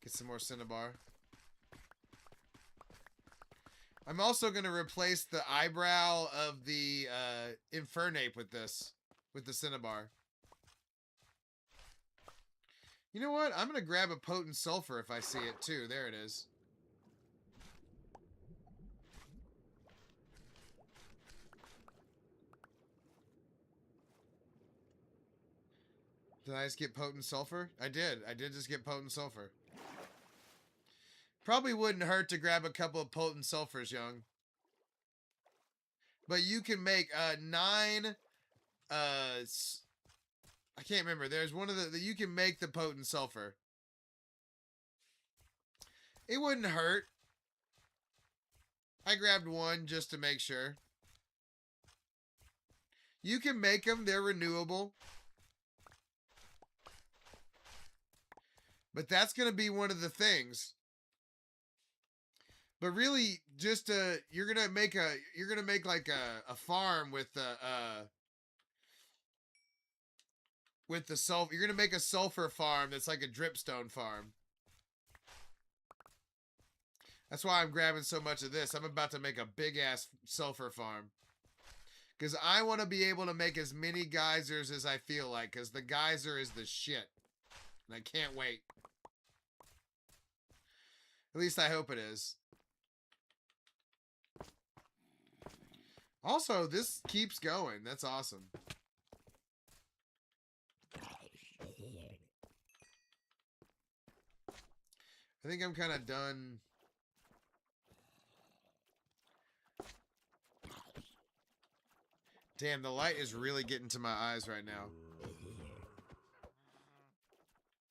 Get some more cinnabar. I'm also going to replace the eyebrow of the Infernape with this. With the cinnabar. You know what? I'm going to grab a potent sulfur if I see it too. There it is. Did I just get potent sulfur? I did. I did just get potent sulfur. Probably wouldn't hurt to grab a couple of potent sulfurs, young. But you can make 9... I can't remember. There's one of the... You can make the potent sulfur. It wouldn't hurt. I grabbed one just to make sure. You can make them. They're renewable. But that's going to be one of the things. But really, just you're gonna make like a farm with the sulfur. You're gonna make a sulfur farm that's like a dripstone farm. That's why I'm grabbing so much of this. I'm about to make a big ass sulfur farm. Because I want to be able to make as many geysers as I feel like. Because the geyser is the shit. And I can't wait. At least I hope it is. Also, this keeps going. That's awesome. I think I'm kind of done. Damn, the light is really getting to my eyes right now.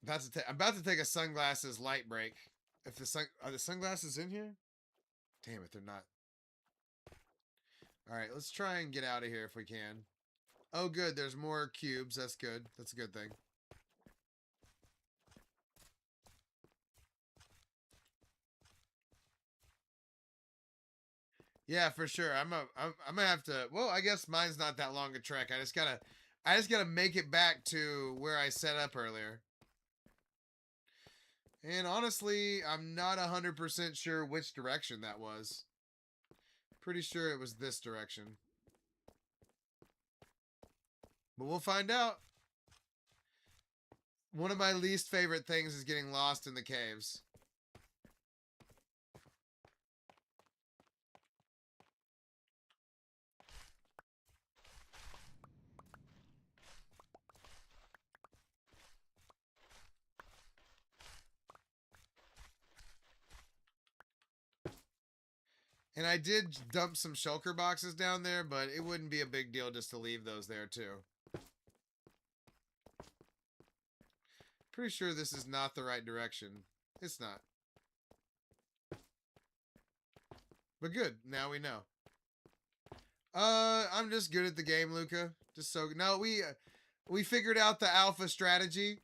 I'm about to take a sunglasses light break. If are the sunglasses in here? Damn it, they're not. All right, let's try and get out of here if we can. Oh, good. There's more cubes. That's good. That's a good thing. Yeah, for sure. I'm gonna have to. Well, I guess mine's not that long a trek. I just gotta make it back to where I set up earlier. And honestly, I'm not 100% sure which direction that was. Pretty sure it was this direction. But we'll find out. One of my least favorite things is getting lost in the caves. And I did dump some shulker boxes down there, but it wouldn't be a big deal just to leave those there too. Pretty sure this is not the right direction. It's not. But good, now we know. I'm just good at the game, Luca. Just so no, we figured out the alpha strategy.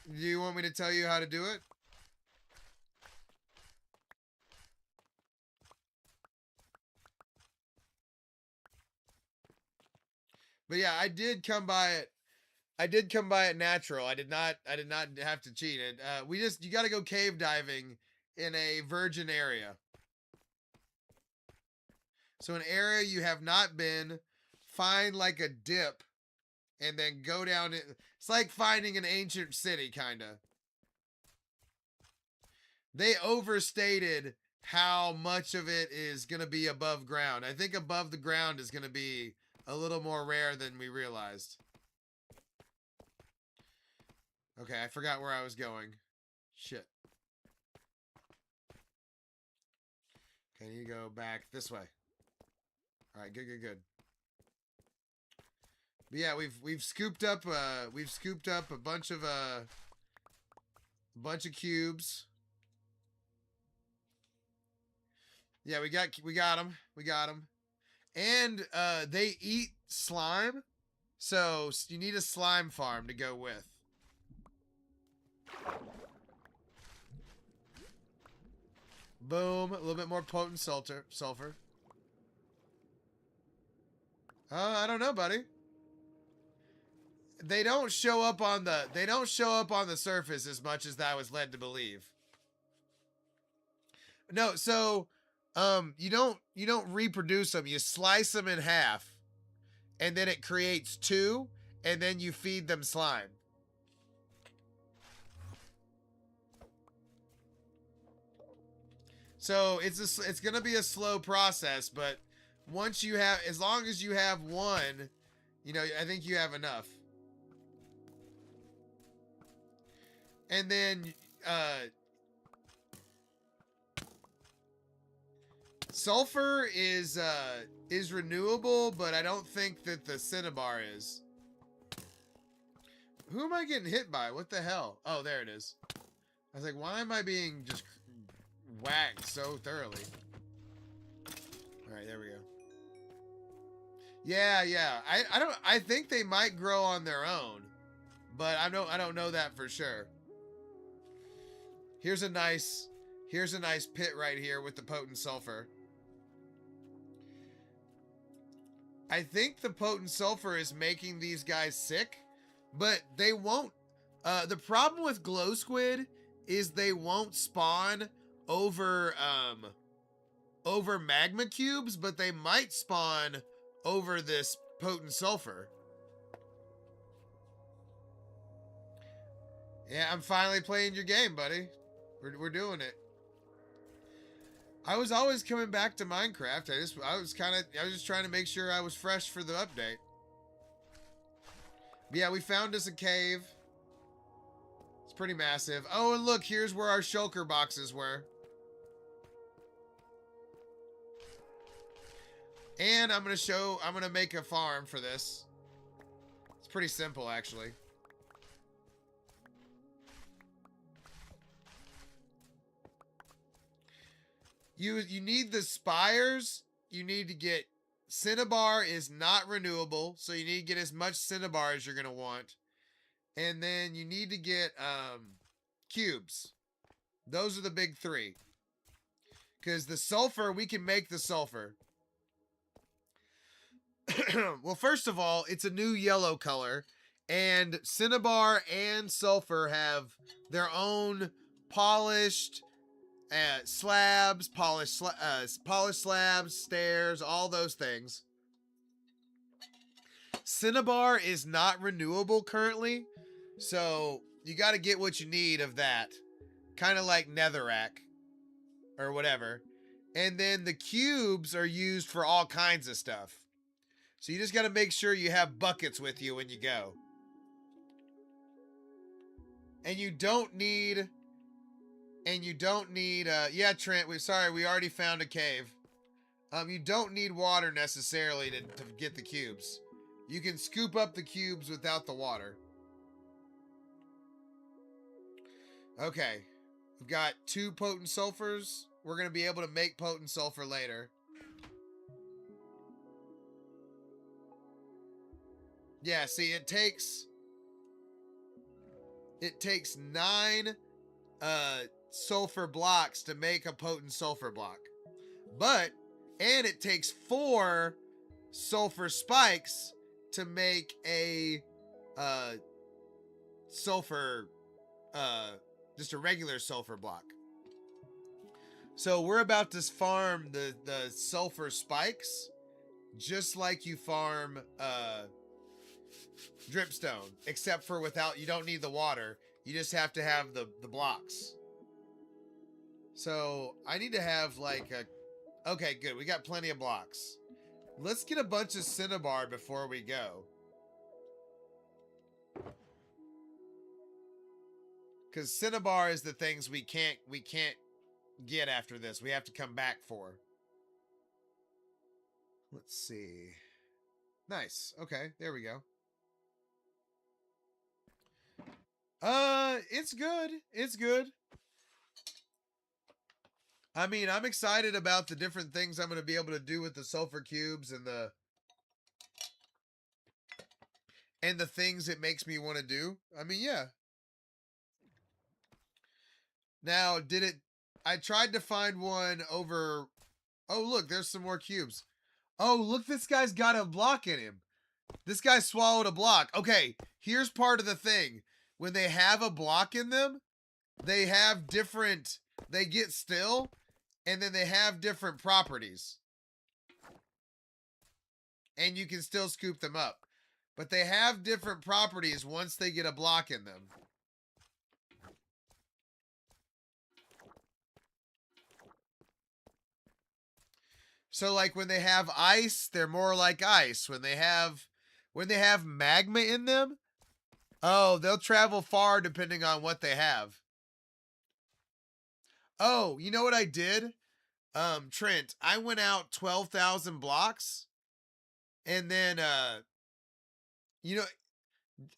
Do you want me to tell you how to do it? But yeah, I did come by it. I did come by it natural. I did not have to cheat it. You got to go cave diving in a virgin area. So an area you have not been, find like a dip, and then go down it. It's like finding an ancient city, kind of. They overstated how much of it is going to be above ground. I think above the ground is going to be a little more rare than we realized. Okay, I forgot where I was going. Shit. Okay, you go back this way. All right, good. But yeah, we've scooped up a bunch of cubes. Yeah, we got them. And they eat slime, so you need a slime farm to go with. Boom, a little bit more potent sulfur. I don't know, buddy. They don't show up on the surface as much as I was led to believe. No, so you don't reproduce them. You slice them in half, and then it creates two, and then you feed them slime. So it's gonna be a slow process, but once you have, as long as you have one, you know, I think you have enough. And then sulfur is renewable, but I don't think that the cinnabar is. Who am I getting hit by? What the hell? Oh, there it is. I was like, why am I being just whacked so thoroughly? All right, there we go. Yeah. I think they might grow on their own, but I don't know that for sure. Here's a nice pit right here with the potent sulfur. I think the potent sulfur is making these guys sick, but they won't. The problem with glow squid is they won't spawn over magma cubes, but they might spawn over this potent sulfur. Yeah, I'm finally playing your game, buddy. We're doing it. I was always coming back to Minecraft. I was just trying to make sure I was fresh for the update. But yeah, we found us a cave. It's pretty massive. Oh, and look, here's where our shulker boxes were. And I'm gonna make a farm for this. It's pretty simple, actually. You need the spires. You need to get cinnabar is not renewable, so you need to get as much cinnabar as you're gonna want. And then you need to get cubes. Those are the big three. Because the sulfur, we can make the sulfur. Well, first of all, it's a new yellow color, and cinnabar and sulfur have their own polished slabs, polished slabs, stairs, all those things. Cinnabar is not renewable currently, so you got to get what you need of that. Kind of like netherrack or whatever. And then the cubes are used for all kinds of stuff. So you just got to make sure you have buckets with you when you go. And you don't need... yeah, Trent, we already found a cave. You don't need water necessarily to get the cubes. You can scoop up the cubes without the water. Okay. We've got 2 potent sulfurs. We're going to be able to make potent sulfur later. Yeah, see, it takes 9 sulfur blocks to make a potent sulfur block. And it takes 4 sulfur spikes to make a sulfur, just a regular sulfur block. So we're about to farm the sulfur spikes just like you farm dripstone, except for you don't need the water. You just have to have the blocks. So I need to have like a... Okay, good. We got plenty of blocks. Let's get a bunch of cinnabar before we go. Because cinnabar is the things we can't get after this. We have to come back for. Let's see. Nice. Okay, there we go. It's good. It's good. I mean, I'm excited about the different things I'm going to be able to do with the sulfur cubes and the things it makes me want to do. I mean, yeah. Now, I tried to find one over... Oh, look, there's some more cubes. Oh, look, this guy's got a block in him. This guy swallowed a block. Okay, here's part of the thing. When they have a block in them, they have different... They get still, and then they have different properties. And you can still scoop them up. But they have different properties once they get a block in them. So like when they have ice, they're more like ice. When they have magma in them, oh, they'll travel far depending on what they have. Oh, you know what I did? Trent, I went out 12,000 blocks, and then, do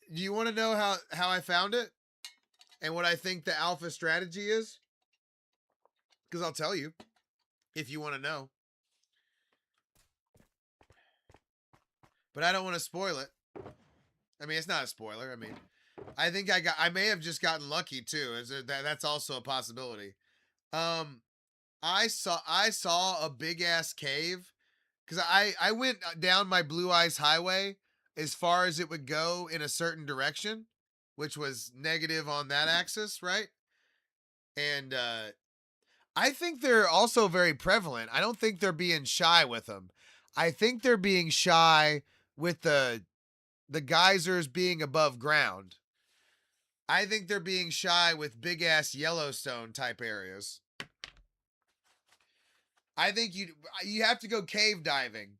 you want to know how I found it? And what I think the alpha strategy is? Because I'll tell you, if you want to know. But I don't want to spoil it. I mean, it's not a spoiler. I mean, I think I may have just gotten lucky too. That's also a possibility. I saw a big ass cave because I went down my Blue Ice Highway as far as it would go in a certain direction, which was negative on that axis, right? And I think they're also very prevalent. I don't think they're being shy with them. I think they're being shy with the geysers being above ground. I think they're being shy with big ass Yellowstone type areas. I think you have to go cave diving.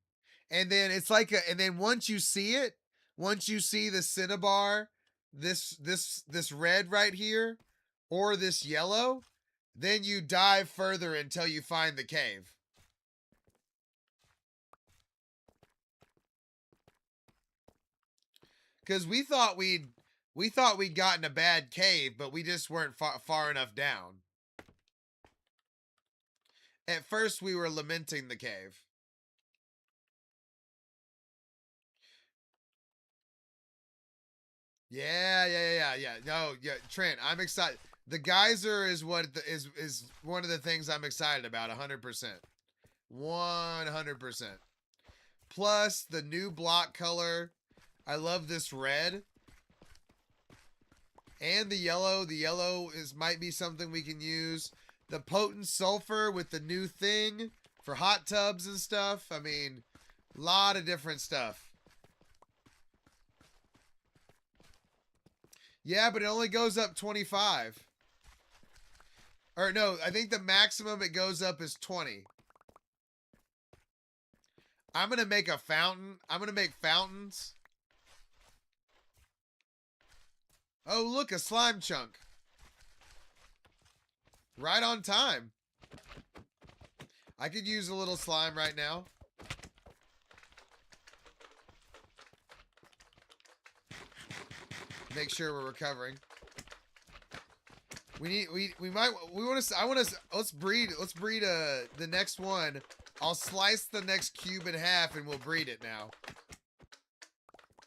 And then it's like and then once you see it, once you see the cinnabar, this red right here or this yellow, then you dive further until you find the cave. Cuz we thought we'd gotten a bad cave, but we just weren't far enough down. At first, we were lamenting the cave. Yeah. No, yeah, Trent, I'm excited. The geyser is is one of the things I'm excited about. 100%. 100%. Plus the new block color. I love this red. And the yellow. The yellow might be something we can use. The potent sulfur with the new thing for hot tubs and stuff. I mean, a lot of different stuff. Yeah, but it only goes up 25. Or no, I think the maximum it goes up is 20. I'm going to make a fountain. I'm going to make fountains. Oh, look, a slime chunk. Right on time. I could use a little slime right now. Make sure we're recovering. We want to let's breed the next one. I'll slice the next cube in half and we'll breed it now.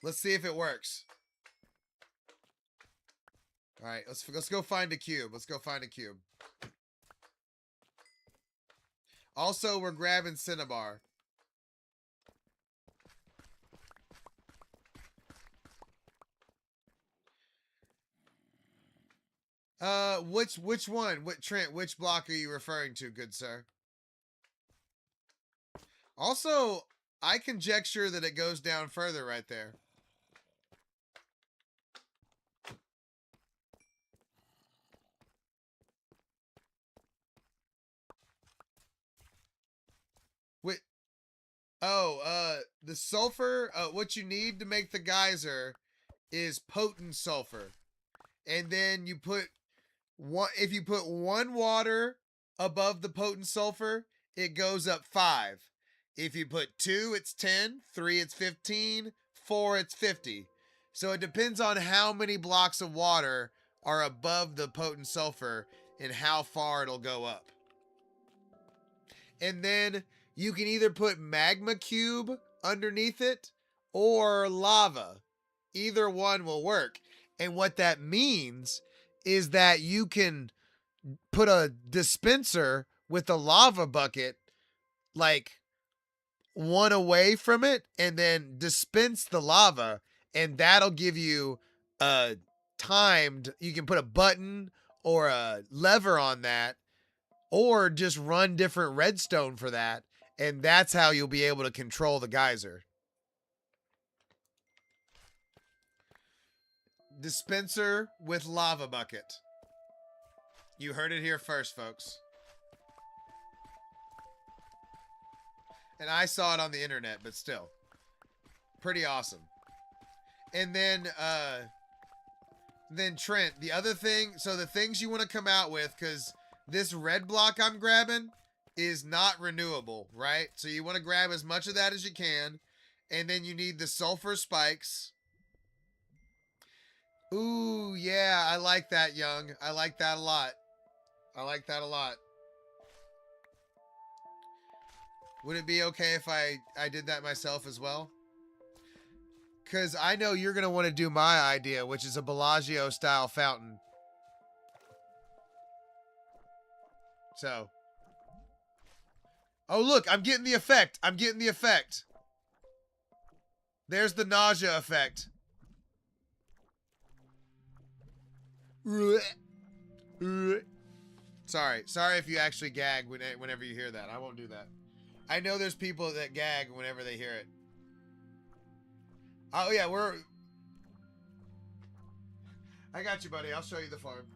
Let's see if it works. All right, let's go find a cube. Let's go find a cube. Also, we're grabbing Cinnabar. Which one? Trent, which block are you referring to, good sir? Also, I conjecture that it goes down further right there. Wait. Oh, the sulfur, what you need to make the geyser is potent sulfur. And then you put if you put 1 water above the potent sulfur, it goes up 5. If you put 2, it's 10, 3, it's 15, 4, it's 50. So it depends on how many blocks of water are above the potent sulfur and how far it'll go up. And then you can either put magma cube underneath it or lava. Either one will work. And what that means is that you can put a dispenser with a lava bucket like one away from it and then dispense the lava, and that'll give you a timed, you can put a button or a lever on that or just run different redstone for that, and that's how you'll be able to control the geyser. Dispenser with lava bucket. You heard it here first, folks. And I saw it on the internet, but still. Pretty awesome. And then Trent, the other thing, so the things you want to come out with, because this red block I'm grabbing is not renewable, right? So you want to grab as much of that as you can. And then you need the sulfur spikes. Ooh, yeah, I like that, Young. I like that a lot. I like that a lot. Would it be okay if I did that myself as well? Because I know you're going to want to do my idea, which is a Bellagio-style fountain. So. Oh, look, I'm getting the effect. I'm getting the effect. There's the nausea effect. Sorry. Sorry if you actually gag whenever you hear that. I won't do that. I know there's people that gag whenever they hear it. Oh, yeah, I got you, buddy. I'll show you the farm.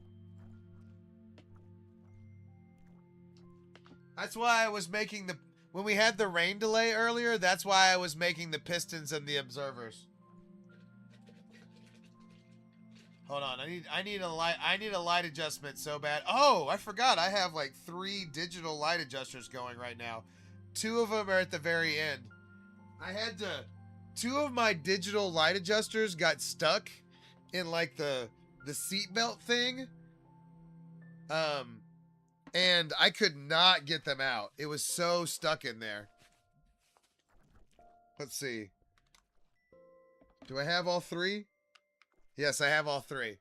That's why I was making when we had the rain delay earlier, that's why I was making the pistons and the observers. Hold on, I need a light adjustment so bad. Oh, I forgot. I have like 3 digital light adjusters going right now. 2 of them are at the very end. I had to 2 of my digital light adjusters got stuck in like the seatbelt thing. And I could not get them out. It was so stuck in there. Let's see. Do I have all 3? Yes, I have all 3.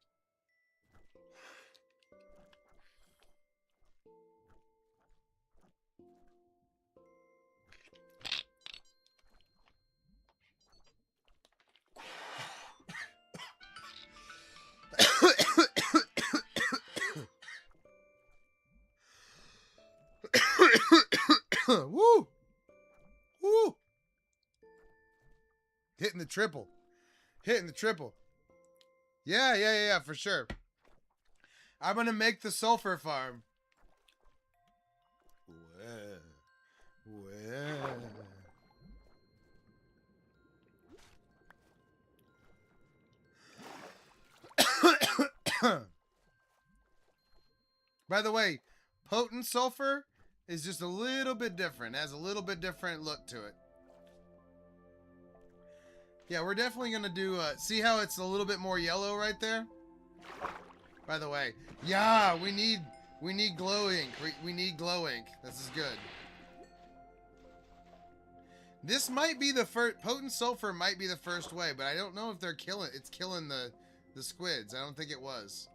Woo! Woo! Hitting the triple. Hitting the triple. Yeah, for sure. I'm gonna make the sulfur farm. By the way, potent sulfur is just a little bit different. It has a little bit different look to it. Yeah, we're definitely gonna do. See how it's a little bit more yellow right there. By the way, yeah, we need glow ink. We need glow ink. This is good. This might be the first potent sulfur. Might be the first way, but I don't know if they're killing. It's killing the squids. I don't think it was.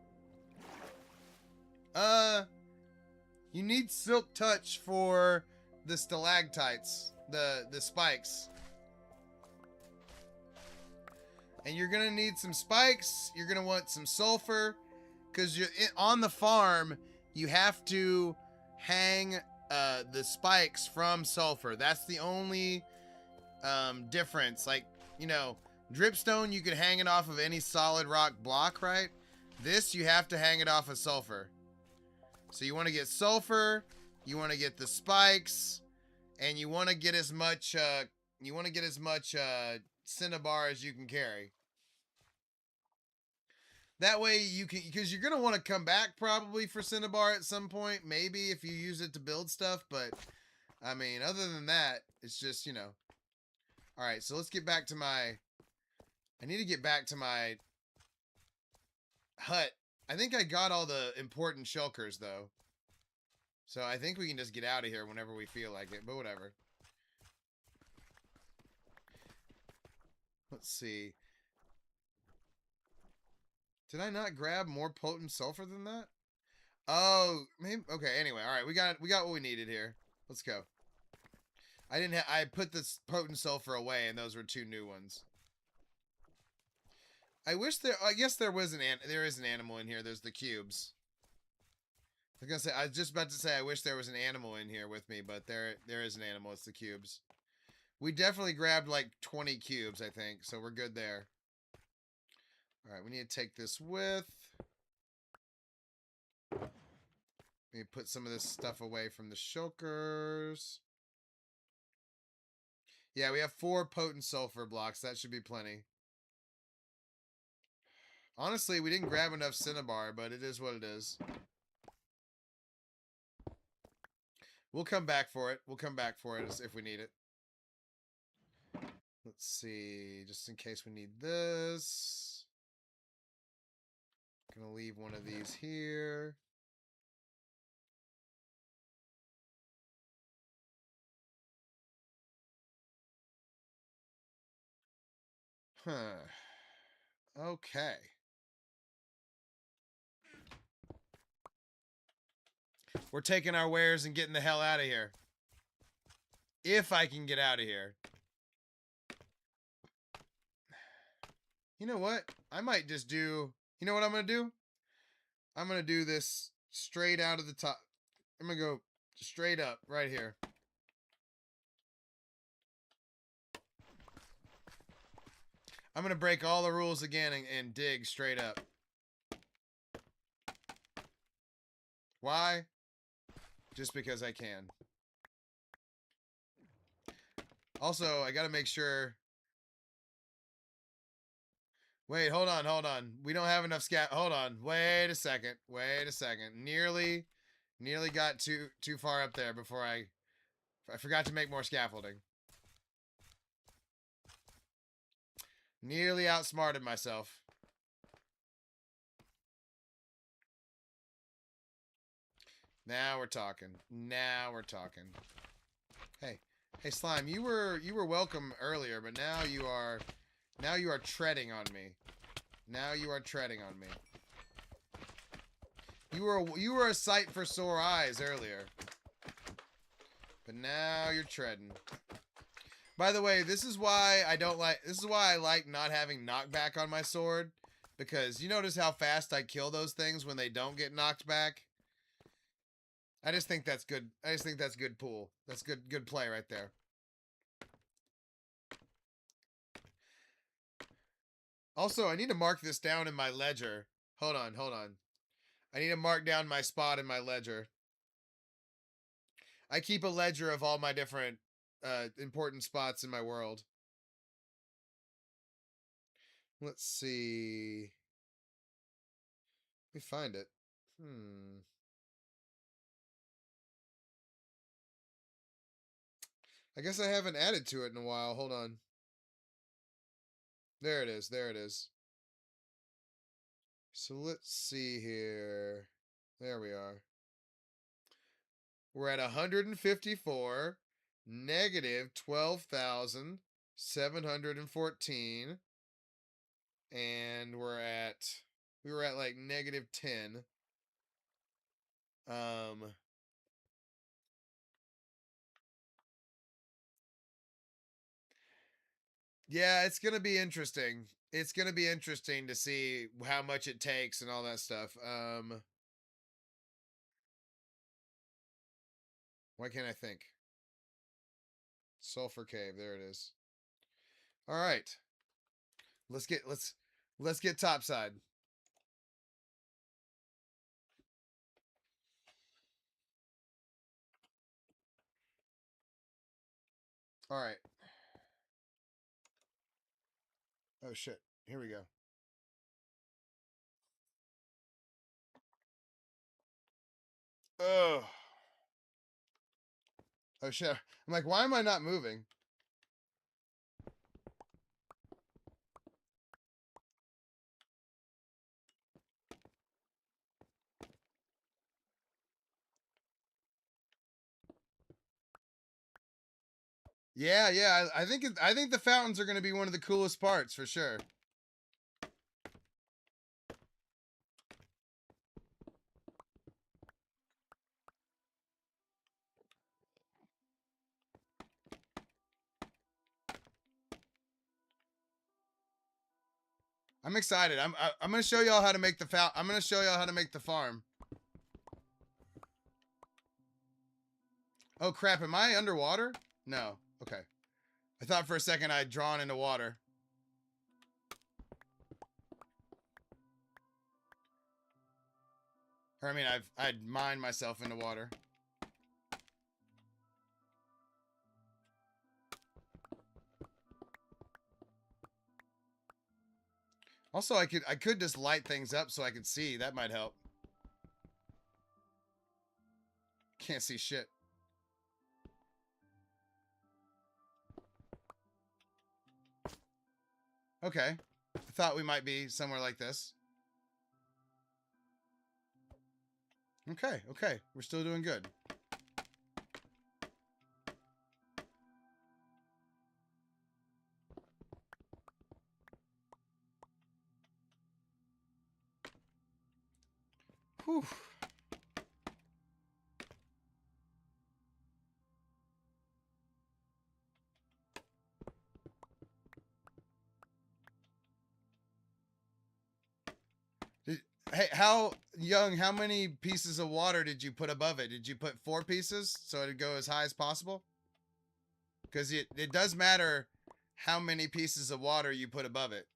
You need silk touch for the stalactites, the spikes. And you're gonna need some spikes. You're gonna want some sulfur, because you're on the farm. You have to hang the spikes from sulfur. That's the only difference. Like, you know, dripstone, you could hang it off of any solid rock block, right? This, you have to hang it off of sulfur. So you want to get sulfur, you want to get the spikes, and you want to get as much cinnabar as you can carry. That way you can, because you're going to want to come back probably for cinnabar at some point, maybe if you use it to build stuff, but I mean, other than that, it's just, you know. All right, so let's get back to my, I need to get back to my hut. I think I got all the important shulkers, though. So I think we can just get out of here whenever we feel like it, but whatever. Let's see. Did I not grab more potent sulfur than that? Oh, maybe. Okay, anyway. All right, we got what we needed here. Let's go. I put this potent sulfur away, and those were 2 new ones. I guess there is an animal in here. There's the cubes. I was just about to say I wish there was an animal in here with me, but there is an animal. It's the cubes. We definitely grabbed like 20 cubes, I think, so we're good there. All right, we need to take this with. Maybe put some of this stuff away from the shulkers. Yeah, we have 4 potent sulfur blocks. That should be plenty. Honestly, we didn't grab enough cinnabar, but it is what it is. We'll come back for it. We'll come back for it if we need it. Let's see, just in case we need this. Gonna leave one of these here. Huh. Okay. We're taking our wares and getting the hell out of here. If I can get out of here. You know what? I might just do... You know what I'm going to do? I'm going to do this straight out of the top. I'm going to go straight up right here. I'm going to break all the rules again and dig straight up. Why? Just because I can. Also, I got to make sure... Wait, hold on. We don't have enough hold on. Wait a second. Nearly got too far up there before I forgot to make more scaffolding. Nearly outsmarted myself. Now we're talking. Hey, Slime, you were welcome earlier, but now you are treading on me. You were a sight for sore eyes earlier. But now you're treading. By the way, this is why I like not having knockback on my sword, because you notice how fast I kill those things when they don't get knocked back? I just think that's good. Good pool. That's good play right there. Also, I need to mark this down in my ledger. Hold on, hold on. I need to mark down my spot in my ledger. I keep a ledger of all my different important spots in my world. Let's see. Let me find it. I guess I haven't added to it in a while. Hold on. There it is. There it is. So let's see here. There we are. We're at 154, negative 12,714, and we were at like negative 10. Yeah, it's gonna be interesting. It's gonna be interesting to see how much it takes and all that stuff. Why can't I think? Sulfur Cave, there it is. All right. Let's get topside. All right. Oh shit. Here we go. Oh. Oh shit. I'm like, why am I not moving? Yeah, yeah. I think the fountains are going to be one of the coolest parts for sure. I'm excited. I'm going to show y'all how to make the I'm going to show y'all how to make the farm. Oh crap, am I underwater? No. Okay. I thought for a second I'd drawn into water. Or I mean, I'd mined myself into water. Also, I could just light things up so I could see. That might help. Can't see shit. Okay. I thought we might be somewhere like this. Okay, okay. We're still doing good. Whew. Hey, how many pieces of water did you put above it? Did you put 4 pieces so it'd go as high as possible? Because it does matter how many pieces of water you put above it.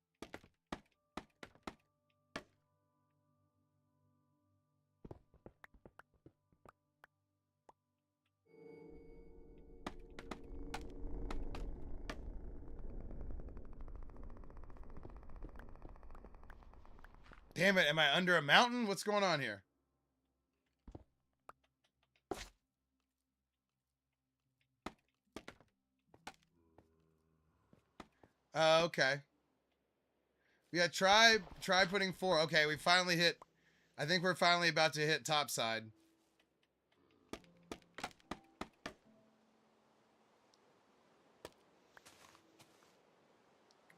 Damn it, am I under a mountain? What's going on here? Okay. Yeah, try putting 4. Okay, we finally hit. I think we're finally about to hit topside.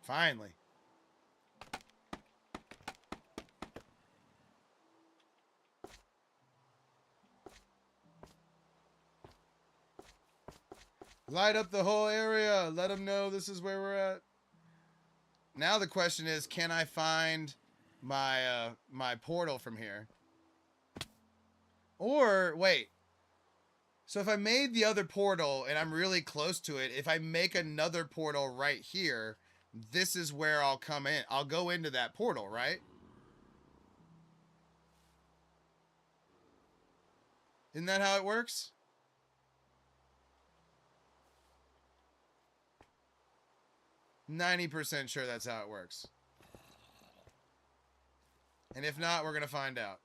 Finally. Light up the whole area. Let them know this is where we're at. Now the question is, can I find my my portal from here? Or wait. So if I made the other portal and I'm really close to it, if I make another portal right here, this is where I'll come in. I'll go into that portal, right? Isn't that how it works? %90 sure that's how it works. And if not, we're gonna find out.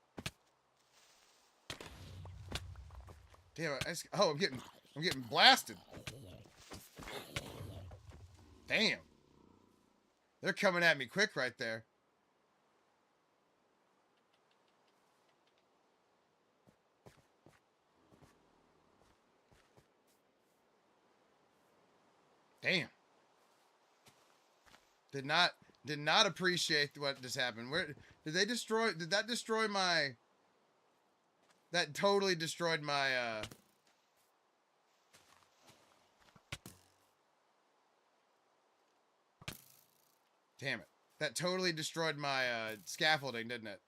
Damn it! Oh, I'm getting blasted. Damn. They're coming at me quick right there. Damn. Did not appreciate what just happened. Where did they destroy? Did that destroy my? That totally destroyed my. Damn it! That totally destroyed my scaffolding, didn't it?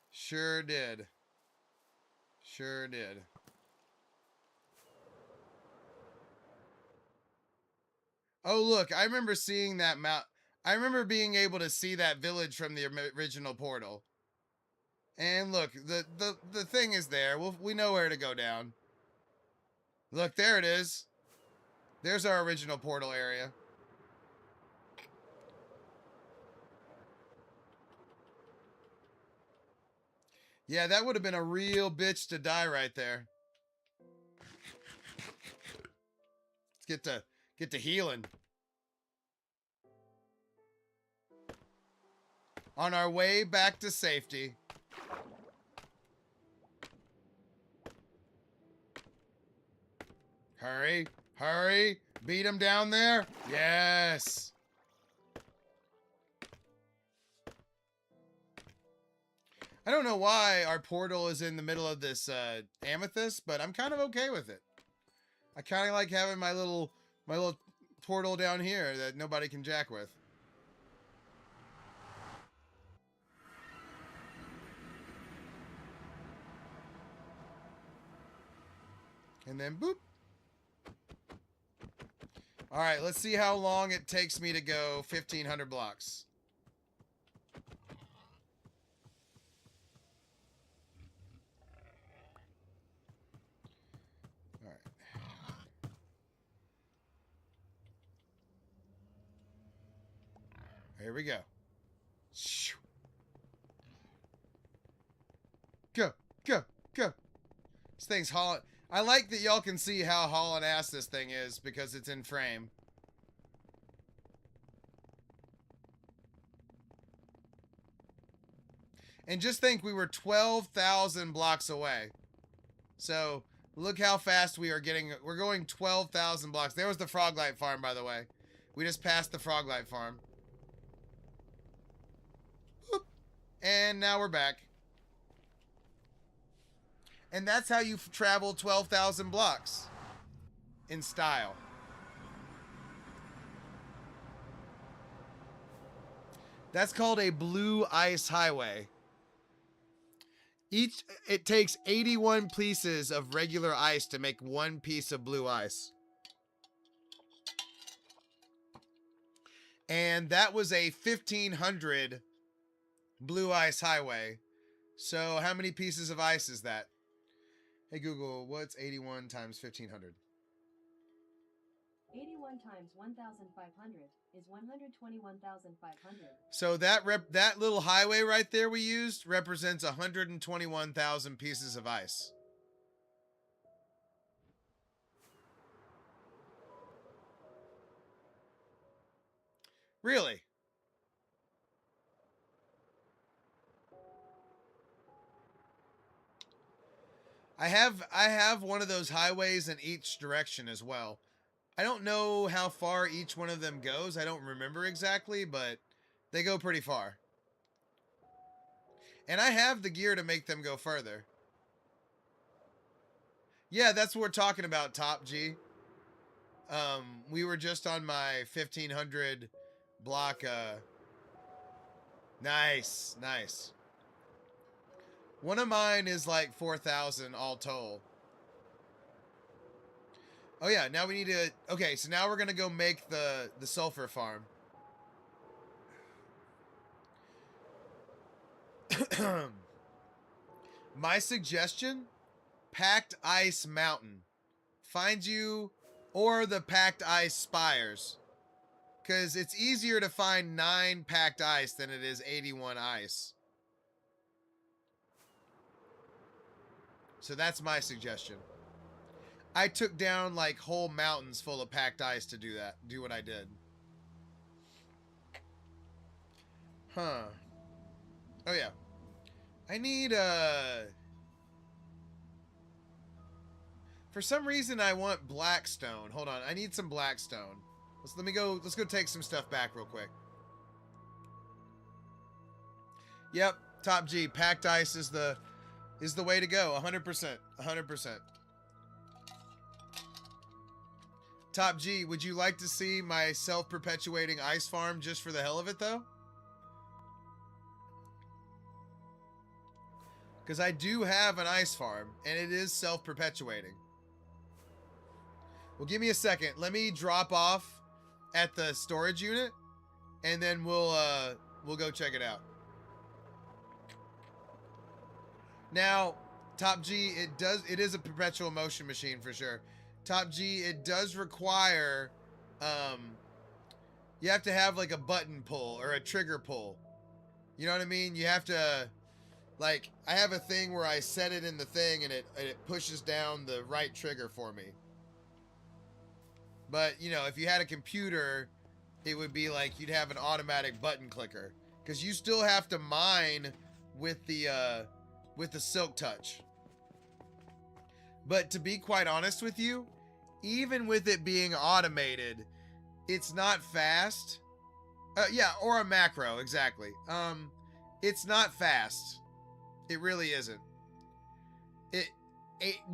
Sure did. Sure did. Oh, look, I remember seeing that mount. I remember being able to see that village from the original portal. And look, the thing is there. We know where to go down. Look, there it is. There's our original portal area. Yeah, that would have been a real bitch to die right there. Let's get to healing. On our way back to safety. Hurry, hurry. Beat him down there. Yes. I don't know why our portal is in the middle of this amethyst, but I'm kind of okay with it. I kind of like having my little portal down here that nobody can jack with. And then boop. All right, let's see how long it takes me to go 1,500 blocks. All right. Here we go. Go, go, go. This thing's hauling. I like that y'all can see how hauling ass this thing is because it's in frame. And just think we were 12,000 blocks away. So look how fast we are getting. We're going 12,000 blocks. There was the Froglight Farm, by the way. We just passed the Froglight Farm. Whoop. And now we're back. And that's how you travel 12,000 blocks. In style. That's called a blue ice highway. It takes 81 pieces of regular ice to make one piece of blue ice. And that was a 1,500 blue ice highway. So how many pieces of ice is that? Hey Google, what's 81 times 1,500? 81 times 1,500 is 121,500. So that little highway right there we used represents 121,000 pieces of ice. Really? I have one of those highways in each direction as well. I don't know how far each one of them goes. I don't remember exactly, but they go pretty far. And I have the gear to make them go further. Yeah, that's what we're talking about, Top G. We were just on my 1,500 block. Nice, nice. One of mine is like 4,000 all told. Oh yeah, now we need to... Okay, so now we're going to go make the sulfur farm. My suggestion, Packed Ice Mountain. Find you, or the Packed Ice Spires. Because it's easier to find 9 packed ice than it is 81 ice. So that's my suggestion. I took down like whole mountains full of packed ice to do that. Do what I did. Huh. Oh yeah. I need for some reason I want blackstone. Hold on. I need some blackstone. Let's go take some stuff back real quick. Yep, top G, packed ice is the way to go. 100%. 100%. Top G, would you like to see my self-perpetuating ice farm just for the hell of it though? Because I do have an ice farm and it is self-perpetuating. Well, give me a second. Let me drop off at the storage unit and then we'll go check it out. Now, Top G, it is a perpetual motion machine for sure. Top G, it does require you have to have like a button pull or a trigger pull. You know what I mean? You have to, like, I have a thing where I set it in the thing and it pushes down the right trigger for me. But, you know, if you had a computer, it would be like you'd have an automatic button clicker. Because you still have to mine with the Silk Touch. But to be quite honest with you, even with it being automated, it's not fast. Yeah, or a macro, exactly. It's not fast. It really isn't. It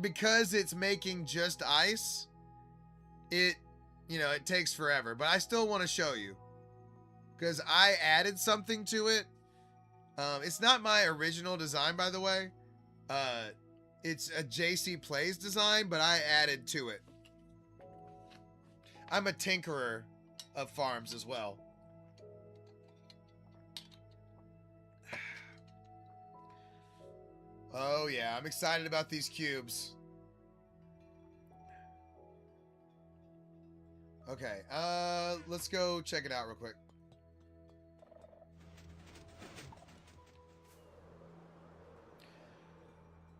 because it's making just ice, it takes forever. But I still want to show you. Because I added something to it. It's not my original design, by the way. It's a JC Plays design, but I added to it. I'm a tinkerer of farms as well. Oh yeah, I'm excited about these cubes. Okay, let's go check it out real quick.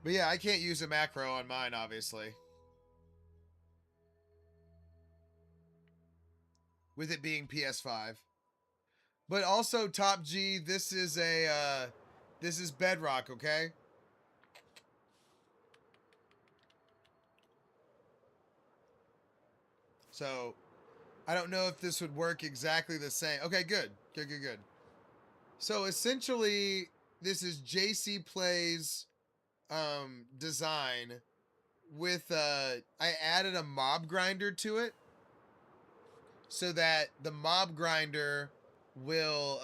But yeah, I can't use a macro on mine, obviously. With it being PS5. But also, Top G, this is Bedrock, okay? So, I don't know if this would work exactly the same. Okay, good. Good. So, essentially, this is JC Plays design with I added a mob grinder to it so that the mob grinder will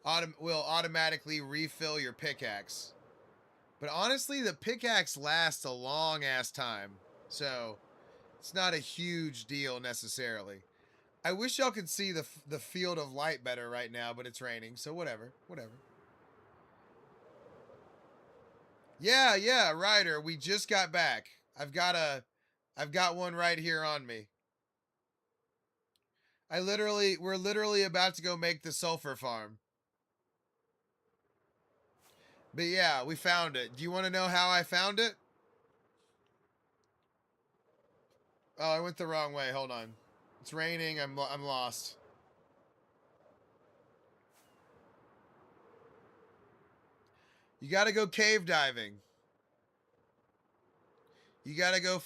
automatically refill your pickaxe. But honestly, the pickaxe lasts a long ass time, so it's not a huge deal necessarily. I wish y'all could see the field of light better right now, but it's raining, so whatever. Yeah, Ryder, we just got back. I've got one right here on me. We're literally about to go make the sulfur farm. But yeah, we found it. Do you want to know how I found it? Oh, I went the wrong way. Hold on. It's raining. I'm lost. You got to go cave diving. You got to go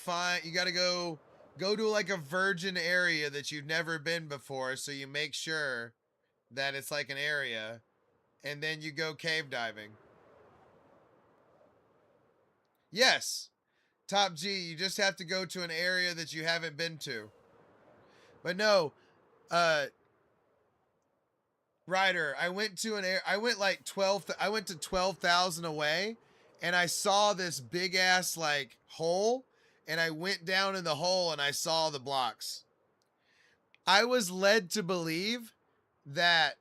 to like a virgin area that you've never been before, so you make sure that it's like an area, and then you go cave diving. Yes. Top G, you just have to go to an area that you haven't been to. But no, Ryder, I went to I went to 12,000 away, and I saw this big ass like hole, and I went down in the hole and I saw the blocks. I was led to believe that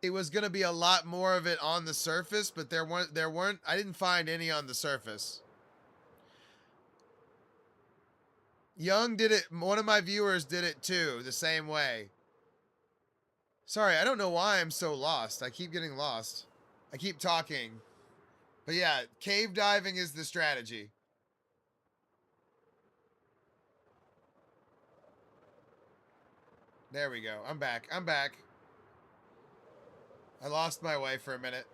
it was going to be a lot more of it on the surface, but there weren't, I didn't find any on the surface. Young did it, one of my viewers did it too, the same way. Sorry, I don't know why I'm so lost. I keep getting lost. I keep talking. But yeah, cave diving is the strategy. There we go. I'm back. I'm back. I lost my way for a minute.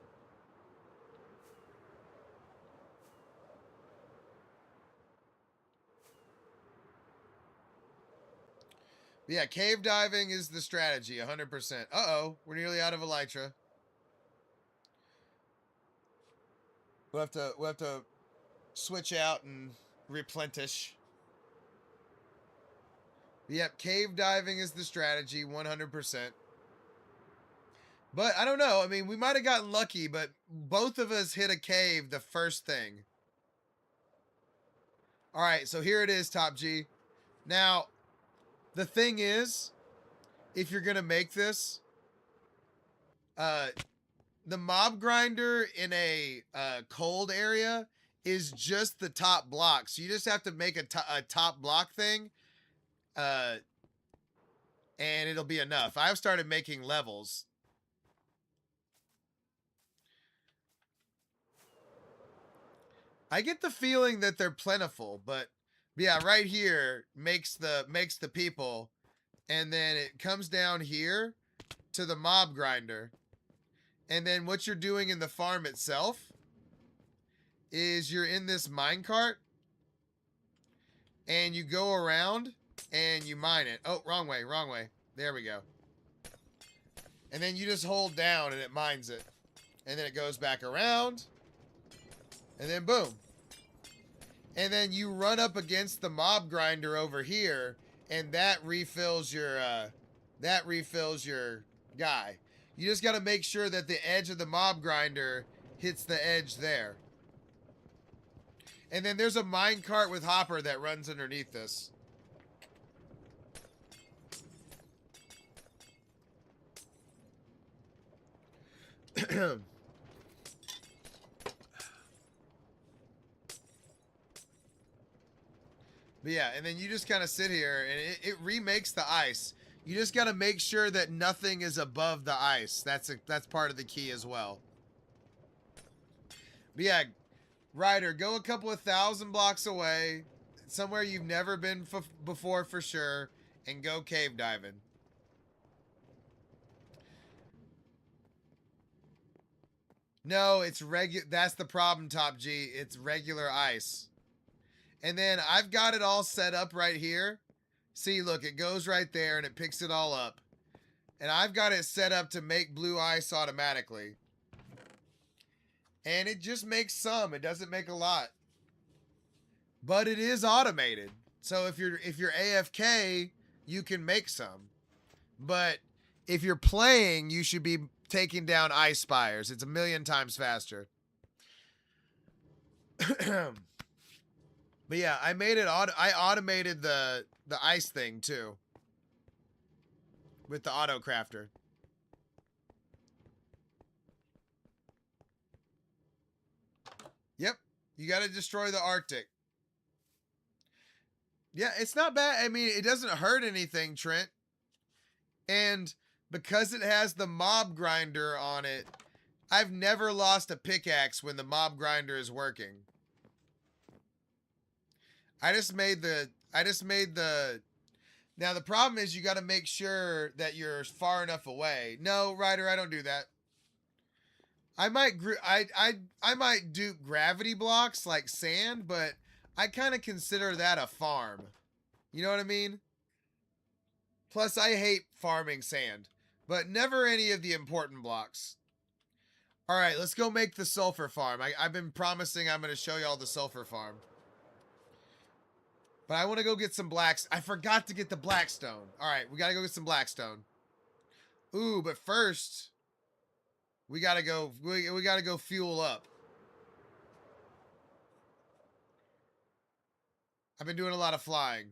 But yeah, cave diving is the strategy, 100%. Uh-oh, we're nearly out of elytra. We'll have to switch out and replenish. Yep, cave diving is the strategy, 100%. But I don't know. I mean, we might have gotten lucky, but both of us hit a cave the first thing. All right, so here it is, Top G. Now, the thing is, if you're going to make this, the mob grinder in a cold area is just the top block. So you just have to make a top block thing, and it'll be enough. I've started making levels. I get the feeling that they're plentiful, but yeah, right here makes the people, and then it comes down here to the mob grinder. And then what you're doing in the farm itself is you're in this minecart and you go around and you mine it. Oh, wrong way, wrong way. There we go. And then you just hold down and it mines it. And then it goes back around. And then boom. And then you run up against the mob grinder over here and that refills your guy. You just got to make sure that the edge of the mob grinder hits the edge there. And then there's a minecart with hopper that runs underneath this. But yeah, and then you just kind of sit here and it remakes the ice. You just got to make sure that nothing is above the ice. That's part of the key as well. But yeah, Ryder, go a couple of 1,000 blocks away, somewhere you've never been before for sure, and go cave diving. No, it's that's the problem, Top G. It's regular ice. And then I've got it all set up right here. See, look, it goes right there and it picks it all up. And I've got it set up to make blue ice automatically. And it just makes some. It doesn't make a lot. But it is automated. So if you're AFK, you can make some. But if you're playing, you should be taking down ice spires. It's 1,000,000 times faster. But yeah, I made it I automated the ice thing too. With the auto crafter. Yep. You got to destroy the Arctic. Yeah, it's not bad. I mean, it doesn't hurt anything, Trent. And because it has the mob grinder on it, I've never lost a pickaxe when the mob grinder is working. I just made the now the problem is you got to make sure that you're far enough away. No, Ryder, I don't do that. I might do gravity blocks like sand, but I kind of consider that a farm. You know what I mean? Plus, I hate farming sand, but never any of the important blocks. All right, let's go make the sulfur farm. I've been promising I'm going to show y'all the sulfur farm. But I want to go get some blacks. I forgot to get the blackstone. All right, we got to go get some blackstone. Ooh, but first, we got to go fuel up. I've been doing a lot of flying.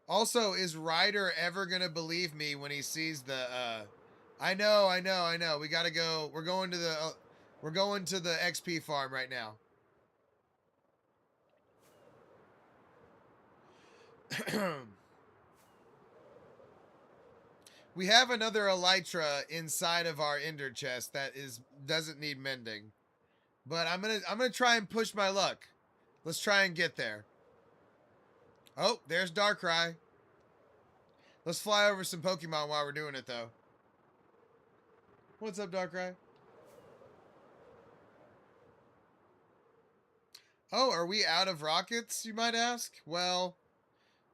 Also, is Ryder ever gonna believe me when he sees the I know. We gotta go. We're going to the XP farm right now. We have another elytra inside of our ender chest that doesn't need mending. But I'm gonna try and push my luck. Let's try and get there. Oh, there's Darkrai. Let's fly over some Pokemon while we're doing it though. What's up, Darkrai? Oh, are we out of rockets, you might ask? Well,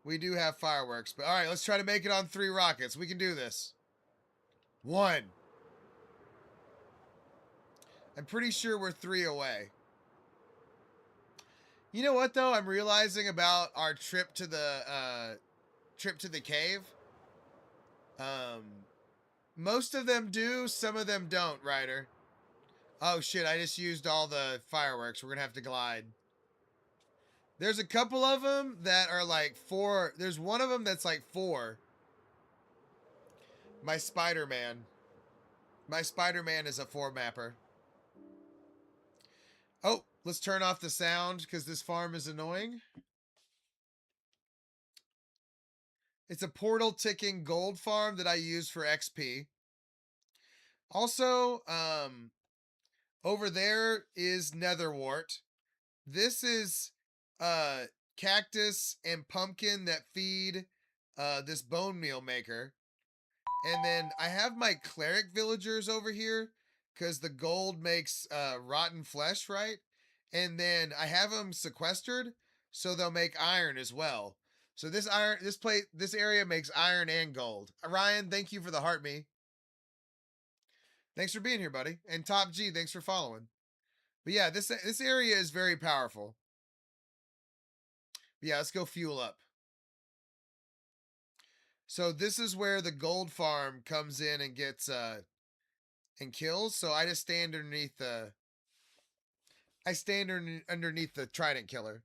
we do have fireworks. But alright, let's try to make it on 3 rockets. We can do this. 1. I'm pretty sure we're 3 away. You know what though? I'm realizing about our trip to the cave. Most of them do, some of them don't, Ryder. Oh shit, I just used all the fireworks. We're gonna have to glide. There's a couple of them that are like 4. There's one of them that's like 4. My Spider-Man. My Spider-Man is a 4 mapper. Oh, let's turn off the sound because this farm is annoying. It's a portal ticking gold farm that I use for XP. Also, over there is Netherwart. This is cactus and pumpkin that feed this bone meal maker. And then I have my cleric villagers over here because the gold makes rotten flesh, right? And then I have them sequestered so they'll make iron as well. So this area makes iron and gold. Ryan, thank you for the heart me. Thanks for being here, buddy. And Top G, thanks for following. But yeah, this area is very powerful. But yeah, let's go fuel up. So this is where the gold farm comes in and gets and kills. So I just stand underneath the underneath the trident killer.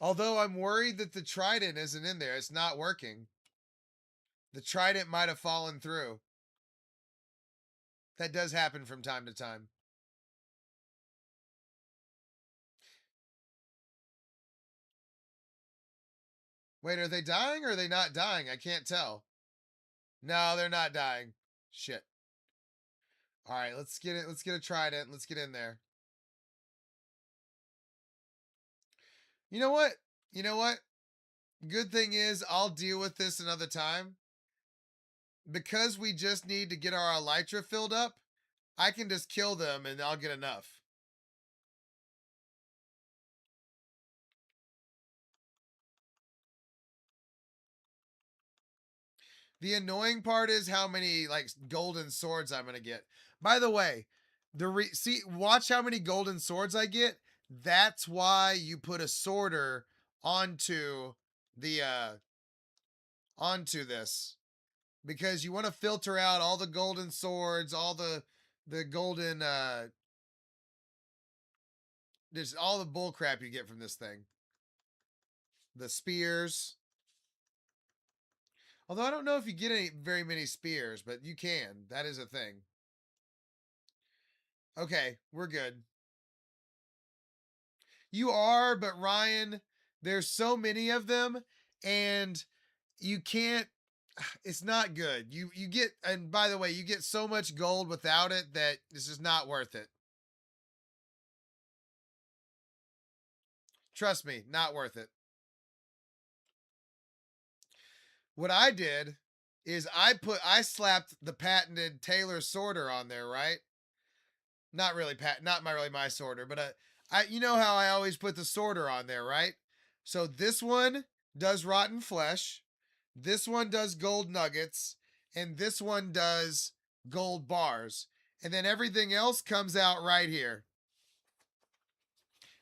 Although I'm worried that the trident isn't in there. It's not working. The trident might have fallen through. That does happen from time to time. Wait, are they dying or are they not dying? I can't tell. No, they're not dying. Shit. All right, let's get it. Let's get a trident. Let's get in there. You know what? You know what? Good thing is I'll deal with this another time. Because we just need to get our elytra filled up, I can just kill them and I'll get enough. The annoying part is how many like golden swords I'm gonna get. By the way, watch how many golden swords I get. That's why you put a sorter onto the onto this, because you want to filter out all the golden swords, all the golden there's all the bull crap you get from this thing. The spears. Although I don't know if you get very many spears, but you can. That is a thing. Okay, we're good. You are, but Ryan, there's so many of them, and you can't. It's not good. You get, and by the way, you get so much gold without it that this is not worth it. Trust me, not worth it. What I did is I slapped the patented Taylor sorter on there, right? Not really not really my sorter, but you know how I always put the sorter on there, right? So this one does rotten flesh, this one does gold nuggets, and this one does gold bars. And then everything else comes out right here.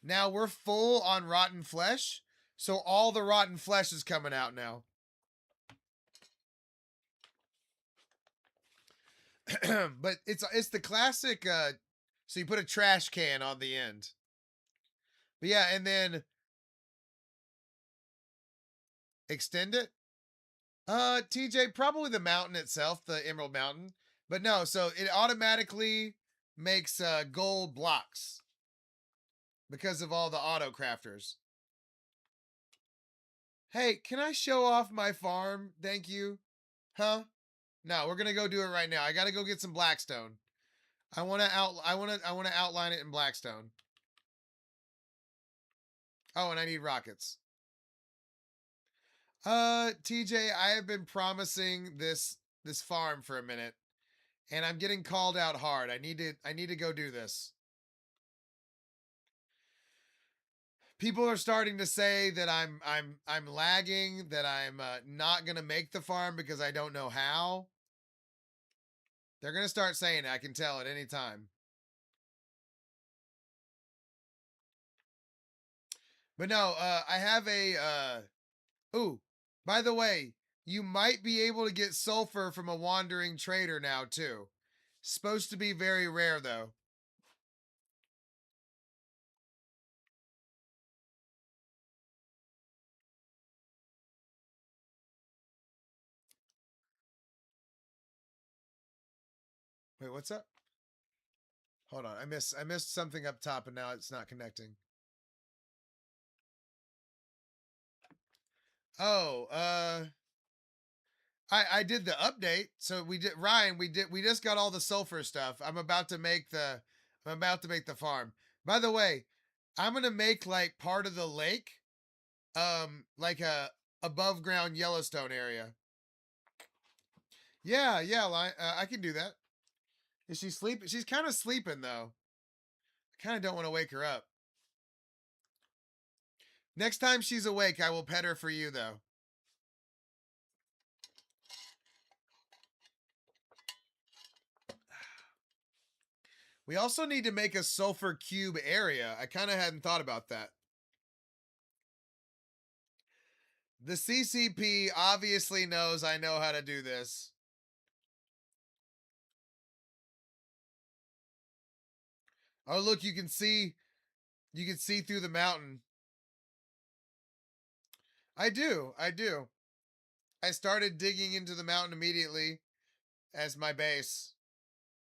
Now we're full on rotten flesh, so all the rotten flesh is coming out now. But it's the classic. So you put a trash can on the end. But yeah, and then extend it. TJ, probably the mountain itself, the Emerald Mountain. But no, so it automatically makes gold blocks because of all the auto crafters. Hey, can I show off my farm? Thank you. Huh? No, we're gonna go do it right now. I gotta go get some Blackstone. I wanna outline it in Blackstone. Oh, and I need rockets. TJ, I have been promising this farm for a minute, and I'm getting called out hard. I need to go do this. People are starting to say that I'm lagging, that I'm not gonna make the farm because I don't know how. They're gonna start saying it. I can tell at any time. But no, I have a ooh, by the way, you might be able to get sulfur from a wandering trader now too. Supposed to be very rare though. Wait, what's up? Hold on. I missed something up top and now it's not connecting. Oh, I did the update. So we did Ryan, we just got all the sulfur stuff. I'm about to make the farm. By the way, I'm going to make like part of the lake like a above ground Yellowstone area. Yeah, yeah, I can do that. Is she sleeping? She's kind of sleeping though. I kind of don't want to wake her up. Next time she's awake, I will pet her for you though. We also need to make a sulfur cube area. I kind of hadn't thought about that. The CCP obviously knows I know how to do this. Oh, look, you can see through the mountain. I do. I do. I started digging into the mountain immediately as my base,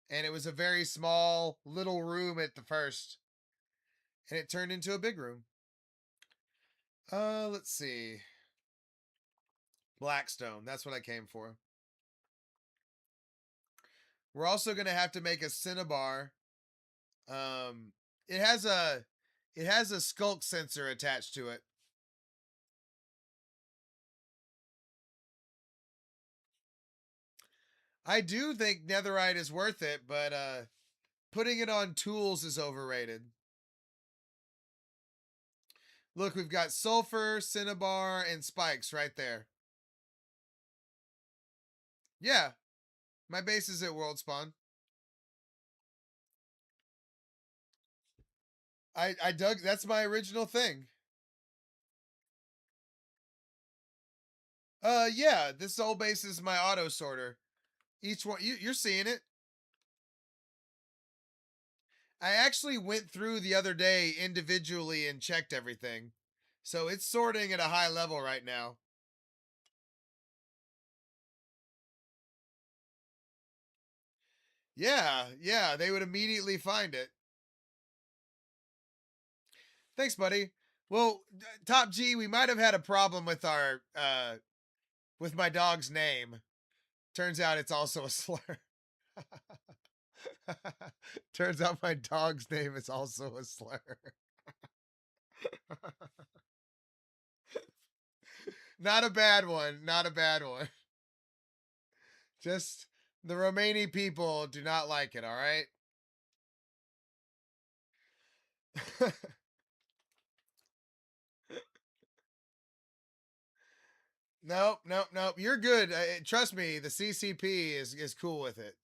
and it was a very small little room at the first, and it turned into a big room. Let's see. Blackstone. That's what I came for. We're also going to have to make a cinnabar. Um it has a skulk sensor attached to it. I do think netherite is worth it, but putting it on tools is overrated. Look, we've got sulfur, cinnabar, and spikes right there. Yeah, my base is at world spawn. I dug. That's my original thing. Yeah, this whole base is my auto sorter. Each one, you're seeing it. I actually went through the other day individually and checked everything. So it's sorting at a high level right now. Yeah, yeah, they would immediately find it. Thanks, buddy. Well, Top G, we might have had a problem with our with my dog's name. Turns out it's also a slur. Turns out my dog's name is also a slur. Not a bad one. Not a bad one. Just the Romani people do not like it, all right? Nope, nope, nope. You're good. Trust me, the CCP is cool with it.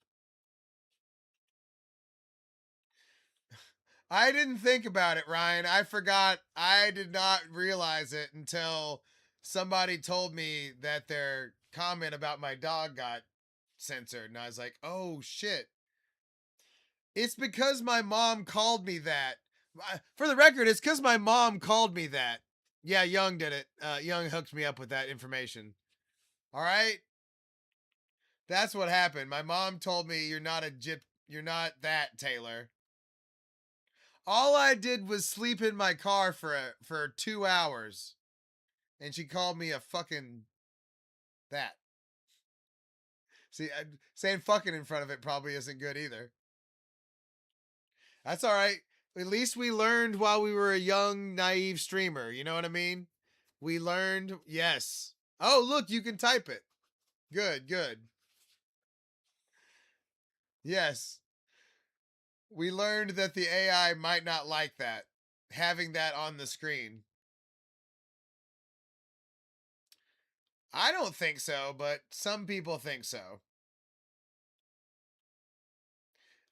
I didn't think about it, Ryan. I forgot. I did not realize it until somebody told me that their comment about my dog got censored. And I was like, oh shit. It's because my mom called me that. For the record, it's because my mom called me that. Yeah, Young did it. Young hooked me up with that information. All right? That's what happened. My mom told me you're not that, Taylor. All I did was sleep in my car for 2 hours. And she called me a fucking that. See, saying fucking in front of it probably isn't good either. That's all right. At least we learned while we were a young, naive streamer. You know what I mean? We learned, yes. Oh, look, you can type it. Good, good. Yes. We learned that the AI might not like that, having that on the screen. I don't think so, but some people think so.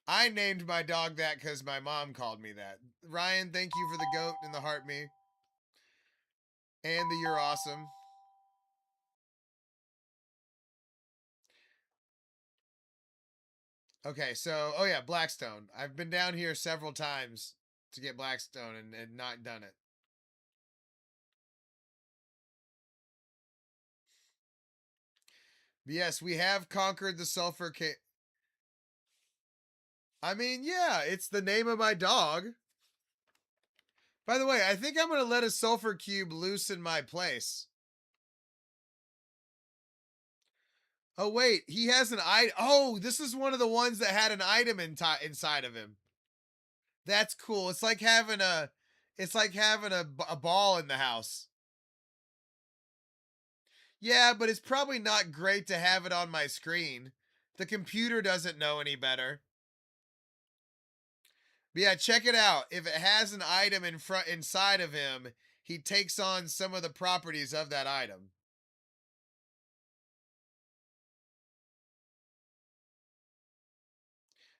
I named my dog that because my mom called me that. Ryan, thank you for the goat and the heart me. And the you're awesome. Okay, so, oh yeah, Blackstone. I've been down here several times to get Blackstone and not done it. But yes, we have conquered the sulfur cave. I mean, yeah, it's the name of my dog. By the way, I think I'm going to let a sulfur cube loose in my place. Oh, wait, he has an item. Oh, this is one of the ones that had an item inside of him. That's cool. It's like having a ball in the house. Yeah, but it's probably not great to have it on my screen. The computer doesn't know any better. But yeah, check it out. If it has an item inside of him, he takes on some of the properties of that item.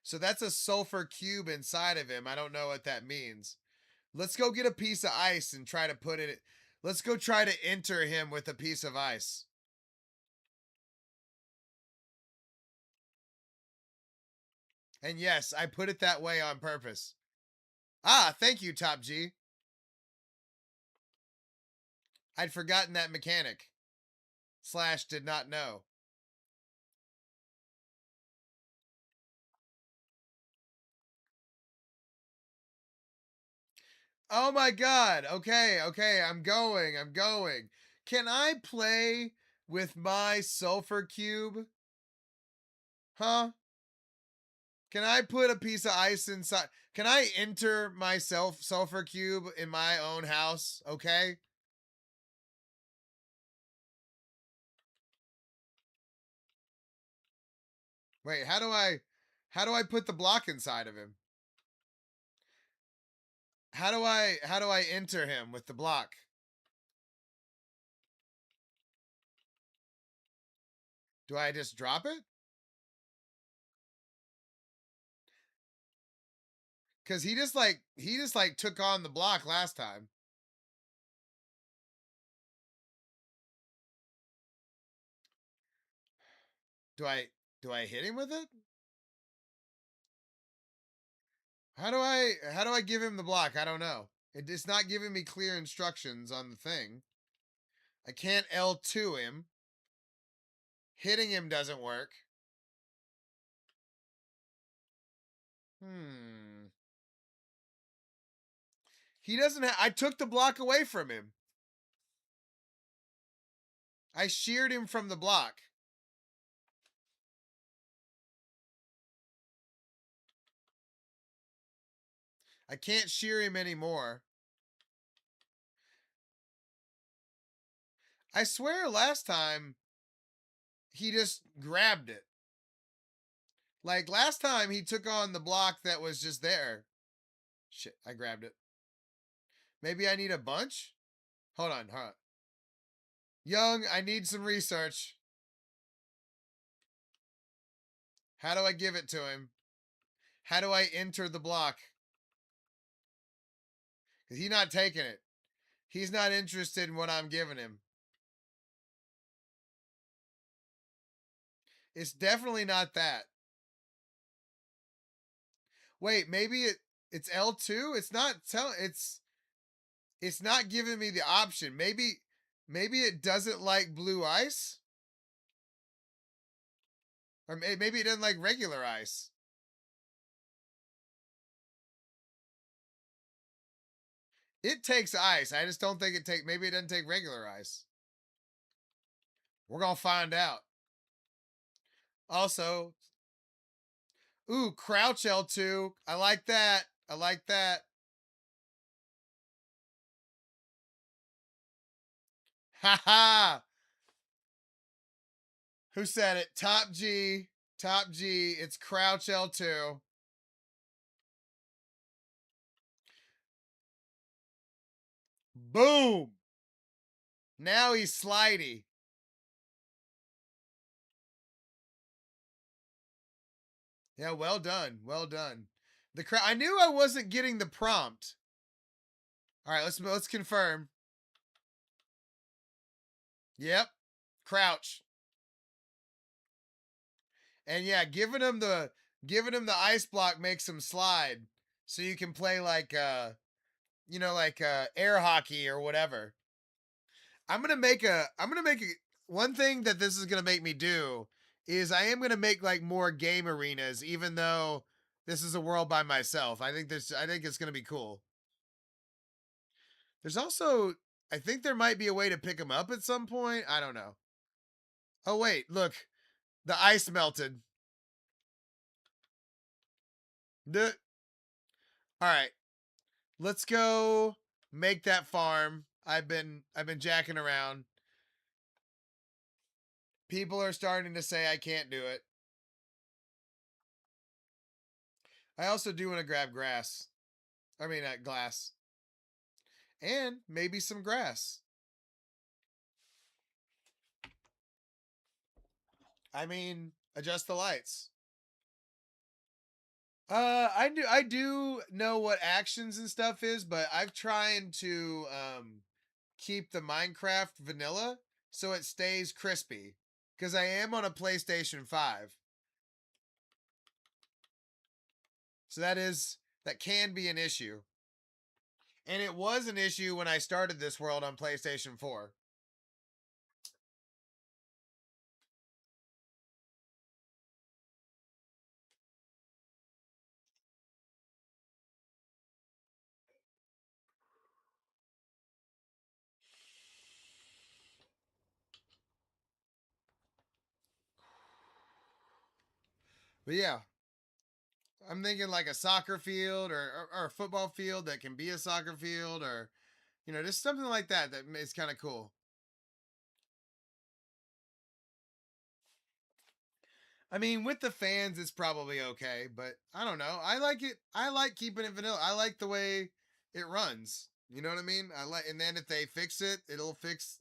So that's a sulfur cube inside of him. I don't know what that means. Let's go get a piece of ice and try to put it. Let's go try to enter him with a piece of ice. And yes, I put it that way on purpose. Ah, thank you, Top G. I'd forgotten that mechanic. Slash did not know. Oh my god. Okay, okay, I'm going. I'm going. Can I play with my sulfur cube? Huh? Can I put a piece of ice inside? Can I enter my sulfur cube in my own house? Okay? Wait, how do I put the block inside of him? How do I enter him with the block? Do I just drop it? Cuz he just like took on the block last time. Do I do I hit him with it? How do I give him the block? I don't know. It's not giving me clear instructions on the thing. I can't L2 him. Hitting him doesn't work. Hmm. He doesn't I took the block away from him. I sheared him from the block. I can't shear him anymore. I swear last time he just grabbed it. Like last time he took on the block that was just there. Shit, I grabbed it. Maybe I need a bunch? Hold on, hold on. Young, I need some research. How do I give it to him? How do I enter the block? Because he's not taking it. He's not interested in what I'm giving him. It's definitely not that. Wait, maybe it's L2? It's not giving me the option. Maybe it doesn't like blue ice? Or maybe it doesn't like regular ice. It takes ice. I just don't think maybe it doesn't take regular ice. We're going to find out. Also, ooh, crouch L2. I like that. I like that. Ha ha. Who said it? Top G. Top G. It's crouch L2. Boom. Now he's slidey. Yeah, well done. Well done. I knew I wasn't getting the prompt. All right, let's confirm. Yep. Crouch. And yeah, giving him the ice block makes him slide. So you can play like air hockey or whatever. I'm gonna make a one thing that this is gonna make me do is I am gonna make like more game arenas, even though this is a world by myself. I think it's gonna be cool. There's also I think there might be a way to pick them up at some point. I don't know. Oh wait, look, the ice melted. The All right, let's go make that farm. I've been jacking around. People are starting to say I can't do it. I also do want to grab grass. I mean, glass. And maybe some grass. I mean, adjust the lights. I do know what actions and stuff is, but I've trying to keep the Minecraft vanilla so it stays crispy because I am on a PlayStation 5. So that can be an issue. And it was an issue when I started this world on PlayStation 4. But yeah, I'm thinking like a soccer field or a football field that can be a soccer field or, just something like that that is kind of cool. I mean, with the fans, it's probably okay, but I don't know. I like it. I like keeping it vanilla. I like the way it runs. You know what I mean? And then if they fix it, it'll fix.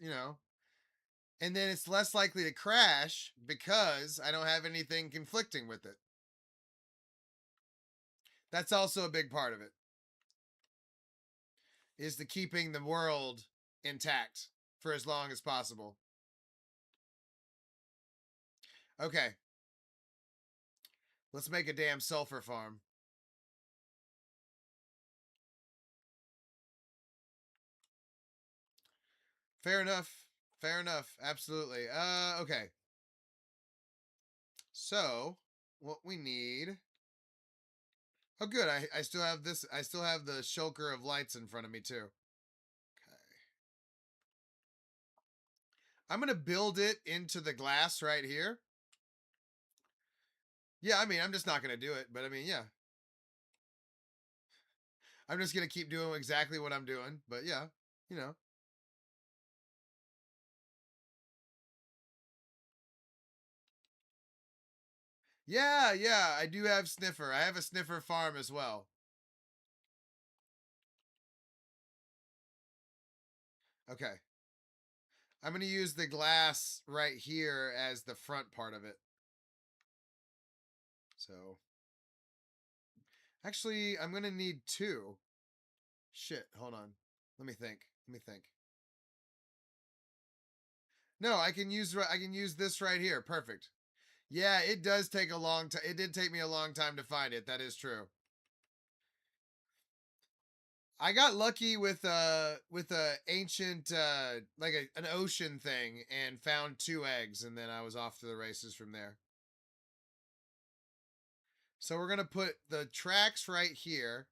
And then it's less likely to crash because I don't have anything conflicting with it. That's also a big part of it. Is the keeping the world intact for as long as possible. Okay. Let's make a damn sulfur farm. Fair enough. Fair enough. Absolutely. Okay. So, what we need. Oh, good. I still have this. I still have the shulker of lights in front of me, too. Okay. I'm going to build it into the glass right here. Yeah, I mean, I'm just not going to do it. But I mean, yeah. I'm just going to keep doing exactly what I'm doing. But yeah, you know. Yeah, yeah. I do have sniffer. I have a sniffer farm as well. Okay. I'm going to use the glass right here as the front part of it. So, actually, I'm going to need two. Shit, hold on. Let me think. Let me think. No, I can use this right here. Perfect. Yeah, it does take a long time. It did take me a long time to find it. That is true. I got lucky with a ancient like an ocean thing and found 2 eggs, and then I was off to the races from there. So we're gonna put the tracks right here.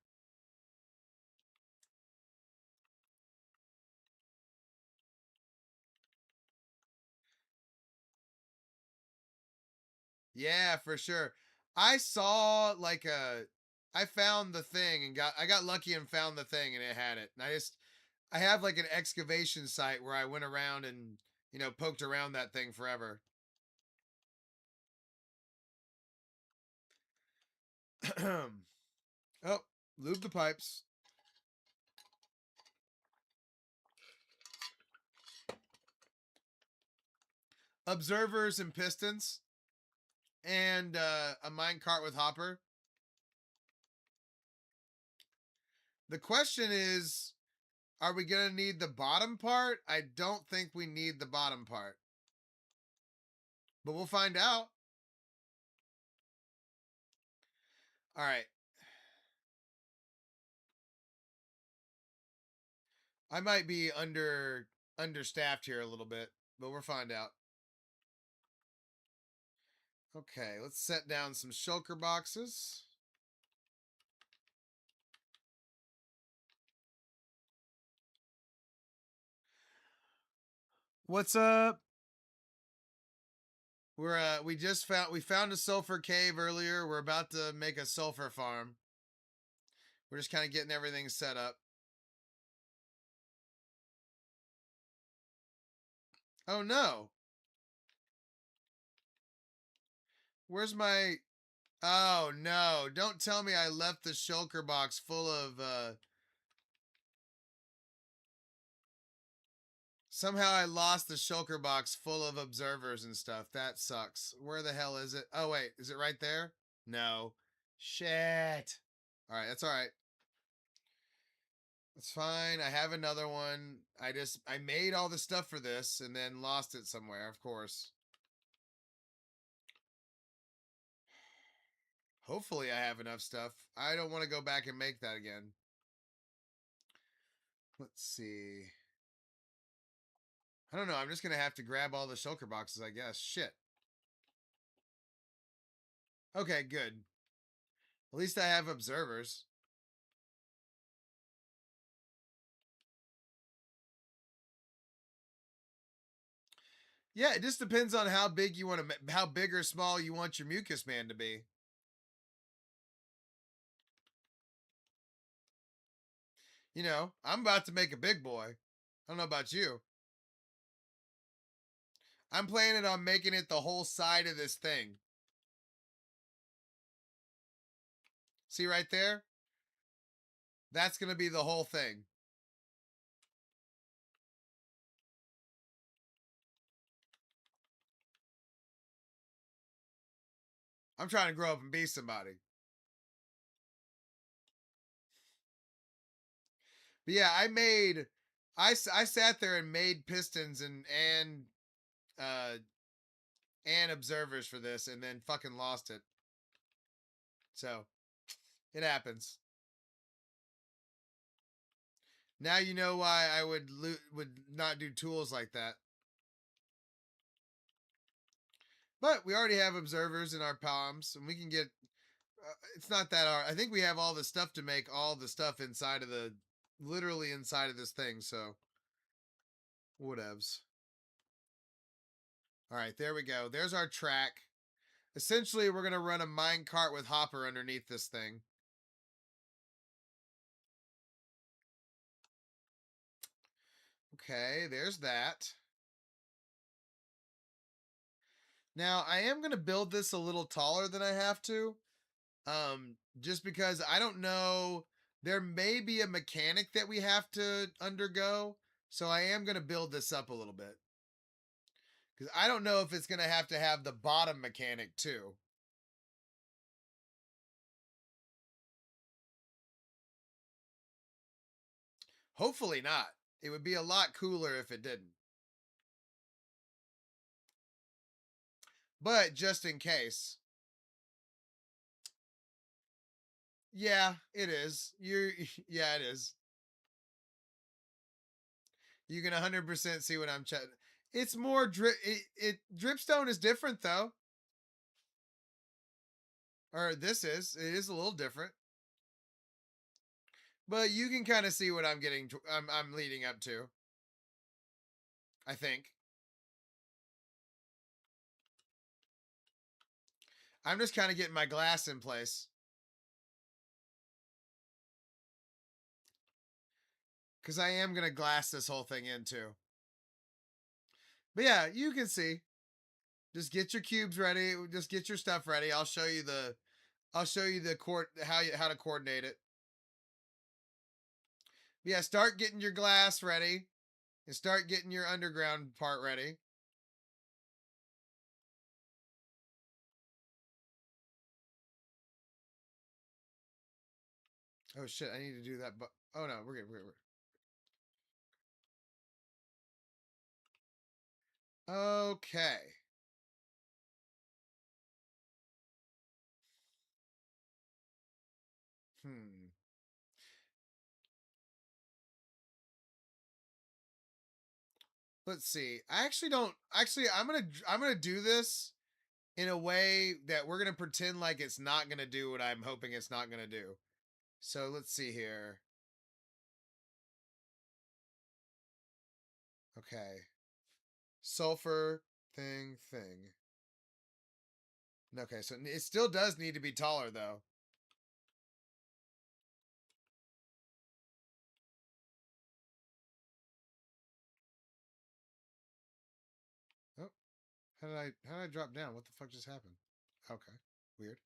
Yeah, for sure. I saw like a I found the thing and I got lucky and found the thing and it had it. And I have like an excavation site where I went around and, poked around that thing forever. Oh, lube the pipes. Observers and pistons and a mine cart with hopper. The question is, are we going to need the bottom part? I don't think we need the bottom part. But we'll find out. All right. I might be understaffed here a little bit, but we'll find out. Okay, let's set down some shulker boxes. What's up? We found a sulfur cave earlier. We're about to make a sulfur farm. We're just kind of getting everything set up. Oh no. Where's my Oh no. Don't tell me I left the shulker box full of somehow I lost the shulker box full of observers and stuff. That sucks. Where the hell is it? Oh wait, is it right there? No. Shit. All right, that's all right. It's fine. I have another one. I made all the stuff for this and then lost it somewhere, of course. Hopefully I have enough stuff. I don't want to go back and make that again. Let's see. I don't know. I'm just going to have to grab all the shulker boxes, I guess. Shit. Okay, good. At least I have observers. Yeah, it just depends on how big you want to, how big or small you want your mucus man to be. I'm about to make a big boy. I don't know about you. I'm planning on making it the whole side of this thing. See right there? That's going to be the whole thing. I'm trying to grow up and be somebody. But yeah, I sat there and made pistons uh and observers for this and then fucking lost it. So, it happens. Now you know why I would not do tools like that. But we already have observers in our palms, and we can get. It's not that hard. I think we have all the stuff to make all the stuff inside of literally inside of this thing. So, whatevs. All right, there we go. There's our track. Essentially, we're gonna run a mine cart with hopper underneath this thing. Okay, there's that. Now, I am going to build this a little taller than I have to. Just because I don't know, there may be a mechanic that we have to undergo. So I am going to build this up a little bit. Because I don't know if it's going to have the bottom mechanic too. Hopefully not. It would be a lot cooler if it didn't. But just in case. Yeah, it is. Yeah, it is. You can 100% see what I'm chatting. It's more dripstone is different though. Or this is. It is a little different. But you can kind of see what I'm getting I'm leading up to. I think. I'm just kind of getting my glass in place. Cuz I am going to glass this whole thing in too. But yeah, you can see. Just get your cubes ready. Just get your stuff ready. I'll show you the how to coordinate it. But yeah, start getting your glass ready and start getting your underground part ready. Oh shit, I need to do that, but oh no, we're good. Okay. Hmm. Let's see. I actually don't actually I'm going to do this in a way that we're going to pretend like it's not going to do what I'm hoping it's not going to do. So let's see here. Okay. Sulfur thing. Okay, so it still does need to be taller though. Oh, how did I drop down? What the fuck just happened? Okay. Weird.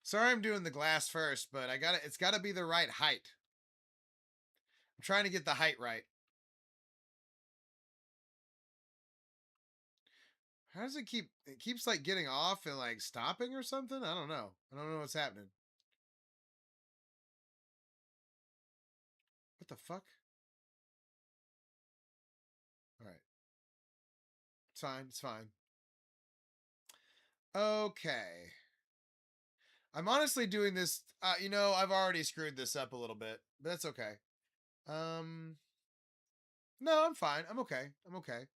Sorry I'm doing the glass first, but it's got to be the right height. I'm trying to get the height right. How does it keeps like getting off and like stopping or something? I don't know. I don't know what's happening. What the fuck? All right. It's fine. It's fine. Okay. I'm honestly doing this. I've already screwed this up a little bit, but that's okay. Um, no, I'm fine. I'm okay. I'm okay.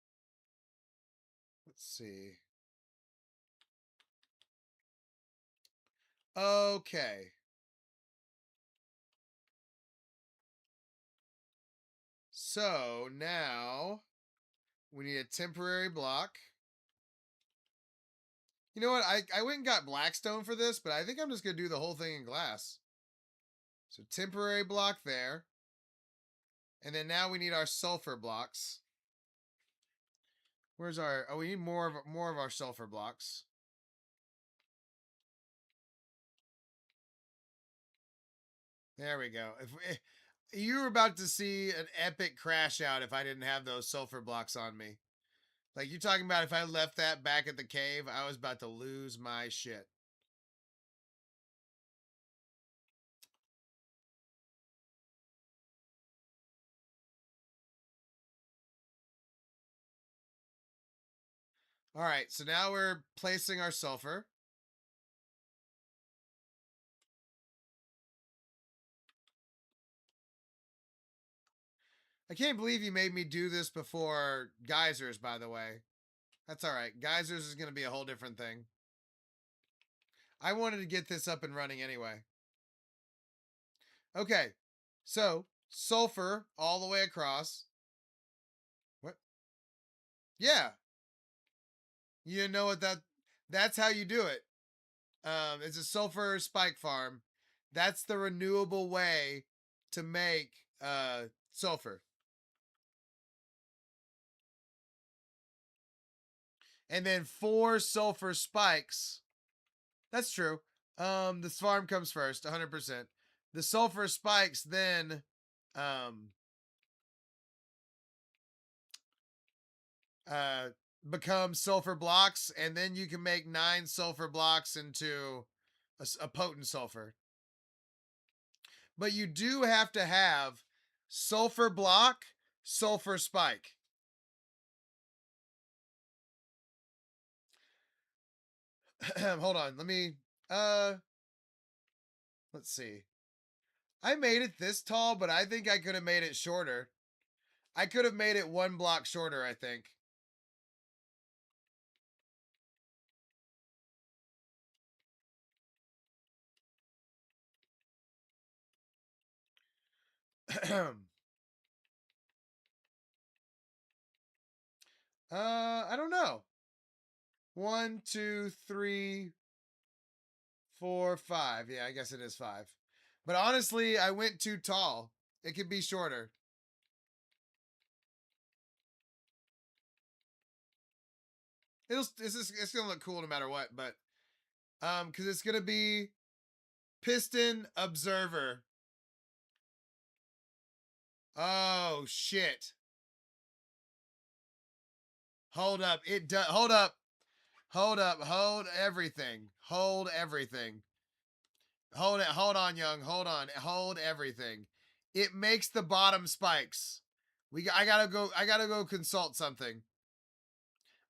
Let's see. Okay. So now we need a temporary block. You know what? I went and got Blackstone for this, but I think I'm just going to do the whole thing in glass. So temporary block there. And then now we need our sulfur blocks. Where's our... Oh, we need more of our sulfur blocks. There we go. If you were about to see an epic crash out if I didn't have those sulfur blocks on me. Like, you're talking about if I left that back at the cave, I was about to lose my shit. All right, so now we're placing our sulfur. I can't believe you made me do this before geysers, by the way. That's all right. Geysers is going to be a whole different thing. I wanted to get this up and running anyway. Okay, so sulfur all the way across. What? Yeah, you know what that's how you do it. It's a sulfur spike farm. That's the renewable way to make sulfur. And then 4 sulfur spikes. That's true. This farm comes first, 100%. The sulfur spikes then um uh become sulfur blocks, and then you can make 9 sulfur blocks into a potent sulfur. But you do have to have sulfur block sulfur spike. Hold on. Let me, let's see. I made it this tall, but I think I could have made it shorter. I could have made it 1 block shorter, I think. I don't know. 1, 2, 3, 4, 5. Yeah, I guess it is 5. But honestly, I went too tall. It could be shorter. It's gonna look cool no matter what, but because it's gonna be piston observer. Oh shit! Hold up! It does. Hold up! Hold up! Hold everything! Hold everything! Hold it! Hold on, young. Hold on! Hold everything! It makes the bottom spikes. I gotta go. I gotta go consult something.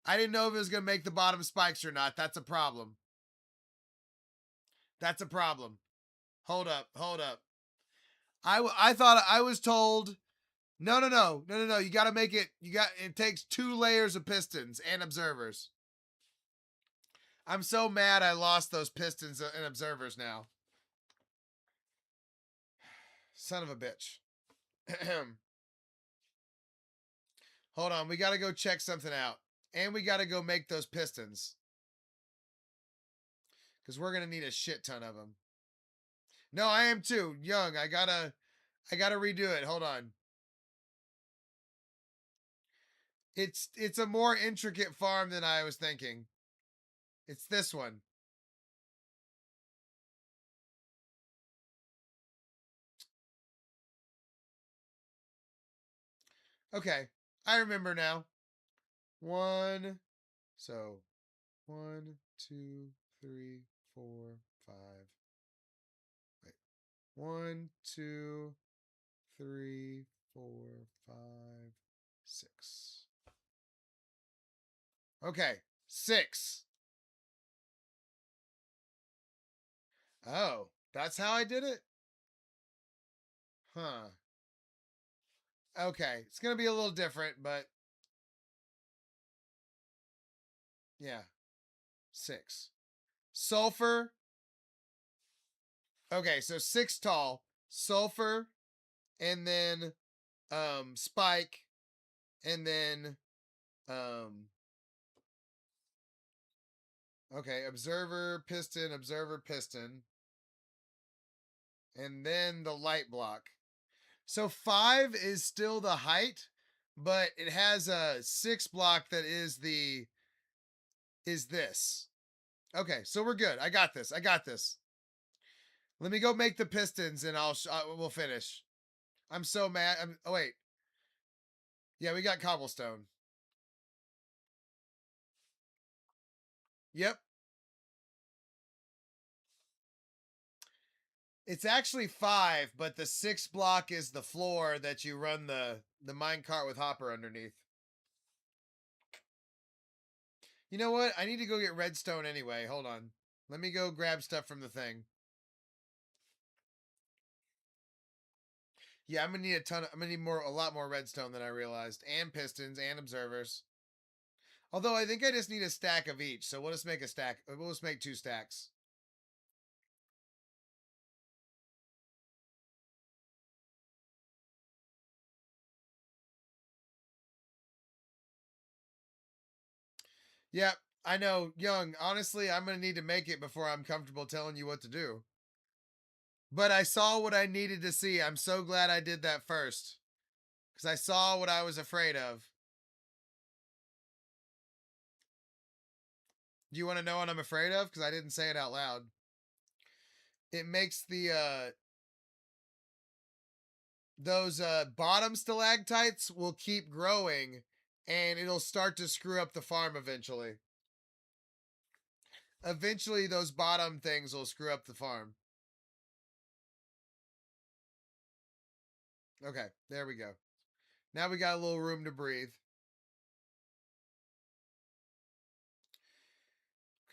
I didn't know if it was gonna make the bottom spikes or not. That's a problem. That's a problem. Hold up. Hold up. I thought I was told. No. You got to make it. It takes 2 layers of pistons and observers. I'm so mad I lost those pistons and observers now. Son of a bitch. Hold on, we got to go check something out. And we got to go make those pistons. Cuz we're going to need a shit ton of them. No, I am too. Young, I got to redo it. Hold on. It's a more intricate farm than I was thinking. It's this one. Okay, I remember now. 1, so 1, 2, 3, 4, 5. Wait, 1, 2, 3, 4, 5, 6. Okay, 6. Oh, that's how I did it? Huh. Okay, it's gonna be a little different, but yeah, 6. Sulfur. Okay, so 6 tall, sulfur, and then spike, and then um okay, observer piston, and then the light block. So 5 is still the height, but it has a 6 block that is this. Okay, so we're good. I got this. Let me go make the pistons and we'll finish. I'm so mad. Oh wait. Yeah, we got cobblestone. Yep. It's actually 5, but the 6 block is the floor that you run the minecart with Hopper underneath. You know what? I need to go get redstone anyway. Hold on. Let me go grab stuff from the thing. Yeah, I'm gonna need I'm gonna need a lot more redstone than I realized, and pistons and observers. Although I think I just need a stack of each, so we'll just make a stack. We'll just make 2 stacks. Yeah, I know, young. Honestly, I'm gonna need to make it before I'm comfortable telling you what to do. But I saw what I needed to see. I'm so glad I did that first. Because I saw what I was afraid of. Do you want to know what I'm afraid of? Because I didn't say it out loud. It makes those bottom stalactites will keep growing and it'll start to screw up the farm eventually. Eventually, those bottom things will screw up the farm. Okay, there we go. Now we got a little room to breathe.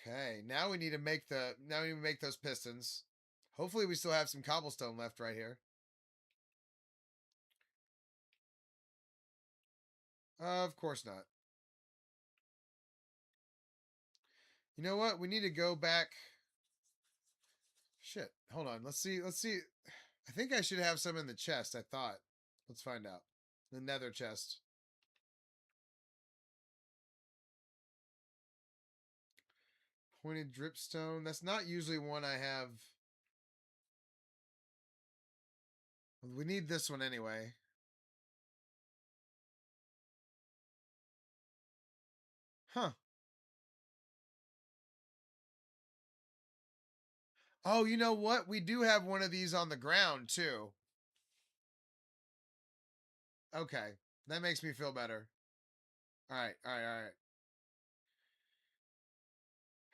Okay, now we need to make those pistons. Hopefully we still have some cobblestone left right here. Of course not. You know what? We need to go back. Shit. Hold on. Let's see. I think I should have some in the chest, I thought. Let's find out. The nether chest. Pointed dripstone. That's not usually one I have. We need this one anyway. Huh. Oh, you know what? We do have one of these on the ground, too. Okay. That makes me feel better. All right.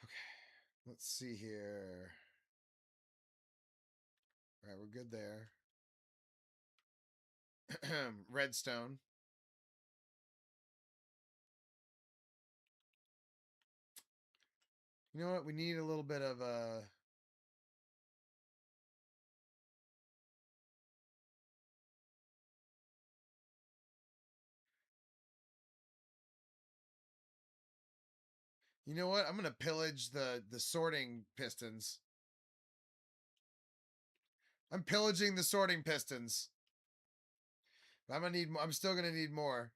Okay. Let's see here. All right, we're good there. Redstone. You know what? We need a little bit of You know what? I'm gonna pillage the sorting pistons. I'm pillaging the sorting pistons. I'm gonna need. I'm still gonna need more.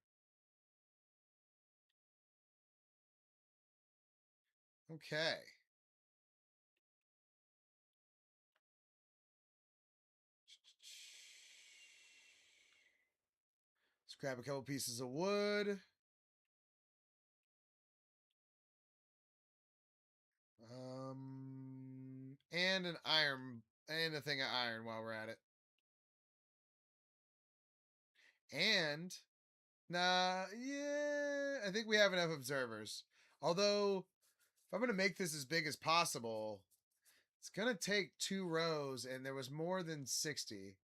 Okay. Let's grab a couple pieces of wood. And an iron, and a thing of iron while we're at it. And, nah, yeah, I think we have enough observers. Although, if I'm going to make this as big as possible, it's going to take 2 rows, and there was more than 60.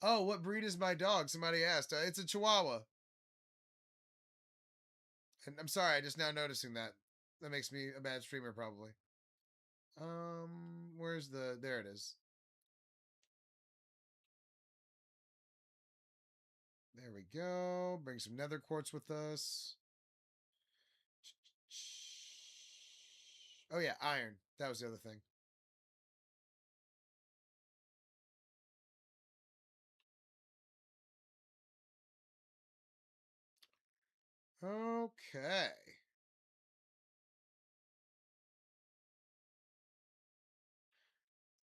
Oh, what breed is my dog? Somebody asked. It's a Chihuahua. And I'm sorry, I just now noticing that. That makes me a bad streamer, probably. Where's the... There it is. There we go. Bring some nether quartz with us. Oh, yeah, iron. That was the other thing. Okay.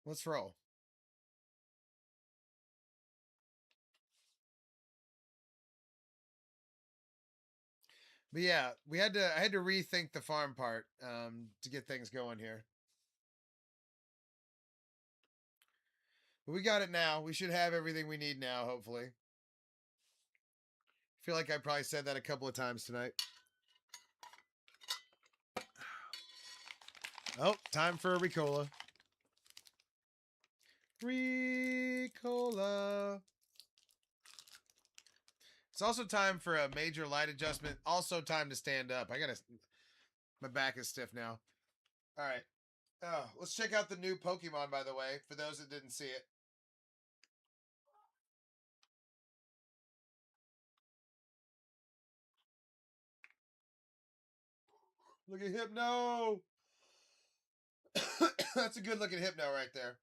Let's roll. But yeah, I had to rethink the farm part to get things going here. But we got it now. We should have everything we need now, hopefully. I feel like I probably said that a couple of times tonight. Oh, time for a Ricola. Ricola. It's also time for a major light adjustment. Also time to stand up. My back is stiff now. All right. Oh, let's check out the new Pokemon, by the way, for those that didn't see it. Look at Hypno. That's a good looking Hypno right there.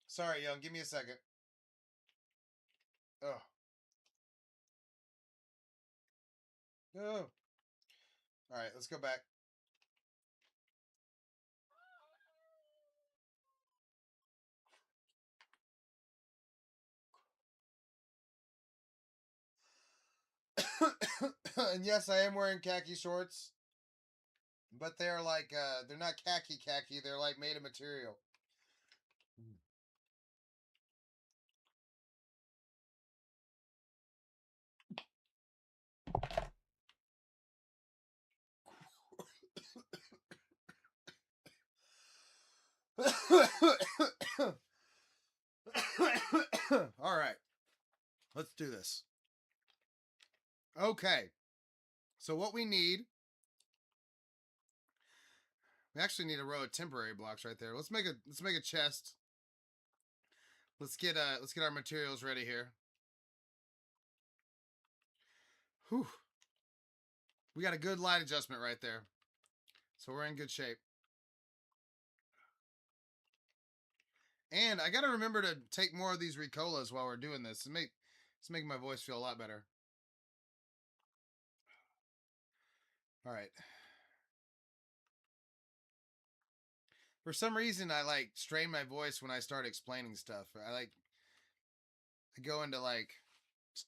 Sorry, young. Give me a second. Oh. Oh. All right, let's go back. And yes, I am wearing khaki shorts, but they're like they're not khaki. They're like made of material. do this. Okay. So what we need, we actually need a row of temporary blocks right there. Let's make a chest. Let's get our materials ready here. Whew. We got a good light adjustment right there. So we're in good shape. And I got to remember to take more of these Ricolas while we're doing this. It's making my voice feel a lot better. All right. For some reason, I like strain my voice when I start explaining stuff. I go into like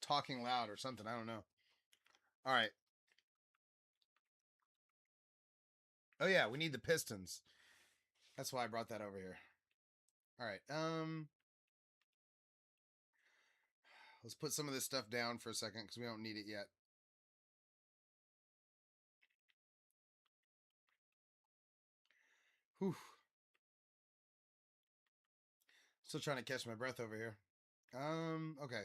talking loud or something. I don't know. All right. Oh yeah, we need the pistons. That's why I brought that over here. All right. Let's put some of this stuff down for a second because we don't need it yet. Whew. Still trying to catch my breath over here. Okay.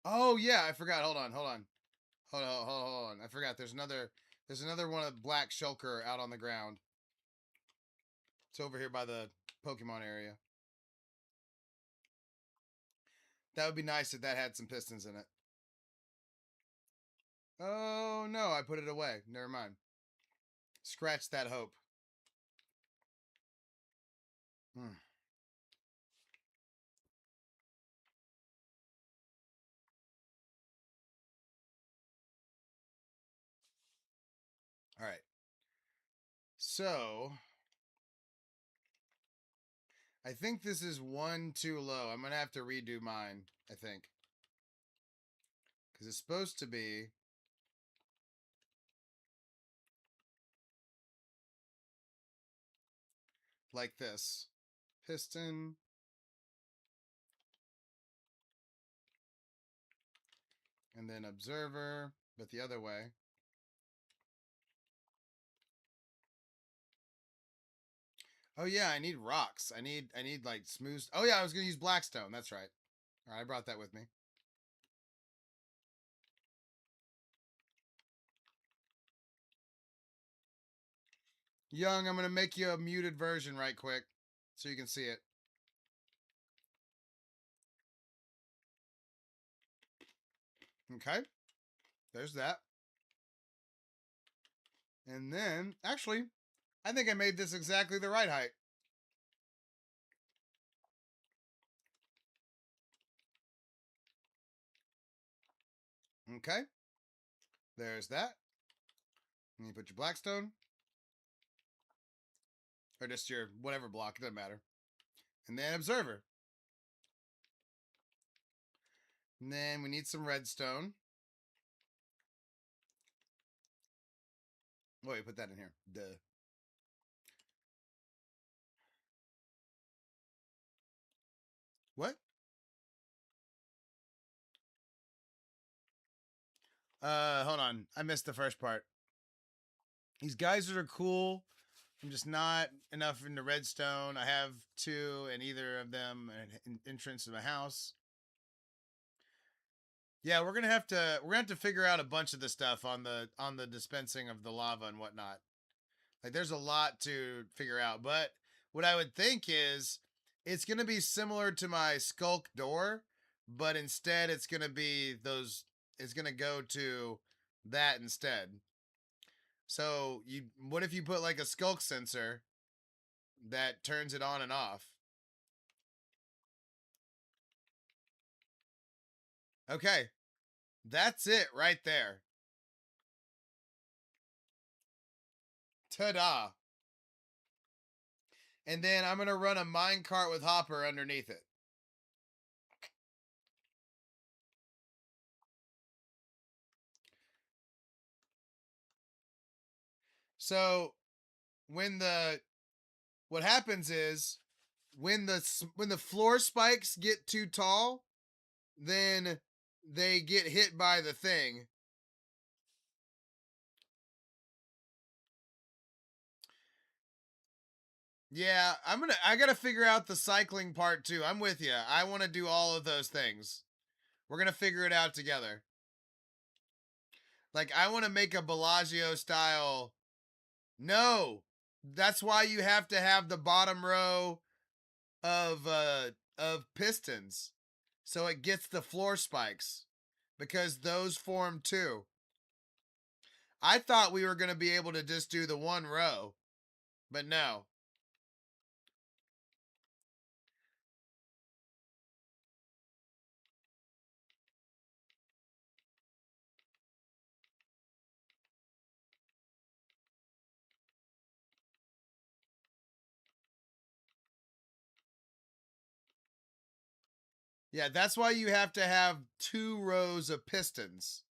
Oh yeah, I forgot. Hold on. Hold on. I forgot. There's another one of black shulker out on the ground. It's over here by the Pokemon area. That would be nice if that had some pistons in it. Oh no, I put it away. Never mind. Scratch that hope. Hmm. All right. So I think this is one too low. I'm gonna have to redo mine, I think. Because it's supposed to be like this. Piston. And then observer, but the other way. Oh yeah, I need rocks. I need like smooth. Oh yeah, I was gonna use blackstone. That's right. All right, I brought that with me. Young, I'm gonna make you a muted version right quick so you can see it. Okay, there's that. And then, actually, I think I made this exactly the right height. Okay, there's that. And you put your blackstone. Or just your whatever block, it doesn't matter. And then observer. And then we need some redstone. Oh, wait, put that in here. Duh. What? Hold on. I missed the first part. These guys are cool. I'm just not enough into redstone. I have two, and either of them an entrance to my house. Yeah, we're gonna have to figure out a bunch of the stuff on the dispensing of the lava and whatnot. Like there's a lot to figure out, but what I would think is it's gonna be similar to my skulk door, but instead it's gonna be those. It's gonna go to that instead. So what if you put like a skulk sensor that turns it on and off? Okay, that's it right there. Ta-da! And then I'm gonna run a minecart with Hopper underneath it. So what happens is when the floor spikes get too tall, then they get hit by the thing. Yeah, I gotta figure out the cycling part too. I'm with you. I want to do all of those things. We're gonna figure it out together. Like I want to make a Bellagio style. No, that's why you have to have the bottom row of pistons, so it gets the floor spikes because those form two. I thought we were gonna be able to just do the one row, but no. Yeah, that's why you have to have two rows of pistons.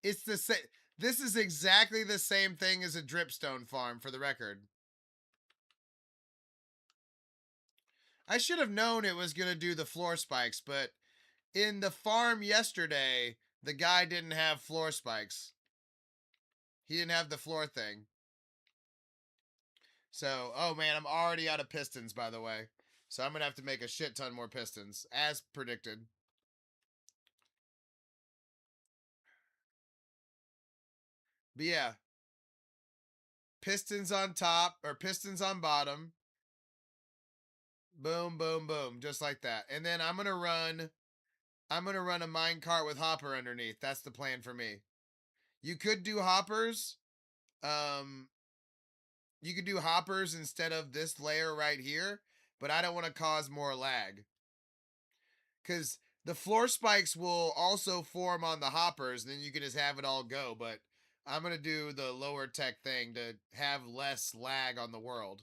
It's the same. This is exactly the same thing as a dripstone farm, for the record. I should have known it was going to do the floor spikes, but in the farm yesterday, the guy didn't have floor spikes. He didn't have the floor thing. So, oh man, I'm already out of pistons, by the way. So I'm going to have to make a shit ton more pistons, as predicted. But yeah, pistons on top, or pistons on bottom. Boom, boom, boom, just like that. And then I'm gonna run a mine cart with hopper underneath. That's the plan for me. You could do hoppers. Um, you could do hoppers instead of this layer right here, but I don't want to cause more lag. Cause the floor spikes will also form on the hoppers, and then you can just have it all go. But I'm gonna do the lower tech thing to have less lag on the world.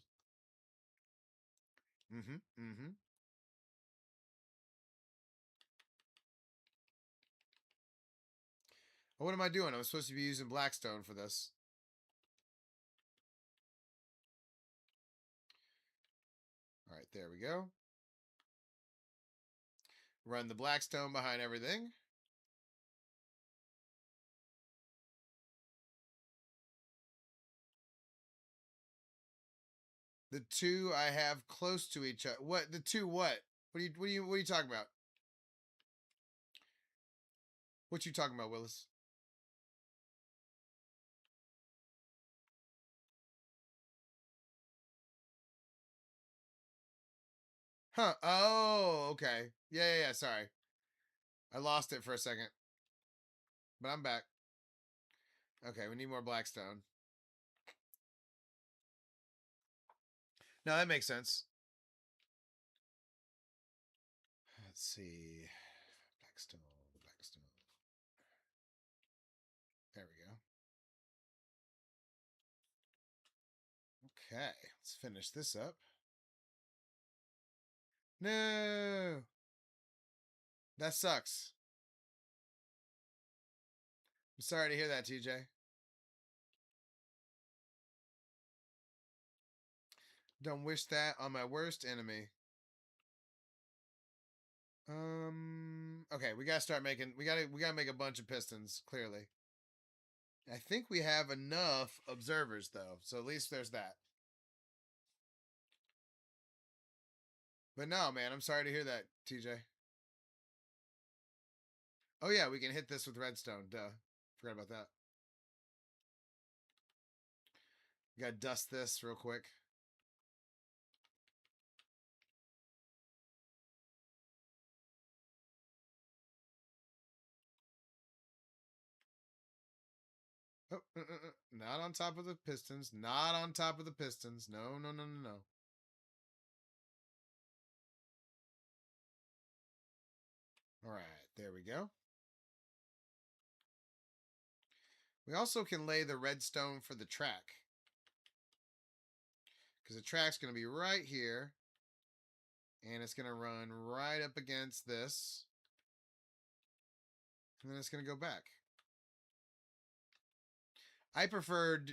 Mm-hmm. Mm-hmm. What am I doing? I'm supposed to be using Blackstone for this. All right, there we go. Run the Blackstone behind everything. The two I have close to each other. What the two? What are you talking about? What you talking about, Willis? Huh? Oh, okay. Yeah. Sorry, I lost it for a second, but I'm back. Okay, we need more Blackstone. No, that makes sense. Let's see. Blackstone. Blackstone. There we go. Okay, let's finish this up. No, that sucks. I'm sorry to hear that, TJ. Don't wish that on my worst enemy. Okay, we gotta start making. We gotta make a bunch of pistons. Clearly, I think we have enough observers though, so at least there's that. But no, man, I'm sorry to hear that, TJ. Oh yeah, we can hit this with redstone. Duh, forgot about that. We gotta dust this real quick. Oh, not on top of the pistons. Not on top of the pistons. No. All right, there we go. We also can lay the redstone for the track. Because the track's going to be right here. And it's going to run right up against this. And then it's going to go back. I prefer,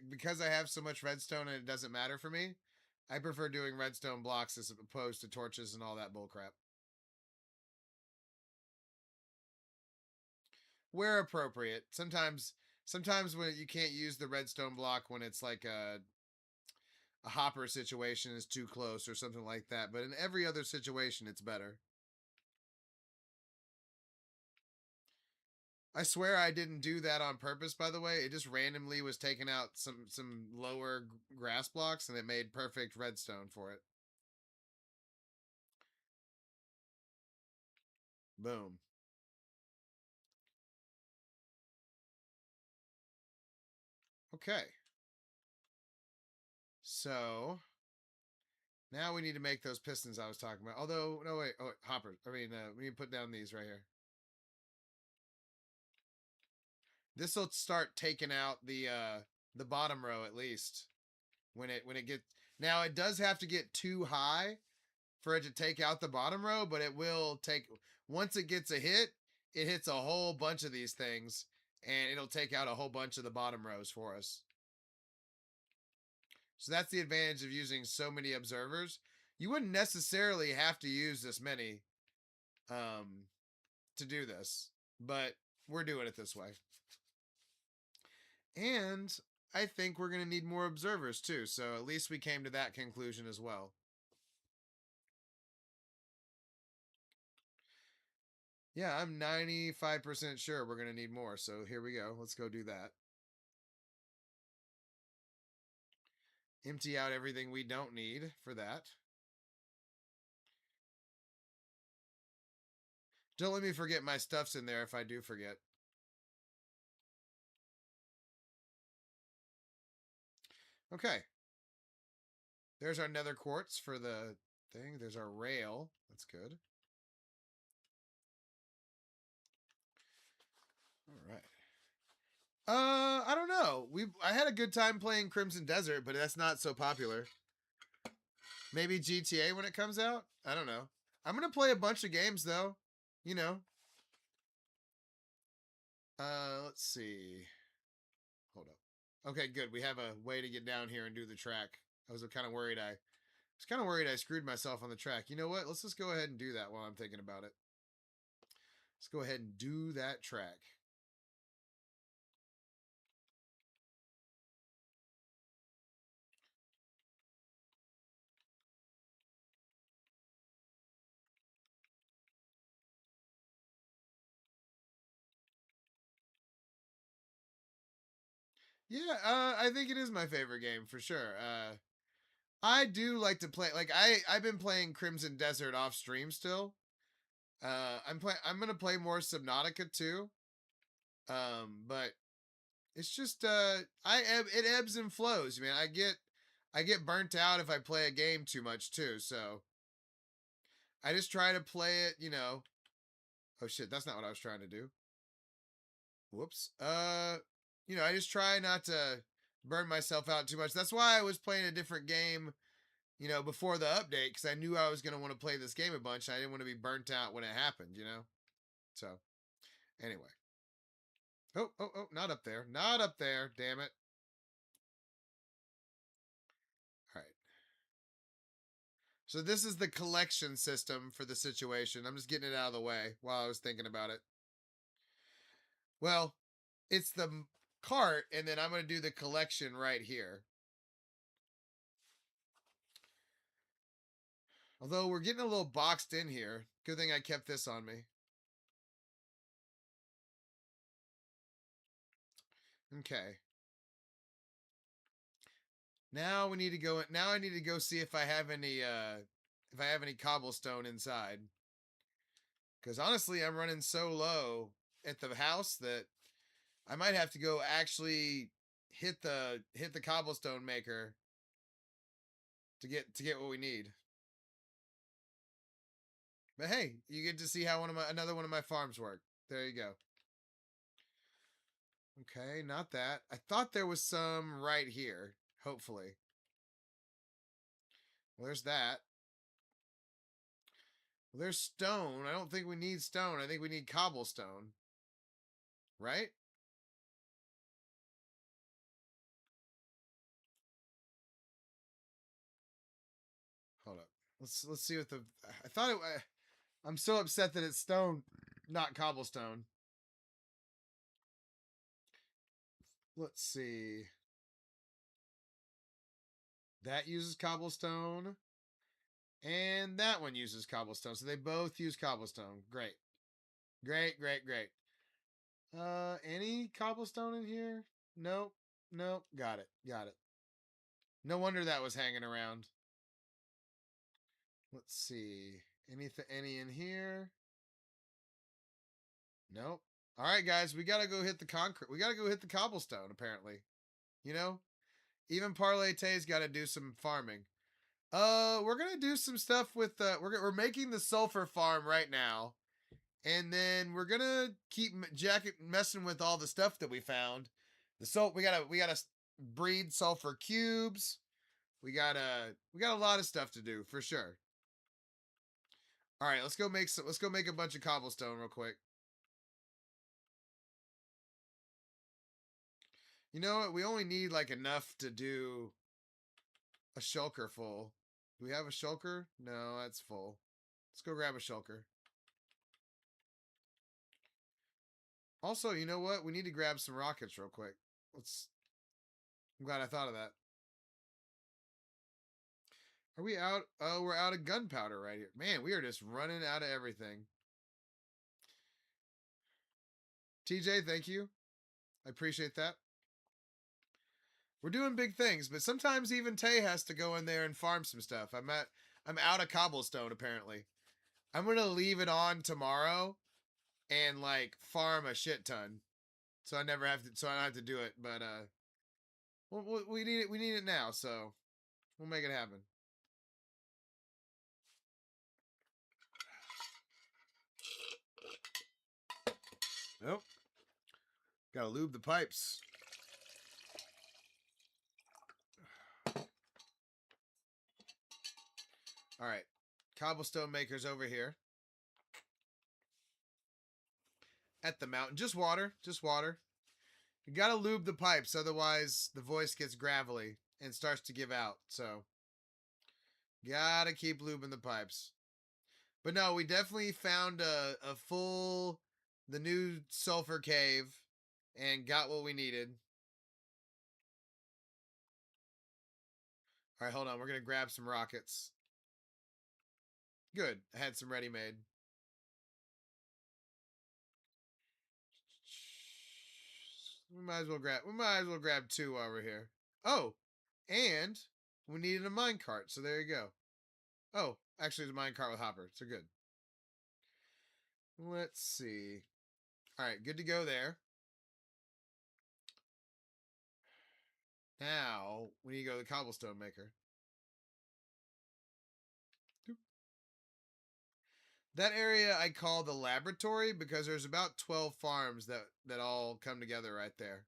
because I have so much redstone and it doesn't matter for me, I prefer doing redstone blocks as opposed to torches and all that bullcrap. Where appropriate. Sometimes when you can't use the redstone block when it's like a hopper situation is too close or something like that. But in every other situation, it's better. I swear I didn't do that on purpose, by the way. It just randomly was taking out some lower grass blocks, and it made perfect redstone for it. Boom. Okay. So now we need to make those pistons I was talking about. Although, no, wait. Oh, wait, hoppers. I mean, we need to put down these right here. This will start taking out the bottom row at least when it gets. Now it does have to get too high for it to take out the bottom row, but it will take once it gets a hit, it hits a whole bunch of these things, and it'll take out a whole bunch of the bottom rows for us. So that's the advantage of using so many observers. You wouldn't necessarily have to use this many to do this, but we're doing it this way. And I think we're going to need more observers too, so at least we came to that conclusion as well. Yeah, I'm 95% sure we're going to need more, so here we go. Let's go do that. Empty out everything we don't need for that. Don't let me forget my stuff's in there if I do forget. Okay. There's our nether quartz for the thing. There's our rail. That's good. All right. I don't know. I had a good time playing Crimson Desert, but that's not so popular. Maybe GTA when it comes out? I don't know. I'm going to play a bunch of games though. You know. Let's see. Hold up. Okay, good. We have a way to get down here and do the track. I was kind of worried I screwed myself on the track. You know what? Let's just go ahead and do that while I'm thinking about it. Let's go ahead and do that track. Yeah, I think it is my favorite game for sure. I do like to play. Like I've been playing Crimson Desert off stream still. I'm gonna play more Subnautica too. But it's just it ebbs and flows, man. I get burnt out if I play a game too much too. So I just try to play it. You know. Oh shit, that's not what I was trying to do. Whoops. You know, I just try not to burn myself out too much. That's why I was playing a different game, you know, before the update, because I knew I was going to want to play this game a bunch. And I didn't want to be burnt out when it happened, you know? So, anyway. Oh, not up there. Not up there. Damn it. All right. So, this is the collection system for the situation. I'm just getting it out of the way while I was thinking about it. Well, it's the cart, and then I'm going to do the collection right here. Although we're getting a little boxed in here. Good thing I kept this on me. Okay. Now we need to go. Now I need to go see if I have any cobblestone inside. Because honestly, I'm running so low at the house that I might have to go actually hit the cobblestone maker to get what we need. But hey, you get to see how another one of my farms work. There you go. Okay, not that. I thought there was some right here. Hopefully. Well, there's that. Well, there's stone. I don't think we need stone. I think we need cobblestone. Right? Hold up. Let's see what the I thought it I'm so upset that it's stone, not cobblestone. Let's see. That uses cobblestone. And that one uses cobblestone. So they both use cobblestone. Great. Great, great, great. Any cobblestone in here? Nope. Nope. Got it. Got it. No wonder that was hanging around. Let's see. Any in here? Nope. All right, guys, we gotta go hit the concrete. We gotta go hit the cobblestone. Apparently, you know, even ParlayTay's got to do some farming. We're gonna do some stuff with. We're making the sulfur farm right now, and then we're gonna keep messing with all the stuff that we found. We gotta breed sulfur cubes. We got a lot of stuff to do for sure. All right, let's go make a bunch of cobblestone real quick. You know what? We only need like enough to do a shulker full. Do we have a shulker? No, that's full. Let's go grab a shulker. Also, you know what? We need to grab some rockets real quick. I'm glad I thought of that. Are we out? Oh, we're out of gunpowder right here. Man, we are just running out of everything. TJ, thank you. I appreciate that. We're doing big things, but sometimes even Tay has to go in there and farm some stuff. I'm out of cobblestone apparently. I'm gonna leave it on tomorrow and like farm a shit ton, so I never have to. So I don't have to do it. But we need it. We need it now, so we'll make it happen. Nope. Gotta lube the pipes. All right, cobblestone maker's over here at the mountain. Just water. Just water. You gotta lube the pipes, otherwise the voice gets gravelly and starts to give out. So, gotta keep lubing the pipes. But no, we definitely found the new sulfur cave and got what we needed. All right, hold on. We're gonna grab some rockets. Good. I had some ready made. We might as well grab two while we're here. Oh, and we needed a minecart, so there you go. Oh, actually, it's a minecart with hopper, so good. Let's see. All right, good to go there. Now we need to go to the cobblestone maker. That area I call the laboratory because there's about 12 farms that all come together right there.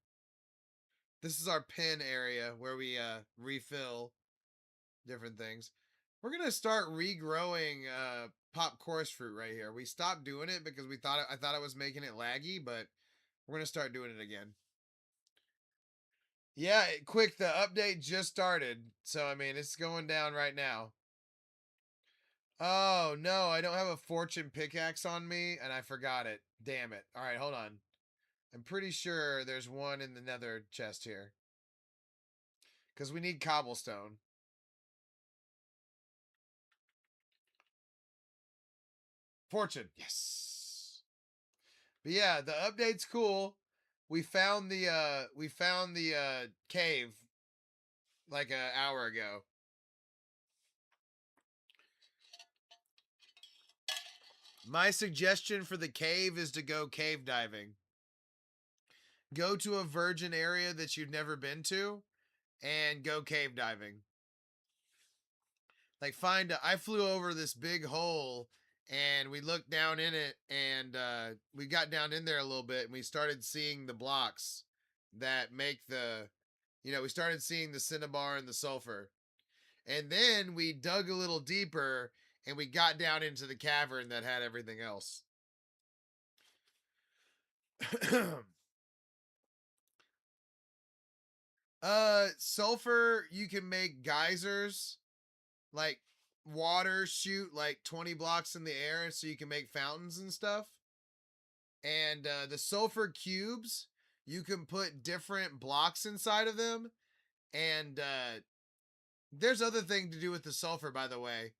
This is our pen area where we refill different things. We're gonna start regrowing pop course fruit right here. We stopped doing it because I thought it was making it laggy, but we're gonna start doing it again. Yeah, quick, the update just started, so I mean it's going down right now. Oh no, I don't have a fortune pickaxe on me, and I forgot it. Damn it! All right, hold on. I'm pretty sure there's one in the nether chest here. Because we need cobblestone. Fortune. Yes. But yeah, the update's cool. We found the cave like an hour ago. My suggestion for the cave is to go cave diving. Go to a virgin area that you've never been to and go cave diving. Like I flew over this big hole and we looked down in it and we got down in there a little bit and we started seeing the blocks that make we started seeing the cinnabar and the sulfur. And then we dug a little deeper and we got down into the cavern that had everything else. Sulfur, you can make geysers, like water shoot like 20 blocks in the air so you can make fountains and stuff. And the sulfur cubes, you can put different blocks inside of them and There's other thing to do with the sulfur, by the way.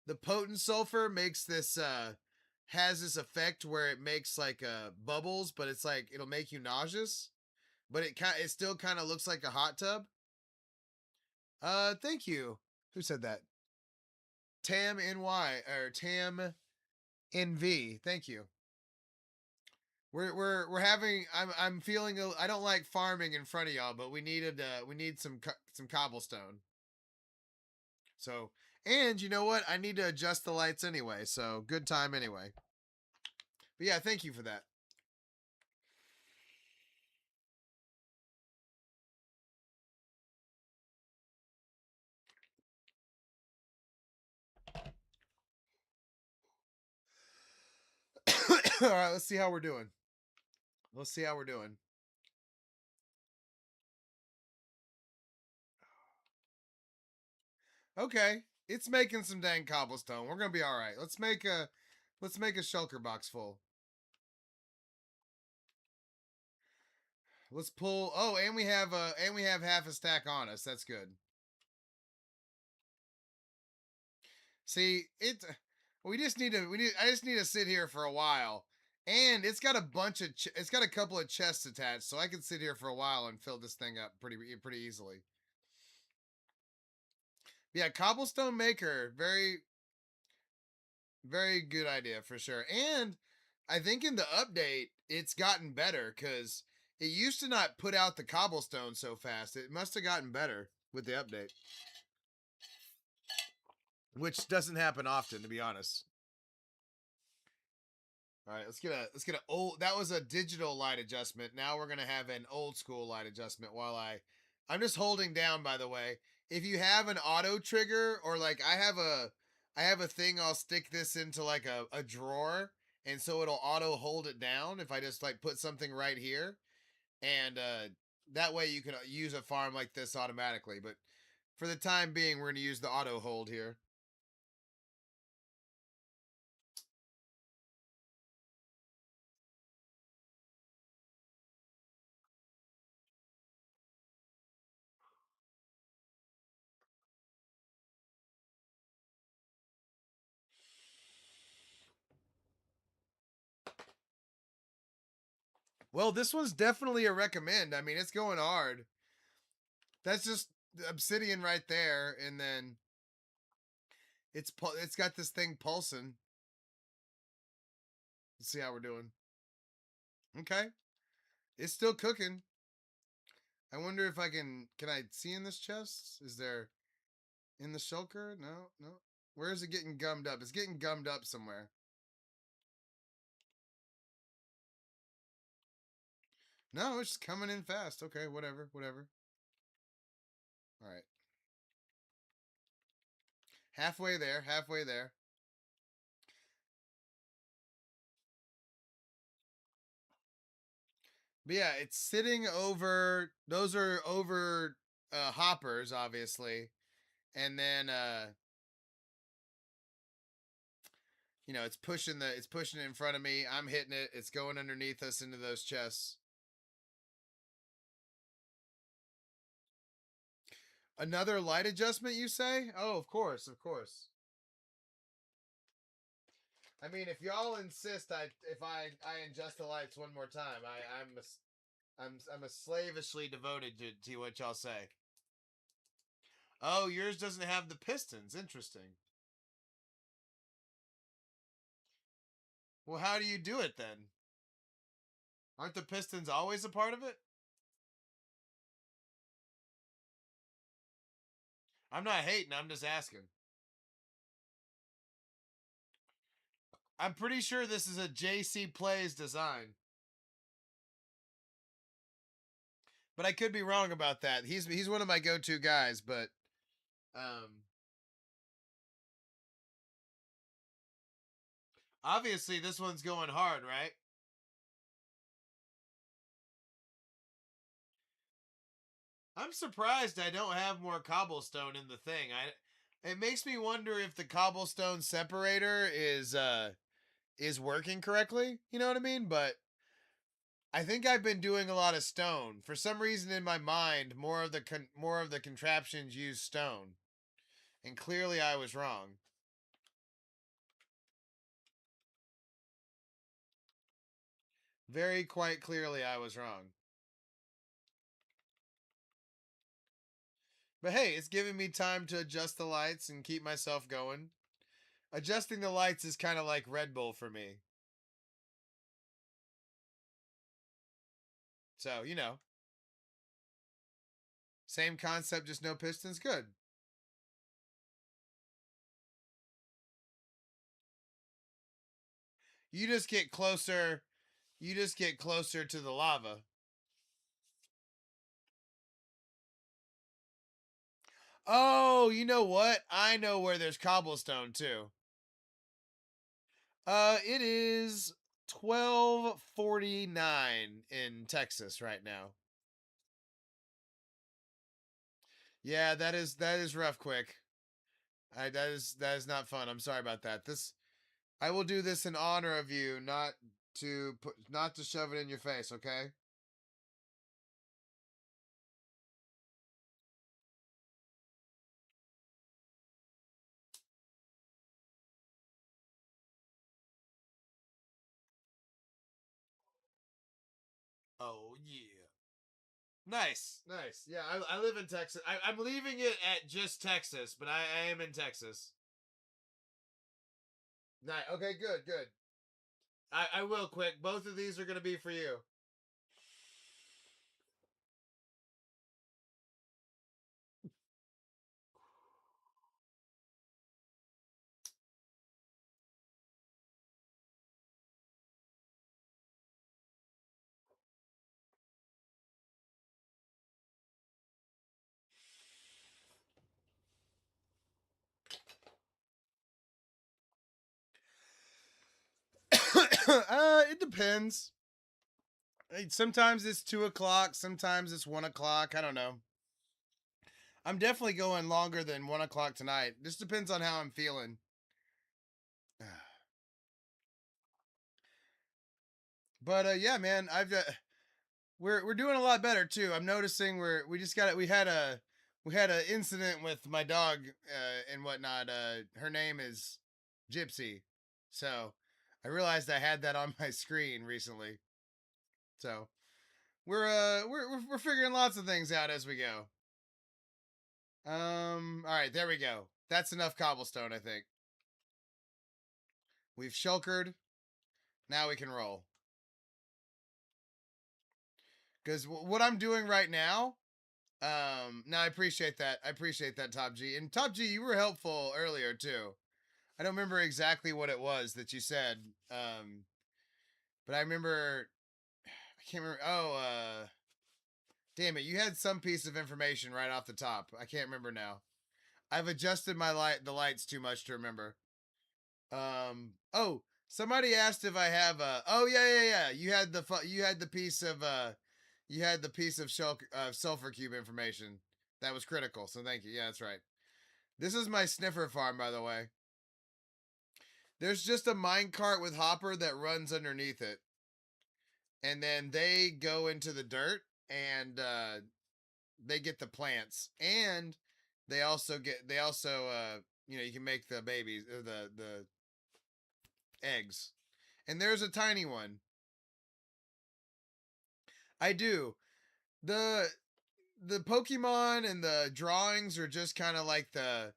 The potent sulfur makes this has this effect where it makes like bubbles, but it's like it'll make you nauseous. But it still kind of looks like a hot tub. Thank you. Who said that? Tam NY or Tam NV. Thank you. We're having. I'm feeling. I don't like farming in front of y'all, but we need some cobblestone. So, and you know what? I need to adjust the lights anyway. So good time anyway. But yeah, thank you for that. All right, let's see how we're doing. Let's see how we're doing. Okay, it's making some dang cobblestone. We're gonna be all right. Let's make a shulker box full. Let's pull. Oh, and we have half a stack on us. That's good. See it. We just need to. I just need to sit here for a while. And it's got a bunch of. It's got a couple of chests attached, so I can sit here for a while and fill this thing up pretty easily. Yeah, cobblestone maker, very good idea for sure. And I think in the update, it's gotten better because it used to not put out the cobblestone so fast. It must have gotten better with the update, which doesn't happen often, to be honest. All right, let's get an old. That was a digital light adjustment. Now we're gonna have an old school light adjustment. I'm just holding down. By the way, if you have an auto trigger or like I have a thing. I'll stick this into like a drawer, and so it'll auto hold it down if I just like put something right here, and that way you can use a farm like this automatically. But for the time being, we're gonna use the auto hold here. Well, this one's definitely a recommend. I mean, it's going hard. That's just obsidian right there, and then it's got this thing pulsing. Let's see how we're doing. Okay, it's still cooking. I wonder if I can I see in this chest? Is there in the shulker? No, no. Where is it getting gummed up? It's getting gummed up somewhere. No, it's just coming in fast. Okay, whatever, whatever. All right. Halfway there, halfway there. But yeah, it's sitting over. Those are over hoppers, obviously, and then it's pushing it in front of me. I'm hitting it. It's going underneath us into those chests. Another light adjustment, you say? Oh, of course, of course. I mean, if y'all insist, I adjust the lights one more time, I'm a slavishly devoted to what y'all say. Oh, yours doesn't have the pistons. Interesting. Well, how do you do it then? Aren't the pistons always a part of it? I'm not hating. I'm just asking. I'm pretty sure this is a JC Plays design, but I could be wrong about that. He's one of my go-to guys, but um, obviously this one's going hard, right? I'm surprised I don't have more cobblestone in the thing. It makes me wonder if the cobblestone separator is working correctly. You know what I mean? But I think I've been doing a lot of stone. For some reason in my mind, more of the contraptions use stone. And clearly I was wrong. Very quite clearly I was wrong. But hey, it's giving me time to adjust the lights and keep myself going. Adjusting the lights is kind of like Red Bull for me. So, you know, same concept, just no pistons. Good. You just get closer. You just get closer to the lava. Oh, you know what? I know where there's cobblestone too. It is 12:49 in Texas right now. Yeah, that is rough quick. That is not fun. I'm sorry about that. This I will do this in honor of you, not to shove it in your face, okay? Oh yeah. Nice, nice. Yeah, I live in Texas. I'm leaving it at just Texas, but I am in Texas. Nice. Okay, good, good. I will quick. Both of these are gonna be for you. It depends. Sometimes it's 2 o'clock. Sometimes it's 1 o'clock. I don't know. I'm definitely going longer than 1 o'clock tonight. Just depends on how I'm feeling. But yeah, man, we're doing a lot better too. I'm noticing we just got it. We had a incident with my dog and whatnot. Her name is Gypsy, so I realized I had that on my screen recently. So we're figuring lots of things out as we go. All right, there we go. That's enough cobblestone, I think. We've shulkered. Now we can roll. Because what I'm doing right now, now I appreciate that. I appreciate that, Top G. And Top G, you were helpful earlier too. I don't remember exactly what it was that you said, but I remember. I can't remember. Oh, damn it! You had some piece of information right off the top. I can't remember now. I've adjusted the lights too much to remember. Oh, somebody asked if I have a. Oh yeah, yeah, yeah. You had the piece of sulfur cube information. That was critical. So thank you. Yeah, that's right. This is my sniffer farm, by the way. There's just a minecart with hopper that runs underneath it, and then they go into the dirt and they get the plants, and they also you can make the babies or the eggs, and there's a tiny one. I do. The Pokemon and the drawings are just kind of like the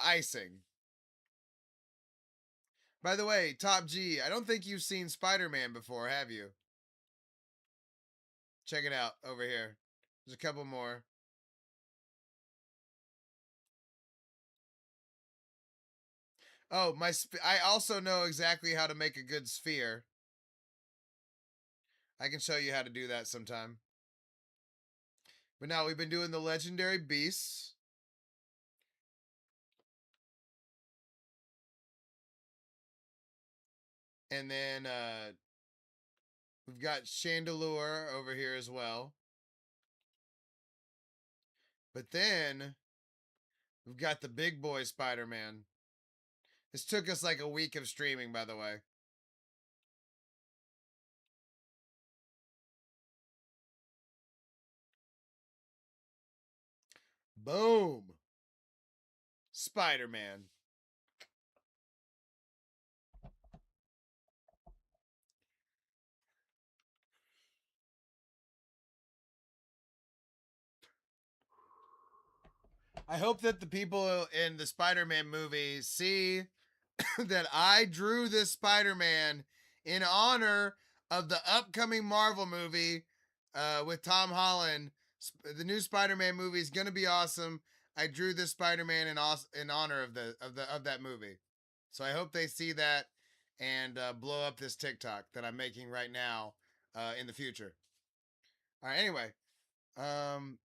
icing. By the way, Top G, I don't think you've seen Spider-Man before, have you? Check it out over here. There's a couple more. Oh, I also know exactly how to make a good sphere. I can show you how to do that sometime. But now we've been doing the legendary beasts. And then we've got Chandelure over here as well. But then we've got the big boy Spider-Man. This took us like a week of streaming, by the way. Boom. Spider-Man. I hope that the people in the Spider-Man movie see that I drew this Spider-Man in honor of the upcoming Marvel movie with Tom Holland. The new Spider-Man movie is going to be awesome. I drew this Spider-Man in honor of that movie. So I hope they see that and blow up this TikTok that I'm making right now in the future. All right. Anyway, um,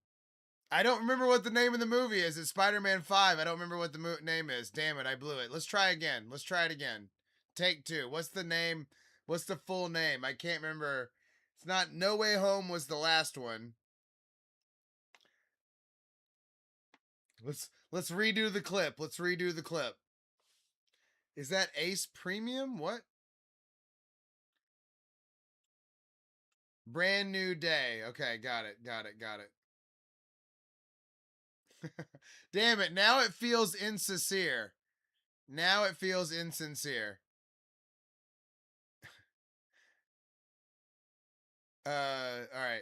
I don't remember what the name of the movie is. It's Spider-Man 5. I don't remember what the name is. Damn it, I blew it. Let's try again. Let's try it again. Take two. What's the name? What's the full name? I can't remember. It's not No Way Home was the last one. Let's redo the clip. Let's redo the clip. Is that Ace Premium? What? Brand New Day. Okay, got it. Got it. Got it. Damn it, now it feels insincere. Now it feels insincere. All right.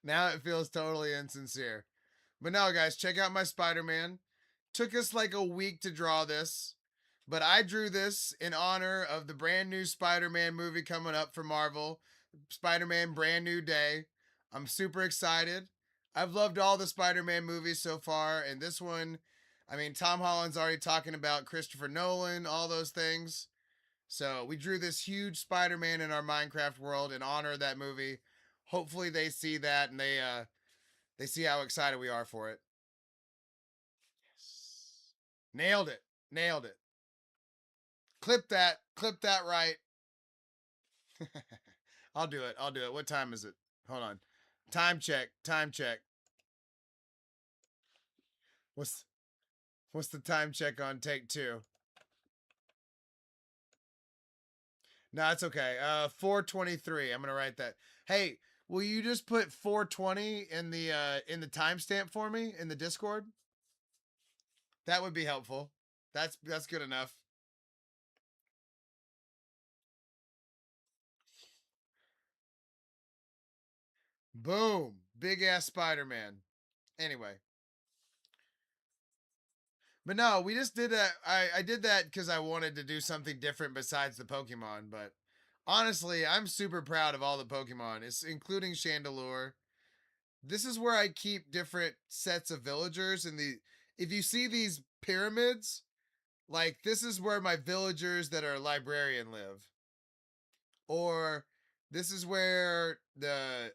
Now it feels totally insincere. But no, guys, check out my Spider-Man. Took us like a week to draw this, but I drew this in honor of the brand new Spider-Man movie coming up for Marvel, Spider-Man Brand New Day. I'm super excited. I've loved all the Spider-Man movies so far, and this one, I mean, Tom Holland's already talking about Christopher Nolan, all those things. So we drew this huge Spider-Man in our Minecraft world in honor of that movie. Hopefully they see that and they see how excited we are for it. Yes. Nailed it. Nailed it. Clip that. Clip that right. I'll do it. I'll do it. What time is it? Hold on. Time check. Time check. What's what's the time check on take two? No, it's okay. 4:23. I'm gonna write that. Hey, will you just put 4:20 in the timestamp for me in the Discord? That would be helpful. That's good enough. Boom. Big ass Spider-Man. Anyway. But no, we just did that. I did that because I wanted to do something different besides the Pokemon. But honestly, I'm super proud of all the Pokemon, it's including Chandelure. This is where I keep different sets of villagers. If you see these pyramids, like this is where my villagers that are librarian live. Or this is where the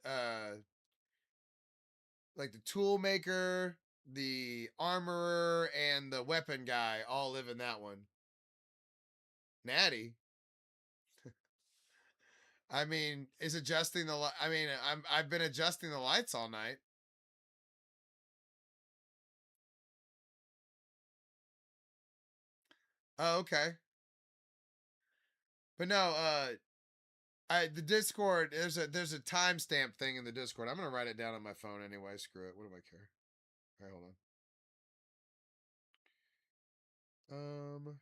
like the tool maker, the armorer, and the weapon guy all live in that one. Natty. I mean, is adjusting the. I mean, I've been adjusting the lights all night. Oh, okay. But no, the Discord. There's a timestamp thing in the Discord. I'm gonna write it down on my phone anyway. Screw it. What do I care? All right, hold on.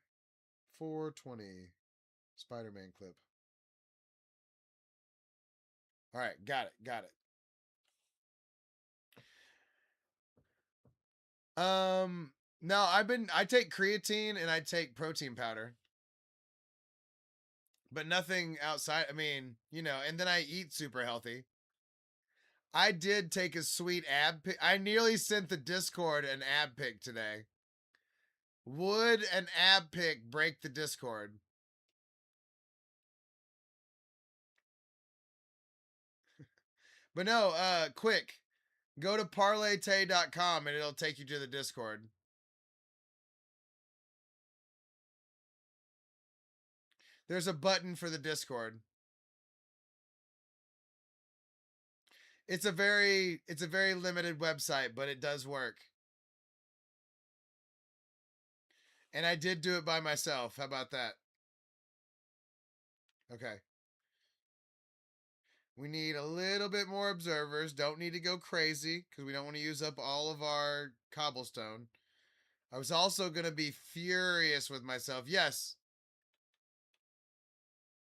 420 Spider-Man clip. All right, got it. Got it. No, I take creatine and I take protein powder, but nothing outside. I mean, and then I eat super healthy. I did take a sweet ab pic. I nearly sent the Discord an ab pic today. Would an ab pic break the Discord? But no, quick. Go to ParlayTayy.com and it'll take you to the Discord. There's a button for the Discord. It's a very limited website, but it does work. And I did do it by myself. How about that? Okay. We need a little bit more observers. Don't need to go crazy because we don't want to use up all of our cobblestone. I was also going to be furious with myself. Yes.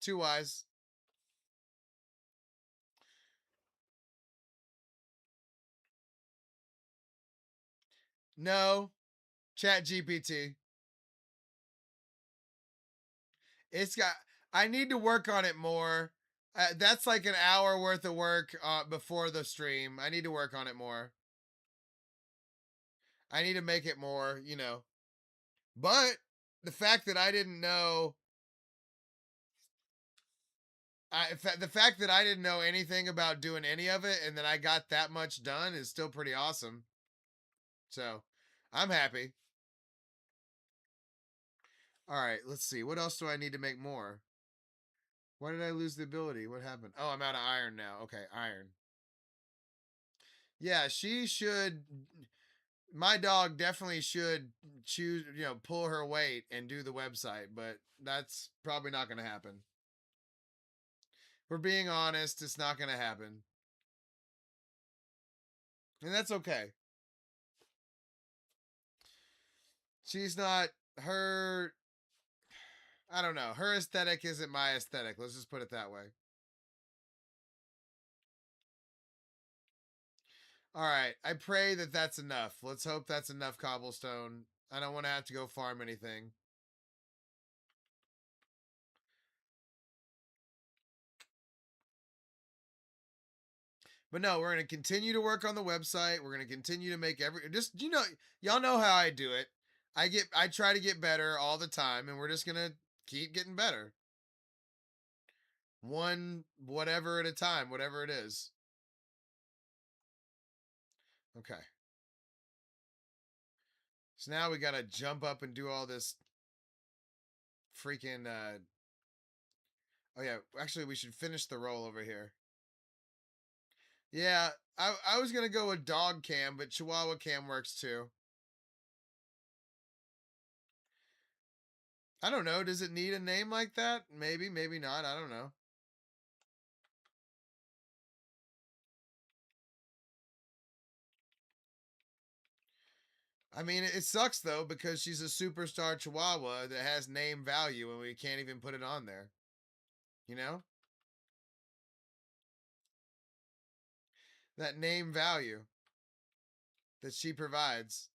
2 wise. No. Chat GPT. It's got. I need to work on it more. That's like an hour worth of work before the stream. I need to work on it more. I need to make it more, you know. But the fact that I didn't know, the fact that I didn't know anything about doing any of it and that I got that much done is still pretty awesome. So I'm happy. All right, let's see. What else do I need to make more? Why did I lose the ability? What happened? Oh, I'm out of iron now. Okay, iron. Yeah, she should. My dog definitely should choose, pull her weight and do the website, but that's probably not going to happen. If we're being honest, it's not going to happen. And that's okay. She's not her. I don't know. Her aesthetic isn't my aesthetic. Let's just put it that way. All right. I pray that that's enough. Let's hope that's enough cobblestone. I don't want to have to go farm anything. But no, we're going to continue to work on the website. We're going to continue to make y'all know how I do it. I try to get better all the time, and we're just going to keep getting better. One whatever at a time, whatever it is. Okay. So now we got to jump up and do all this freaking oh yeah, actually we should finish the roll over here. Yeah, I was going to go with dog cam, but Chihuahua cam works too. I don't know. Does it need a name like that? Maybe, maybe not. I don't know. I mean, it sucks though because she's a superstar Chihuahua that has name value and we can't even put it on there. You know? That name value that she provides.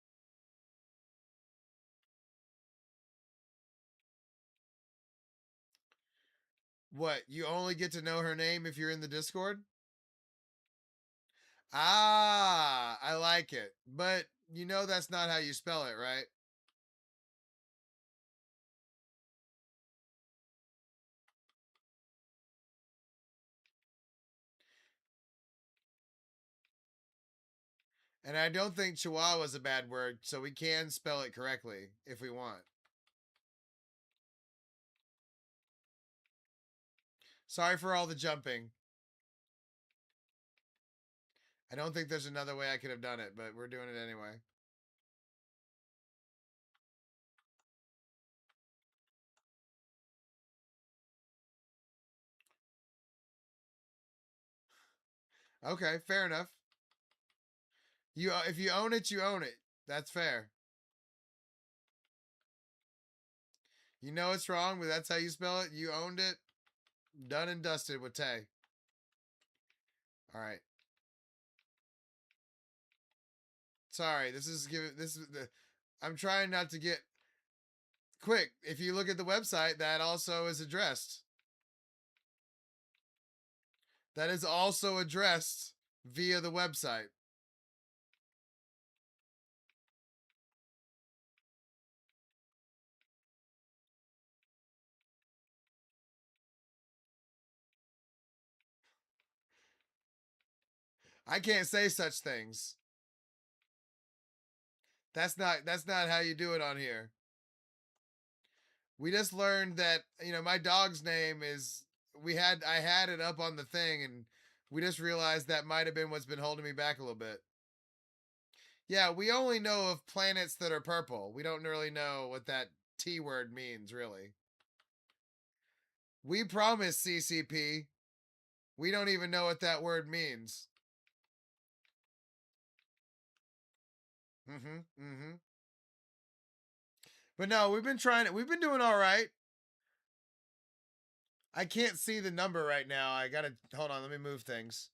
What? You only get to know her name if you're in the Discord? Ah, I like it. But you know that's not how you spell it, right? And I don't think Chihuahua is a bad word, so we can spell it correctly if we want. Sorry for all the jumping. I don't think there's another way I could have done it, but we're doing it anyway. Okay, fair enough. If you own it, you own it. That's fair. You know it's wrong, but that's how you spell it. You owned it. Done and dusted with Tay. All right. Sorry, this is the. I'm trying not to get quick. If you look at the website, that also is addressed. That is also addressed via the website. I can't say such things. That's not how you do it on here. We just learned that, my dog's name is I had it up on the thing and we just realized that might have been what's been holding me back a little bit. Yeah, we only know of planets that are purple. We don't really know what that T word means, really. We promise, CCP. We don't even know what that word means. But no, we've been trying it. We've been doing all right. I can't see the number right now. I gotta hold on. Let me move things.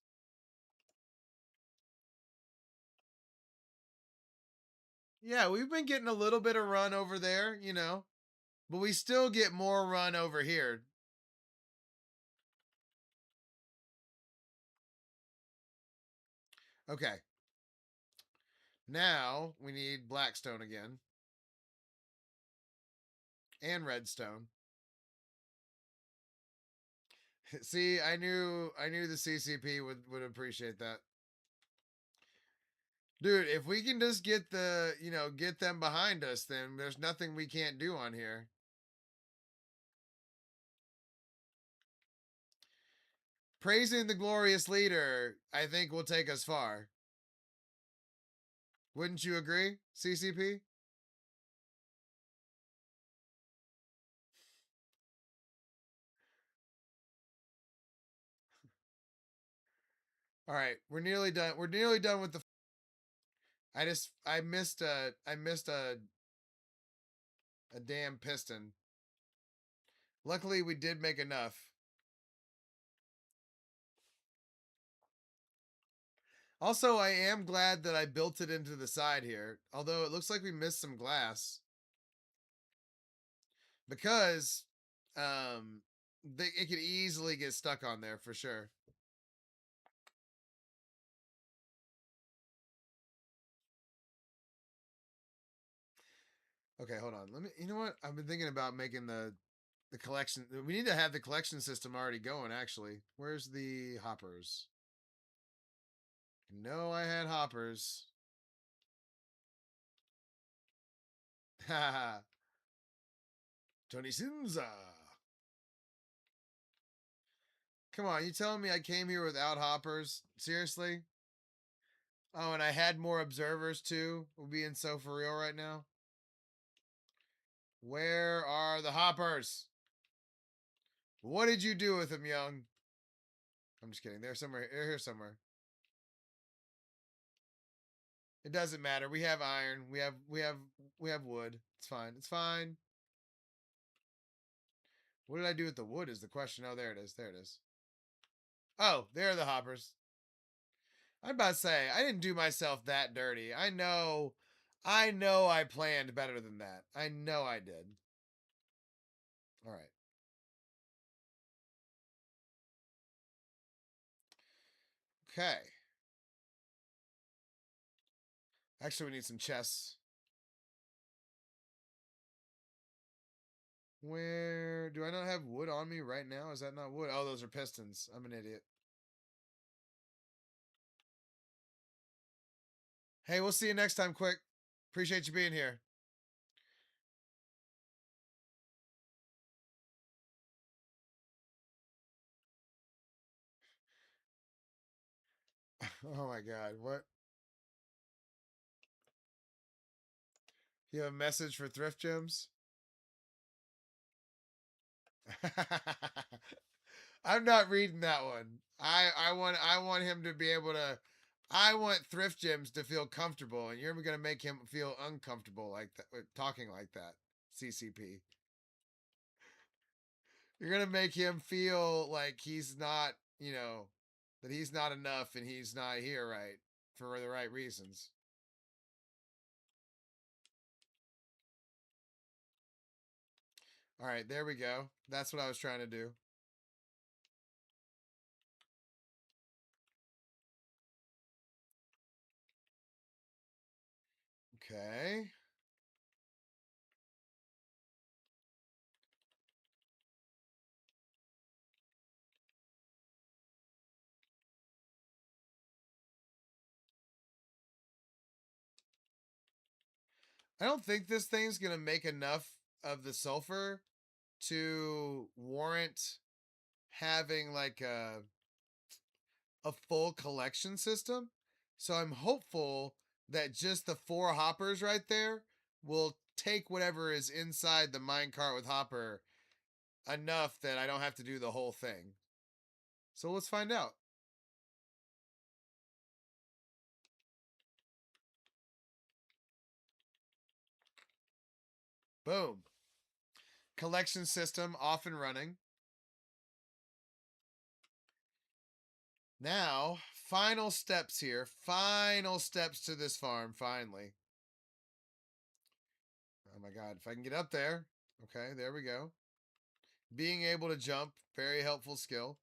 Yeah, we've been getting a little bit of run over there, you know, but we still get more run over here. Okay. Now we need Blackstone again and Redstone. See, I knew the CCP would appreciate that. Dude, if we can just get the, get them behind us, then there's nothing we can't do on here. Praising the glorious leader, I think, will take us far. Wouldn't you agree, CCP? All right, we're nearly done. We're nearly done with the. I missed a damn piston. Luckily, we did make enough. Also, I am glad that I built it into the side here, although it looks like we missed some glass. Because it could easily get stuck on there for sure. Okay, hold on. Let me. You know what? I've been thinking about making the collection. We need to have the collection system already going. Actually, where's the hoppers? No, I had hoppers. Ha! Tony Sinza. Come on, you telling me I came here without hoppers? Seriously? Oh, and I had more observers too. We're being so for real right now. Where are the hoppers? What did you do with them, young? I'm just kidding. They're somewhere. They're here somewhere. It doesn't matter. We have iron. We have wood. It's fine. It's fine. What did I do with the wood is the question. Oh, there it is. There it is. Oh, there are the hoppers. I'm about to say, I didn't do myself that dirty. I know I planned better than that. I know I did. All right. Okay. Actually, we need some chests. Where do I not have wood on me right now? Is that not wood? Oh, those are pistons. I'm an idiot. Hey, we'll see you next time, Quick. Appreciate you being here. Oh my god, what? You have a message for Thrift Gems? I'm not reading that one. I want him to be able to. I want Thrift Gems to feel comfortable, and you're gonna make him feel uncomfortable like that, talking like that. CCP. You're gonna make him feel like he's not, that he's not enough and he's not here right for the right reasons. All right, there we go. That's what I was trying to do. Okay. I don't think this thing's gonna make enough of the sulfur to warrant having like a full collection system. So I'm hopeful that just the 4 hoppers right there will take whatever is inside the minecart with hopper enough that I don't have to do the whole thing. So let's find out. Boom. Collection system off and running. Now, final steps here. Final steps to this farm, finally. Oh my god, if I can get up there. Okay, there we go. Being able to jump, very helpful skill.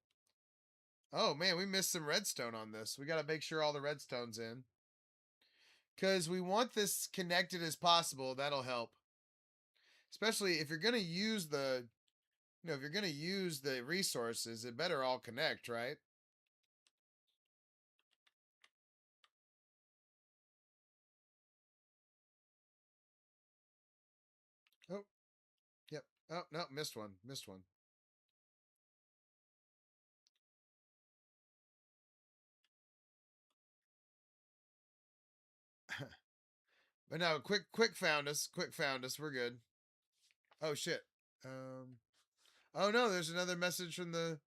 Oh man, we missed some redstone on this. We got to make sure all the redstone's in. Because we want this connected as possible. That'll help. Especially if you're going to use the, if you're going to use the resources, it better all connect, right? Oh, yep. Oh, no, missed one. Missed one. But no, quick found us. Quick found us. We're good. Oh shit. Oh no, there's another message from the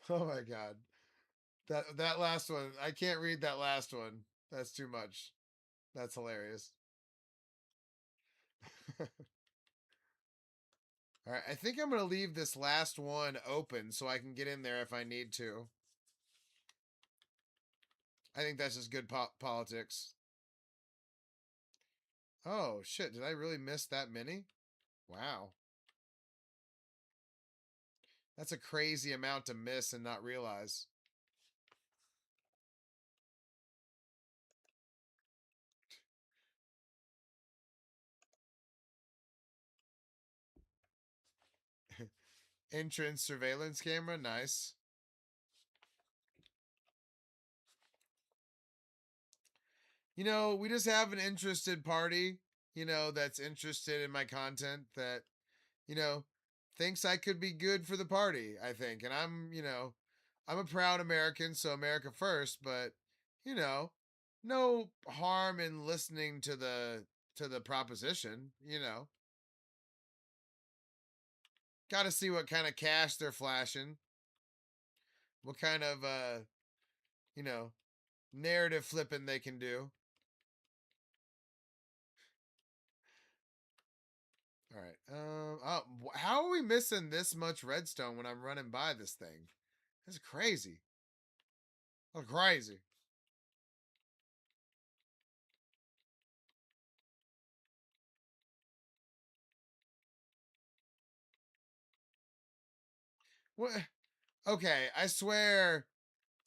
Oh my god. That last one. I can't read that last one. That's too much. That's hilarious. All right, I think I'm going to leave this last one open so I can get in there if I need to. I think that's just good politics. Oh, shit. Did I really miss that many? Wow. That's a crazy amount to miss and not realize. Entrance surveillance camera. Nice. We just have an interested party, that's interested in my content that, you know, thinks I could be good for the party, I think. And I'm a proud American, so America first, but, you know, no harm in listening to the proposition. Got to see what kind of cash they're flashing. What kind of you know, narrative flipping they can do. All right. How are we missing this much redstone when I'm running by this thing? That's crazy. Oh, crazy. What? Okay, I swear.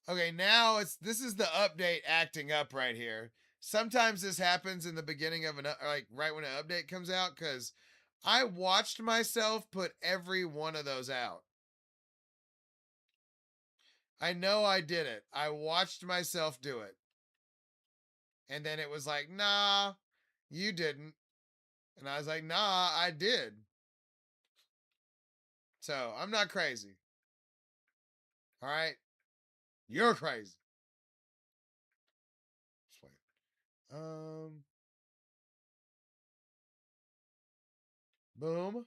Okay, now this is the update acting up right here. Sometimes this happens in the beginning of like right when an update comes out because I watched myself put every one of those out. I know I did it. I watched myself do it. And then it was like, nah, you didn't. And I was like, nah, I did. So I'm not crazy. All right. You're crazy. Just wait. Boom.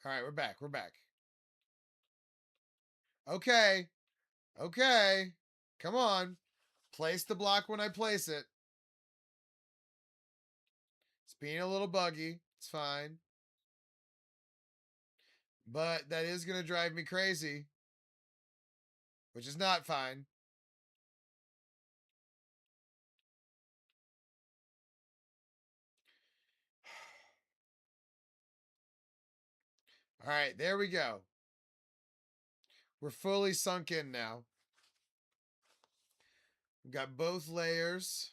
All right, we're back. We're back. Okay. Okay. Come on. Place the block when I place it. It's being a little buggy. It's fine. But that is going to drive me crazy, which is not fine. All right, there we go. We're fully sunk in now. We've got both layers.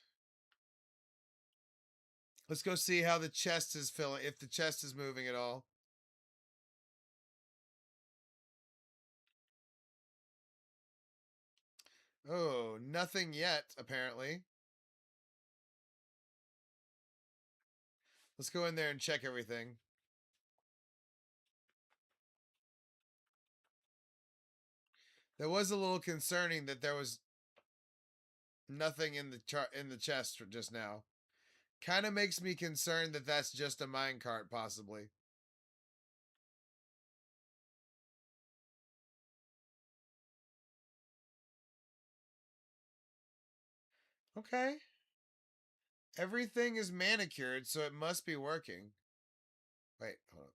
Let's go see how the chest is filling, if the chest is moving at all. Oh, nothing yet, apparently. Let's go in there and check everything. That was a little concerning that there was nothing in the chest just now. Kind of makes me concerned that that's just a minecart, possibly. Okay. Everything is manicured, so it must be working. Wait, hold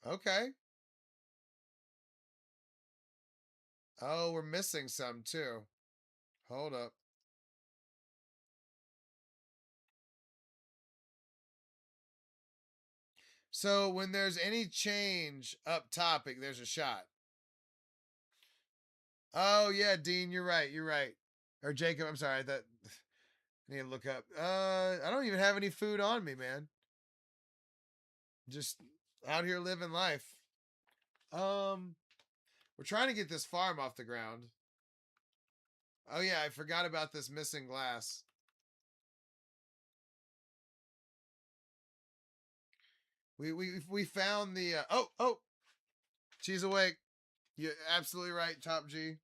on. Okay. Oh, we're missing some too. Hold up. So when there's any change up top, there's a shot. Oh yeah, Dean, you're right. You're right. Or Jacob, I'm sorry. That I need to look up. I don't even have any food on me, man. Just out here living life. We're trying to get this farm off the ground. Oh yeah, I forgot about this missing glass. We found the oh, she's awake. You're absolutely right, Top G.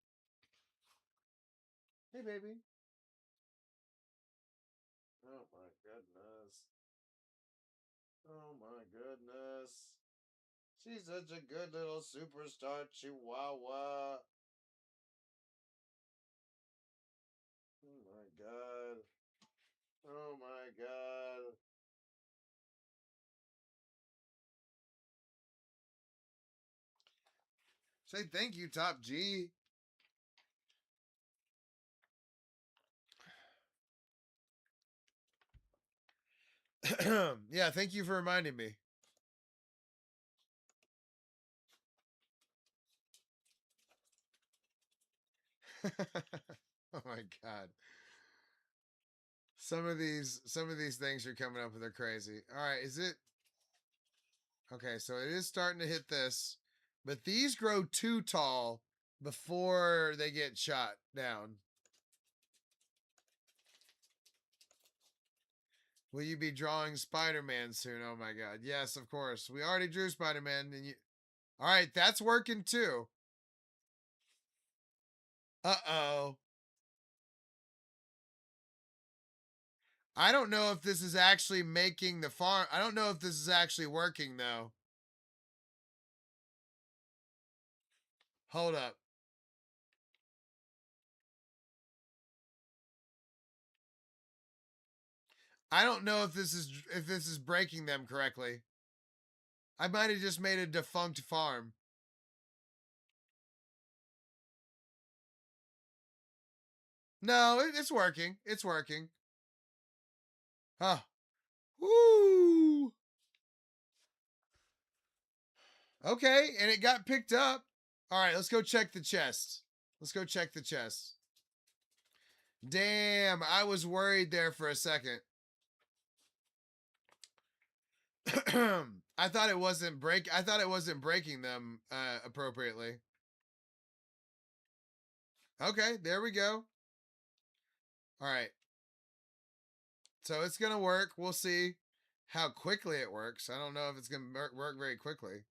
Hey baby. Oh my goodness. Oh my goodness. She's such a good little superstar chihuahua. Oh my god. Oh my god. Say thank you, Top G. Yeah, thank you for reminding me. Oh my god. Some of these things you're coming up with are crazy. All right, is it okay? So it is starting to hit this, but these grow too tall before they get shot down. Will you be drawing Spider-Man soon? Oh my god. Yes, of course. We already drew Spider-Man and you all right, that's working too. Uh-oh. I don't know if this is actually making the farm. I don't know if this is actually working though. Hold up. I don't know if this is breaking them correctly. I might have just made a defunct farm. No, it's working. It's working. Huh. Woo. Okay, and it got picked up. All right, let's go check the chest. Let's go check the chest. Damn, I was worried there for a second. I thought it wasn't breaking them appropriately. Okay, there we go. All right. So it's going to work. We'll see how quickly it works. I don't know if it's going to work very quickly.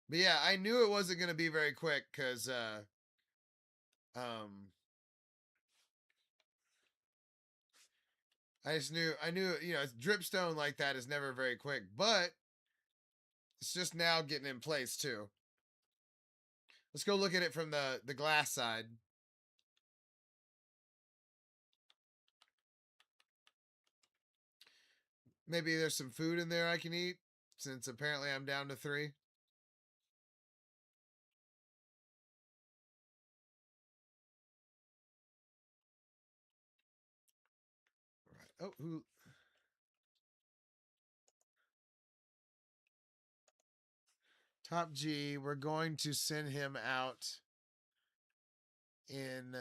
But yeah, I knew it wasn't going to be very quick cuz um I knew, dripstone like that is never very quick, but it's just now getting in place too. Let's go look at it from the glass side. Maybe there's some food in there I can eat since apparently I'm down to 3. All right. Oh, who Top G, we're going to send him out in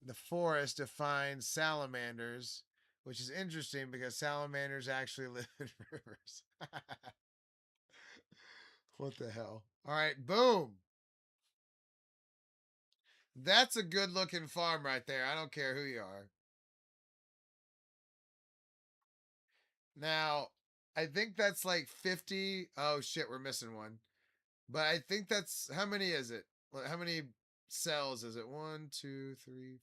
the forest to find salamanders, which is interesting because salamanders actually live in rivers. What the hell? All right, boom. That's a good looking farm right there. I don't care who you are. Now, I think that's like 50. Oh shit, we're missing one. But I think that's how many is it? How many cells is it? 1, 2, 3,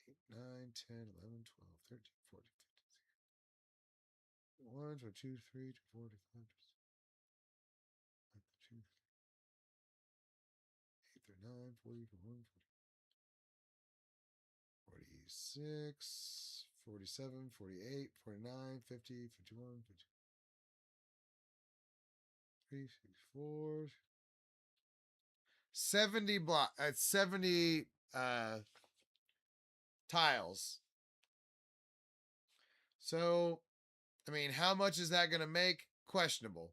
8, 9, 10, 11, 12, 13, 14, 15, 1, 2, 3, 4, 5, 2, 8, 9, 40, 41, 46, 47, 48, 49, 50, 51, 53, 64, 70 block. 70 tiles. So, I mean, how much is that going to make? Questionable.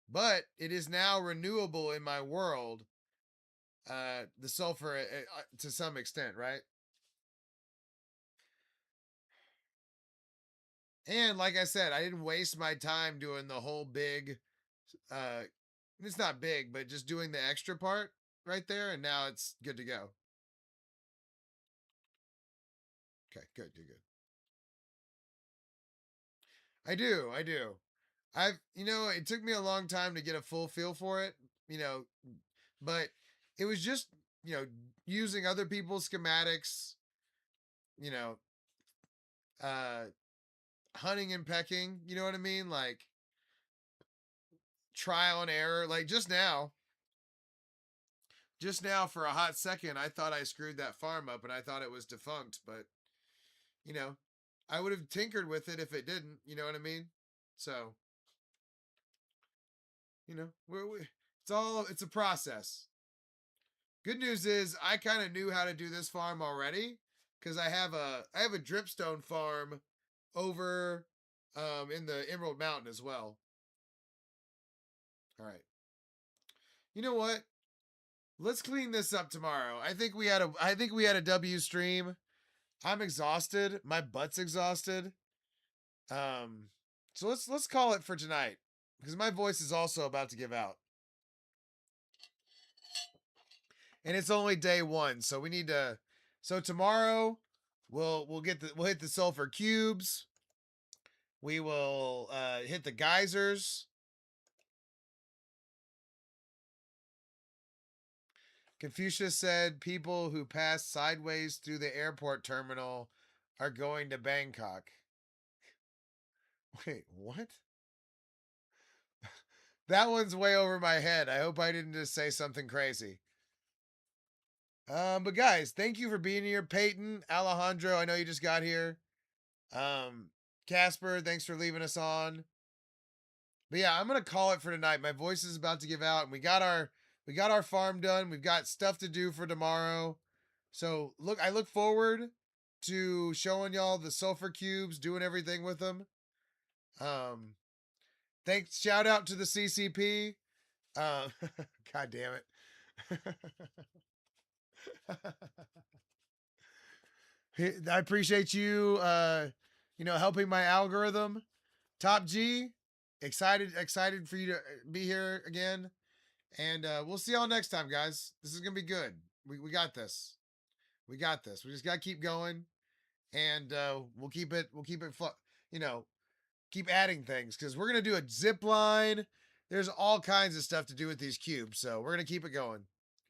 But it is now renewable in my world. The sulfur to some extent, right? And like I said, I didn't waste my time doing the whole big. Uh, it's not big, but just doing the extra part right there, and now it's good to go. Okay, good, good, good. I do, I do. It took me a long time to get a full feel for it, you know, but it was just, using other people's schematics, you know, uh, hunting and pecking, you know what I mean? Like trial and error. Like just now for a hot second, I thought I screwed that farm up and I thought it was defunct, but, you know, I would have tinkered with it if it didn't, you know what I mean? So, it's a process. Good news is I kind of knew how to do this farm already because I have a dripstone farm over in the Emerald Mountain as well. All right. You know what? Let's clean this up tomorrow. I think we had a W stream. I'm exhausted. My butt's exhausted. Um so let's call it for tonight because my voice is also about to give out. And it's only day 1, so we need to so tomorrow we'll hit the sulfur cubes. We will hit the geysers. Confucius said people who pass sideways through the airport terminal are going to Bangkok. Wait, what? That one's way over my head. I hope I didn't just say something crazy. But guys, thank you for being here. Peyton, Alejandro, I know you just got here. Um, Casper, thanks for leaving us on. But yeah, I'm gonna call it for tonight. My voice is about to give out, and we got our farm done. We've got stuff to do for tomorrow. So I look forward to showing y'all the sulfur cubes, doing everything with them. Um, thanks. Shout out to the CCP. God damn it. I appreciate you, helping my algorithm. Top G, excited for you to be here again. And we'll see y'all next time, guys. This is gonna be good. We got this. We got this. We just gotta keep going, and you know, keep adding things because we're gonna do a zip line. There's all kinds of stuff to do with these cubes, so we're gonna keep it going.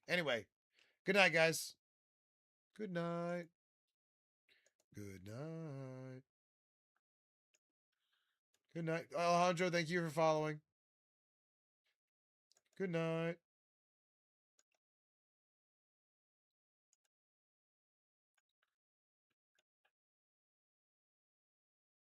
Anyway, good night, guys. Good night. Good night. Good night, Alejandro. Thank you for following. Good night.